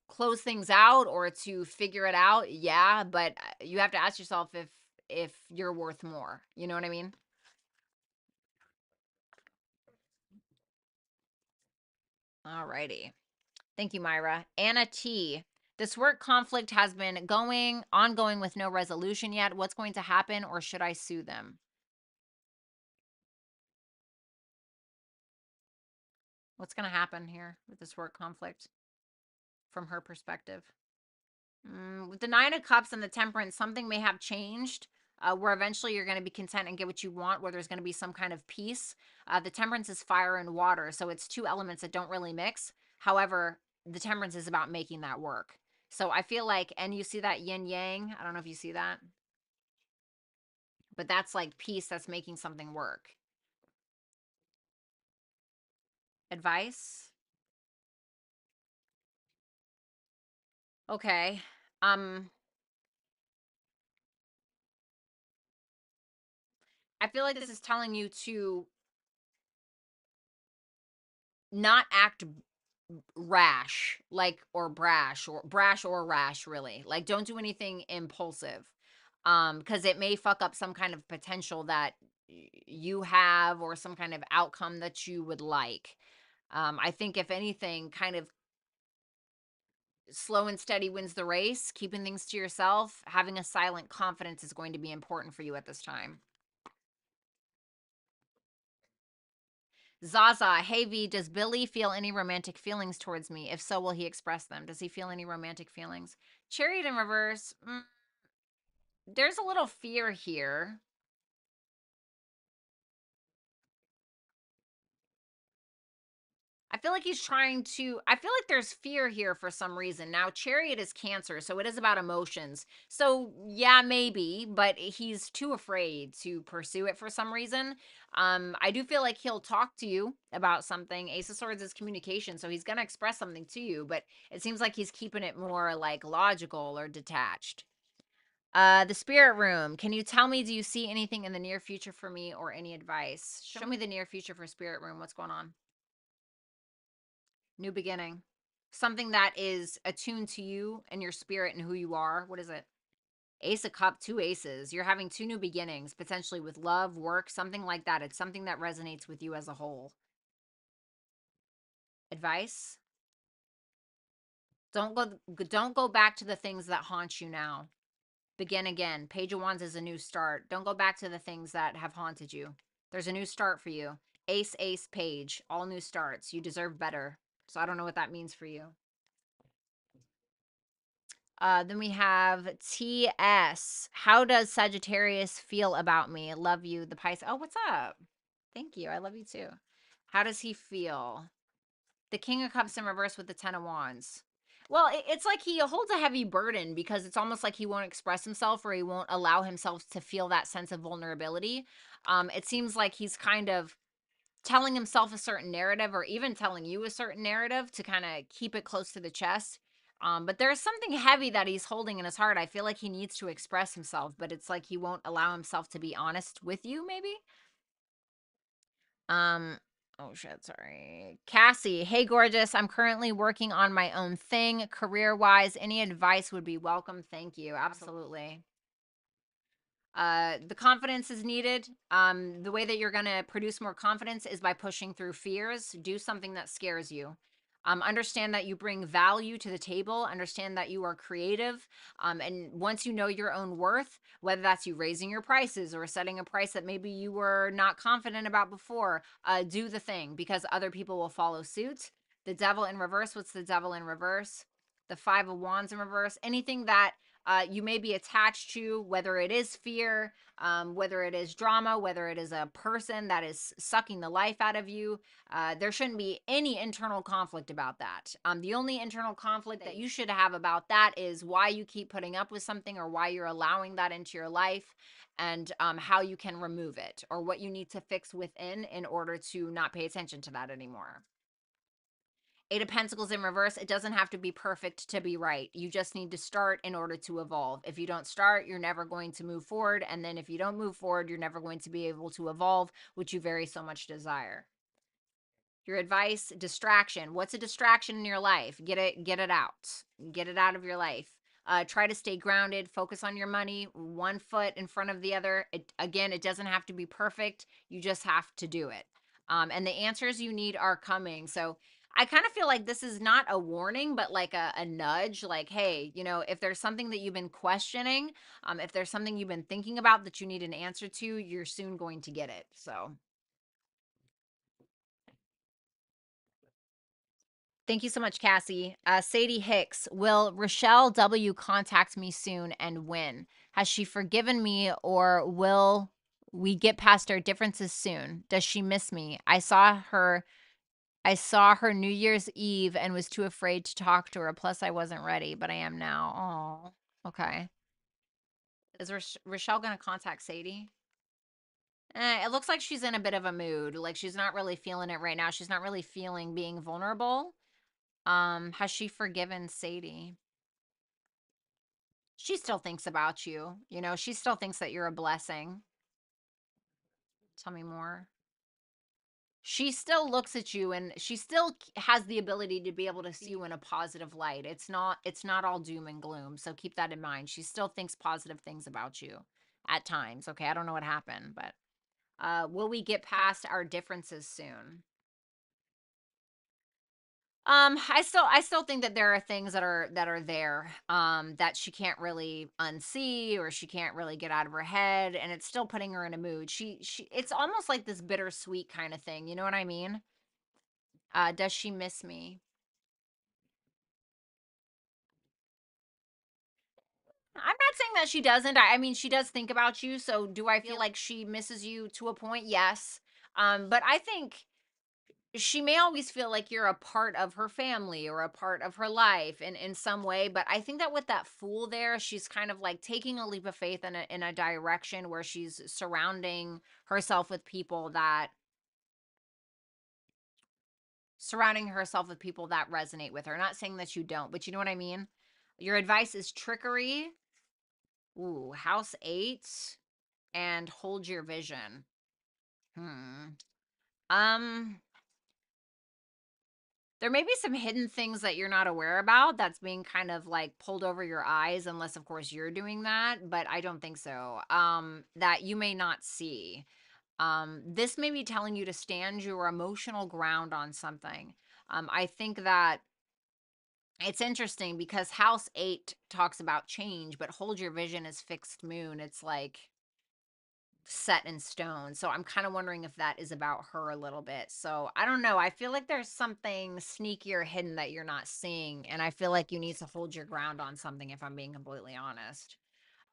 close things out or to figure it out? Yeah, but you have to ask yourself if you're worth more. You know what I mean? Alrighty. Thank you, Myra. Anna T. This work conflict has been ongoing with no resolution yet. What's going to happen, or should I sue them? What's going to happen here with this work conflict from her perspective? With the Nine of Cups and the Temperance, something may have changed where eventually you're going to be content and get what you want, where there's going to be some kind of peace. The Temperance is fire and water, so it's two elements that don't really mix. However, the Temperance is about making that work. So I feel like, and you see that yin yang, I don't know if you see that, but that's like peace that's making something work. Advice? Okay. Um, I feel like this is telling you to not act rash, like, or brash or rash, really. Like, don't do anything impulsive. Because it may fuck up some kind of potential that you have or some kind of outcome that you would like. I think if anything, kind of slow and steady wins the race. Keeping things to yourself, having a silent confidence is going to be important for you at this time. Zaza, hey V, does Billy feel any romantic feelings towards me? If so, will he express them? Does he feel any romantic feelings? Chariot in reverse. There's a little fear here. I feel like he's trying to, I feel like there's fear here for some reason. Now, Chariot is Cancer, so it is about emotions. So, yeah, maybe, but he's too afraid to pursue it for some reason. I do feel like he'll talk to you about something. Ace of Swords is communication, so he's going to express something to you, but it seems like he's keeping it more like logical or detached. The spirit room. Can you tell me, do you see anything in the near future for me or any advice? Show me the near future for spirit room. What's going on? New beginning. Something that is attuned to you and your spirit and who you are. What is it? Ace of Cup, two aces. You're having two new beginnings, potentially with love, work, something like that. It's something that resonates with you as a whole. Advice? Don't go back to the things that haunt you now. Begin again. Page of Wands is a new start. Don't go back to the things that have haunted you. There's a new start for you. Ace, ace, page. All new starts. You deserve better. So I don't know what that means for you. Then we have TS. How does Sagittarius feel about me? Love you, the Pisces. Oh, what's up? Thank you. I love you too. How does he feel? The King of Cups in reverse with the Ten of Wands. Well, it's like he holds a heavy burden because it's almost like he won't express himself or he won't allow himself to feel that sense of vulnerability. It seems like he's kind of telling himself a certain narrative or even telling you a certain narrative to kind of keep it close to the chest. But there's something heavy that he's holding in his heart. I feel like he needs to express himself, but it's like he won't allow himself to be honest with you, maybe. Um, oh shit, sorry. Cassie, hey gorgeous. I'm currently working on my own thing. Career-wise, any advice would be welcome. Thank you. Absolutely. The confidence is needed. The way that you're going to produce more confidence is by pushing through fears. Do something that scares you. Understand that you bring value to the table. Understand that you are creative. And once you know your own worth, whether that's you raising your prices or setting a price that maybe you were not confident about before, do the thing because other people will follow suit. The devil in reverse. What's the devil in reverse? The Five of Wands in reverse. Anything that you may be attached to, whether it is fear, whether it is drama, whether it is a person that is sucking the life out of you. There shouldn't be any internal conflict about that. The only internal conflict that you should have about that is why you keep putting up with something or why you're allowing that into your life and how you can remove it or what you need to fix within in order to not pay attention to that anymore. Eight of Pentacles in reverse, it doesn't have to be perfect to be right. You just need to start in order to evolve. If you don't start, you're never going to move forward. And then if you don't move forward, you're never going to be able to evolve, which you very so much desire. Your advice, distraction. What's a distraction in your life? Get it out. Get it out of your life. Try to stay grounded, focus on your money, one foot in front of the other. Again, it doesn't have to be perfect. You just have to do it. And the answers you need are coming. So I kind of feel like this is not a warning, but like a nudge, like, hey, if there's something that you've been questioning, if there's something you've been thinking about that you need an answer to, you're soon going to get it. So thank you so much, Cassie. Sadie Hicks, will Rochelle W contact me soon and when? Has she forgiven me or will we get past our differences soon? Does she miss me? I saw her New Year's Eve and was too afraid to talk to her. Plus, I wasn't ready, but I am now. Oh, okay. Is Rochelle going to contact Sadie? It looks like she's in a bit of a mood. Like she's not really feeling it right now. She's not really feeling being vulnerable. Has she forgiven Sadie? She still thinks about you. You know, she still thinks that you're a blessing. Tell me more. She still looks at you and she still has the ability to be able to see you in a positive light. It's not all doom and gloom. So keep that in mind. She still thinks positive things about you at times. Okay, I don't know what happened, but will we get past our differences soon? I still think that there are things that are there that she can't really unsee or she can't really get out of her head, and it's still putting her in a mood. She it's almost like this bittersweet kind of thing. You know what I mean? Does she miss me? I'm not saying that she doesn't. I mean, she does think about you. So do I feel like she misses you to a point? Yes. But I think she may always feel like you're a part of her family or a part of her life in some way. But I think that with that fool there, she's kind of like taking a leap of faith in a direction where she's surrounding herself with people that resonate with her. Not saying that you don't, but you know what I mean? Your advice is trickery. Ooh, house 8 and hold your vision. Hmm. Um, there may be some hidden things that you're not aware about that's being kind of like pulled over your eyes, unless of course you're doing that, but I don't think so. That you may not see. This may be telling you to stand your emotional ground on something. I think that it's interesting because house 8 talks about change, but hold your vision is fixed moon. It's like set in stone. So I'm kind of wondering if that is about her a little bit. So I don't know. I feel like there's something sneaky or hidden that you're not seeing. And I feel like you need to hold your ground on something, if I'm being completely honest.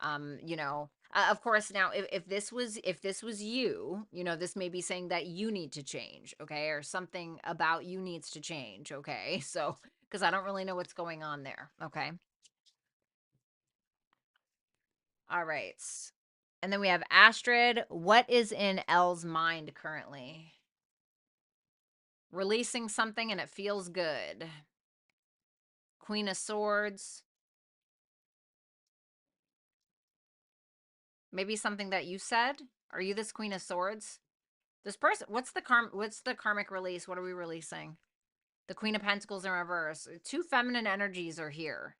Of course, now if this was you, this may be saying that you need to change, okay, or something about you needs to change, okay. So because I don't really know what's going on there, okay. All right. And then we have Astrid. What is in Elle's mind currently? Releasing something and it feels good. Queen of Swords. Maybe something that you said. Are you this Queen of Swords? This person. What's the karmic release? What are we releasing? The Queen of Pentacles in reverse. Two feminine energies are here.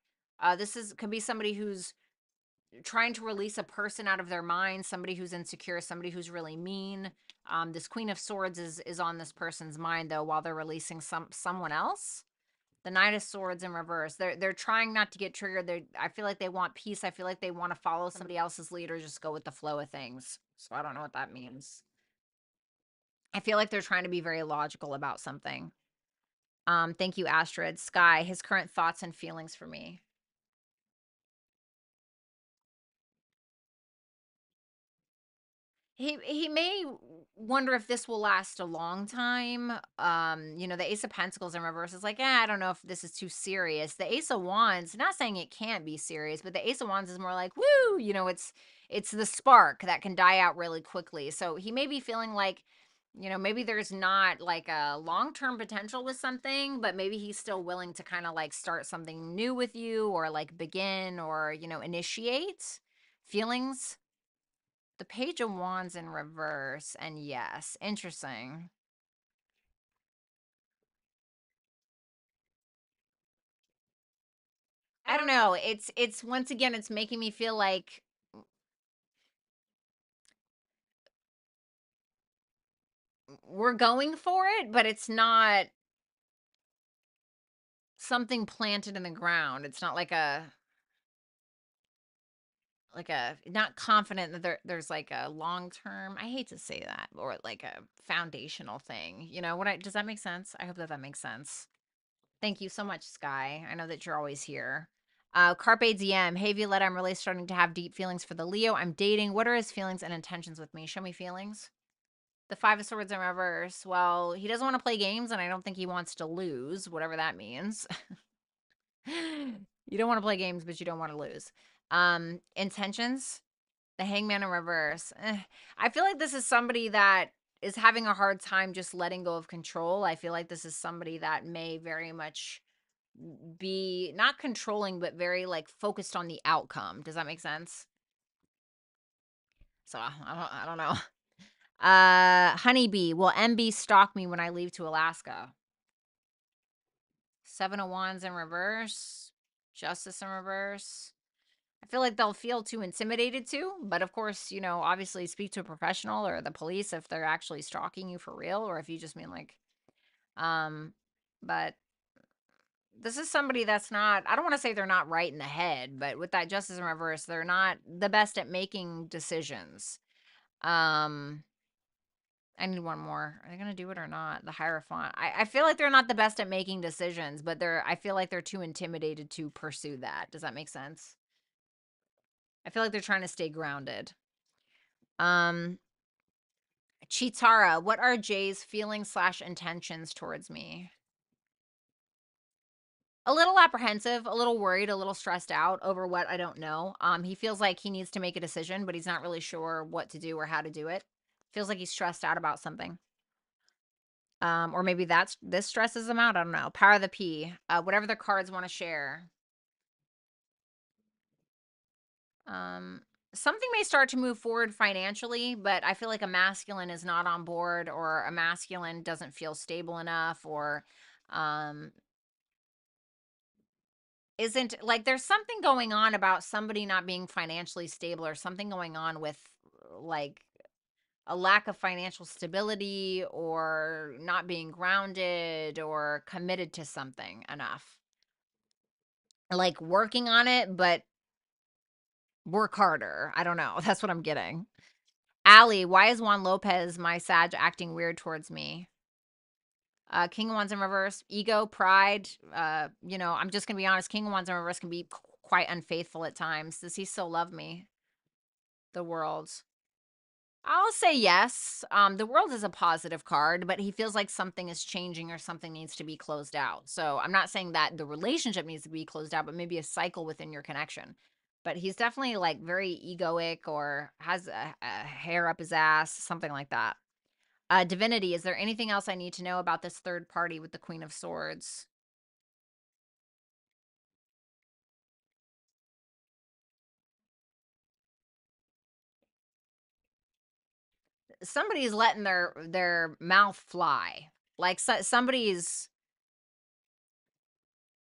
Could be somebody who's trying to release a person out of their mind, somebody who's insecure, somebody who's really mean. This Queen of Swords is on this person's mind though, while they're releasing someone else. The Knight of Swords in reverse. They're trying not to get triggered. I feel like they want peace. I feel like they want to follow somebody else's lead or just go with the flow of things. So I don't know what that means. I feel like they're trying to be very logical about something. Thank you, Astrid. Sky, his current thoughts and feelings for me. He may wonder if this will last a long time. The Ace of Pentacles in reverse is like, I don't know if this is too serious. The Ace of Wands, not saying it can't be serious, but the Ace of Wands is more like, woo, it's the spark that can die out really quickly. So he may be feeling like, maybe there's not like a long-term potential with something, but maybe he's still willing to kind of like start something new with you or like begin or, initiate feelings. The Page of Wands in reverse, and yes, interesting. I don't know. It's once again, it's making me feel like we're going for it, but it's not something planted in the ground. It's not like a not confident that there's like a long term. I hate to say that, or like a foundational thing. Does that make sense? I hope that makes sense. Thank you so much, Sky. I know that you're always here. Carpe Diem. Hey, Violetta, I'm really starting to have deep feelings for the Leo I'm dating. What are his feelings and intentions with me? Show me feelings. The Five of Swords in reverse. Well, he doesn't want to play games, and I don't think he wants to lose, whatever that means. You don't want to play games, but you don't want to lose. Intentions. The Hangman in reverse. I feel like this is somebody that is having a hard time just letting go of control. I feel like this is somebody that may very much be not controlling, but very like focused on the outcome. Does that make sense? So I don't know. Honeybee, will MB stalk me when I leave to Alaska? Seven of Wands in reverse, Justice in reverse. I feel like they'll feel too intimidated to, but of course, you know, obviously speak to a professional or the police if they're actually stalking you for real, or if you just mean like, but this is somebody that's not, I don't want to say they're not right in the head, but with that Justice in reverse, they're not the best at making decisions. I need one more. Are they gonna do it or not? The Hierophant. I feel like they're not the best at making decisions, but I feel like they're too intimidated to pursue that. Does that make sense? I feel like they're trying to stay grounded. Um Chitara, what are Jay's feelings slash intentions towards me? A little apprehensive, a little worried, a little stressed out over what I don't know. He feels like he needs to make a decision, but he's not really sure what to do or how to do it. Feels like he's stressed out about something. Or maybe this stresses them out. I don't know. Power of the P. Whatever the cards want to share. Um, Something may start to move forward financially, but I feel like a masculine is not on board, or a masculine doesn't feel stable enough, or um, isn't like there's something going on about somebody not being financially stable, or something going on with like a lack of financial stability, or not being grounded or committed to something enough. Like working on it, but work harder. I don't know. That's what I'm getting. Allie, why is Juan Lopez, my Sag, acting weird towards me? King of Wands in reverse, ego, pride. You know, I'm just gonna be honest. King of Wands in reverse can be quite unfaithful at times. Does he still love me? The World. I'll say yes. The World is a positive card, but he feels like something is changing or something needs to be closed out. So I'm not saying that the relationship needs to be closed out, but maybe a cycle within your connection. But he's definitely like very egoic, or has a hair up his ass, something like that. Divinity, is there anything else I need to know about this third party with the Queen of Swords? Somebody's letting their mouth fly. Like somebody's,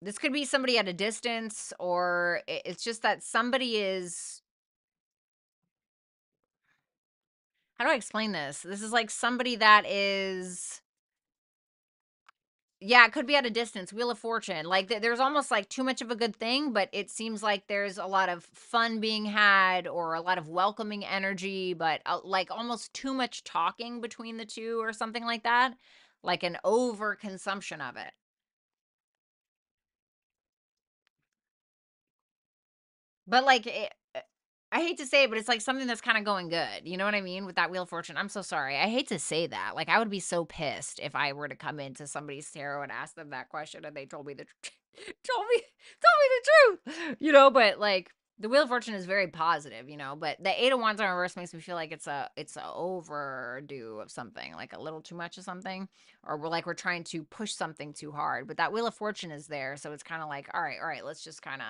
this could be somebody at a distance, or it's just that somebody is, how do I explain this? This is like somebody that is, yeah, it could be at a distance. Wheel of Fortune. Like there's almost like too much of a good thing, but it seems like there's a lot of fun being had, or a lot of welcoming energy, but like almost too much talking between the two, or something like that. Like an over consumption of it. But like I hate to say it, but it's like something that's kind of going good. You know what I mean? With that Wheel of Fortune. I'm so sorry. I hate to say that. Like, I would be so pissed if I were to come into somebody's tarot and ask them that question and they told me the told me the truth. You know, but like the Wheel of Fortune is very positive, you know, but the Eight of Wands in reverse makes me feel like it's a overdue of something, like a little too much of something, or we're trying to push something too hard. But that Wheel of Fortune is there, so it's kind of like, all right, let's just kind of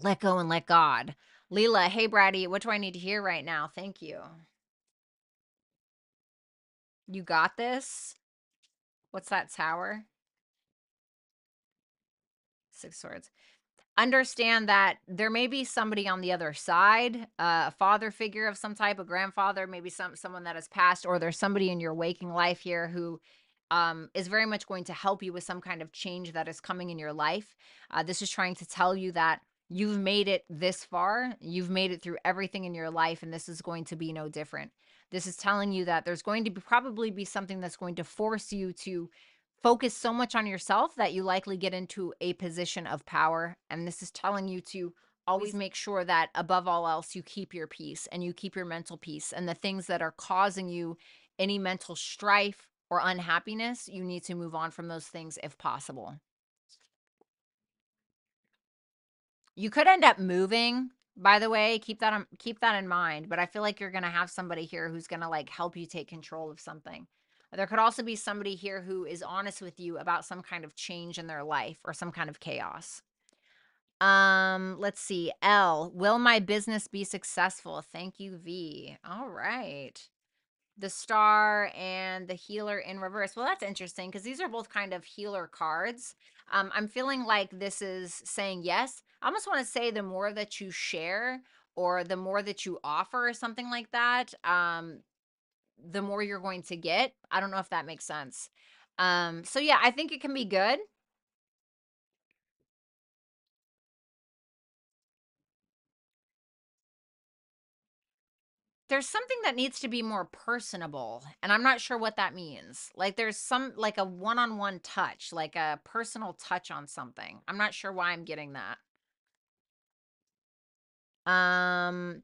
let go and let God. Leela, hey, Bratty, what do I need to hear right now? Thank you. You got this? What's that tower? Six swords. Understand that there may be somebody on the other side, a father figure of some type, a grandfather, maybe someone that has passed, or there's somebody in your waking life here who is very much going to help you with some kind of change that is coming in your life. This is trying to tell you that you've made it this far, you've made it through everything in your life, and this is going to be no different. This is telling you that there's going to probably be something that's going to force you to focus so much on yourself that you likely get into a position of power. And this is telling you to always make sure that above all else, you keep your peace and you keep your mental peace. And the things that are causing you any mental strife or unhappiness, you need to move on from those things if possible. You could end up moving, by the way, keep that in mind, but I feel like you're going to have somebody here who's going to like help you take control of something. There could also be somebody here who is honest with you about some kind of change in their life or some kind of chaos. Let's see. L, will my business be successful? Thank you, V. All right. The star and the healer in reverse. Well, that's interesting because these are both kind of healer cards. I'm feeling like this is saying yes. I almost want to say the more that you share or the more that you offer or something like that, the more you're going to get. I don't know if that makes sense. So yeah, I think it can be good. There's something that needs to be more personable, and I'm not sure what that means. Like there's some like a one-on-one touch, like a personal touch on something. I'm not sure why I'm getting that.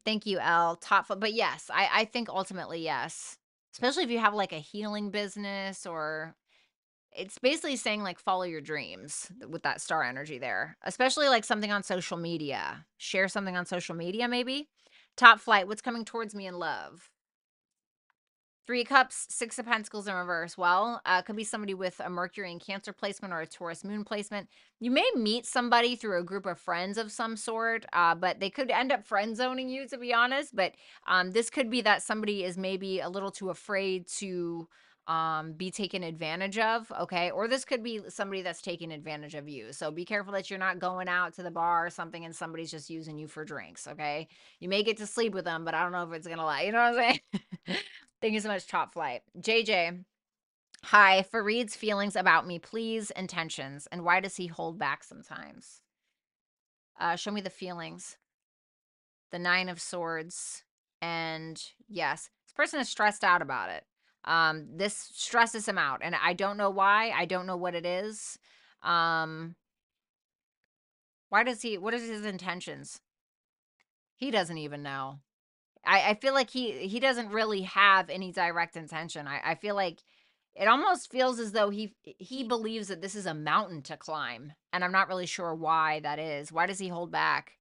Thank you, L. But yes, I think ultimately yes. Especially if you have like a healing business or it's basically saying like follow your dreams with that star energy there. Especially like something on social media. Share something on social media maybe. Top flight, what's coming towards me in love? Three Cups, Six of Pentacles in reverse. Well, could be somebody with a Mercury and Cancer placement or a Taurus moon placement. You may meet somebody through a group of friends of some sort, but they could end up friend zoning you, to be honest. But this could be that somebody is maybe a little too afraid to be taken advantage of, okay? Or this could be somebody that's taking advantage of you. So be careful that you're not going out to the bar or something and somebody's just using you for drinks, okay? You may get to sleep with them, but I don't know if it's gonna lie. You know what I'm saying? Thank you so much, Top Flight. JJ, hi. Fareed's feelings about me, please. Intentions. And why does he hold back sometimes? Show me the feelings. The Nine of Swords. And yes, this person is stressed out about it. This stresses him out. And I don't know why. I don't know what it is. Um, why does he, what is his intentions? He doesn't even know. I feel like he doesn't really have any direct intention. I feel like it almost feels as though he believes that this is a mountain to climb, and I'm not really sure why that is. Why does he hold back?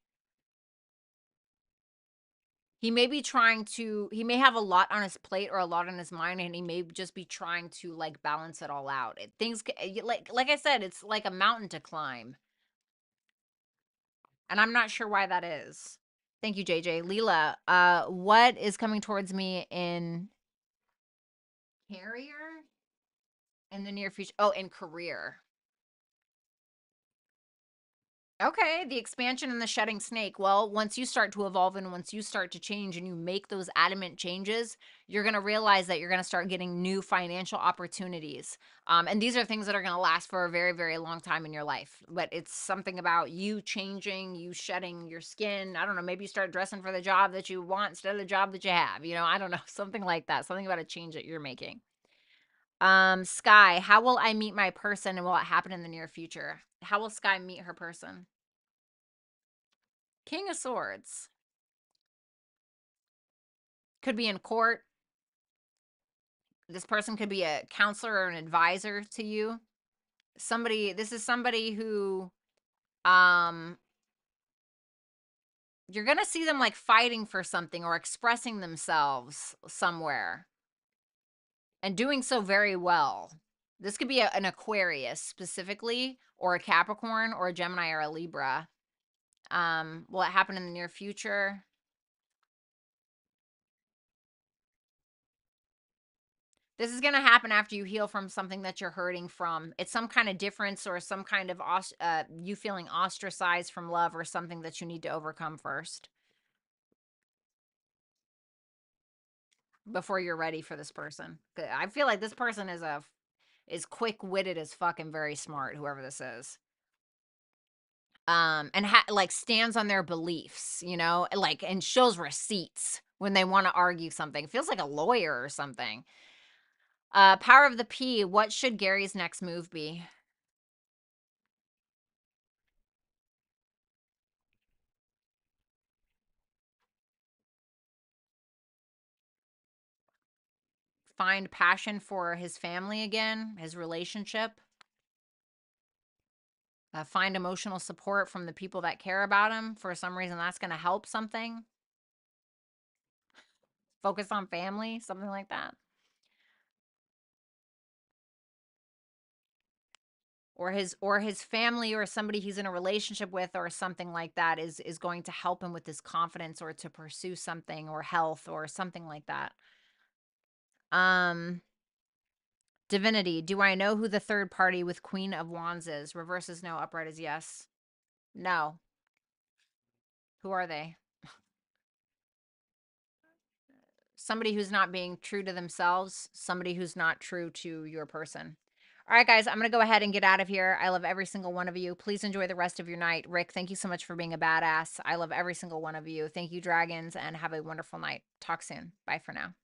He may be trying to he may have a lot on his plate or a lot on his mind, and he may just be trying to like balance it all out. Like I said, it's like a mountain to climb, and I'm not sure why that is. Thank you, JJ. Leela, what is coming towards me in Carrier? In the near future. Oh, in career. Okay, the expansion and the shedding snake. Well, once you start to evolve and once you start to change and you make those adamant changes, you're going to realize that you're going to start getting new financial opportunities. And these are things that are going to last for a very, very long time in your life. But it's something about you changing, you shedding your skin. I don't know, maybe you start dressing for the job that you want instead of the job that you have. You know, I don't know, something like that. Something about a change that you're making. Sky, how will I meet my person and will it happen in the near future? How will Sky meet her person? King of Swords. Could be in court. This person could be a counselor or an advisor to you. This is somebody who, um, you're going to see them like fighting for something or expressing themselves somewhere and doing so very well. This could be an Aquarius specifically, or a Capricorn, or a Gemini, or a Libra. Will it happen in the near future? This is going to happen after you heal from something that you're hurting from. It's some kind of difference or some kind of you feeling ostracized from love or something that you need to overcome first before you're ready for this person. I feel like this person is quick-witted as fuck and very smart, whoever this is. And like stands on their beliefs, you know, like and shows receipts when they want to argue something. Feels like a lawyer or something. Power of the P, what should Gary's next move be? Find passion for his family again, his relationship. Find emotional support from the people that care about him. For some reason, that's going to help something. Focus on family, something like that. or his family or somebody he's in a relationship with or something like that is going to help him with his confidence or to pursue something or health or something like that. Um Divinity, do I know who the third party with Queen of Wands is? Reverse is no, upright is yes. No. Who are they? Somebody who's not being true to themselves, somebody who's not true to your person. All right, guys, I'm going to go ahead and get out of here. I love every single one of you. Please enjoy the rest of your night. Rick, thank you so much for being a badass. I love every single one of you. Thank you, dragons, and have a wonderful night. Talk soon. Bye for now.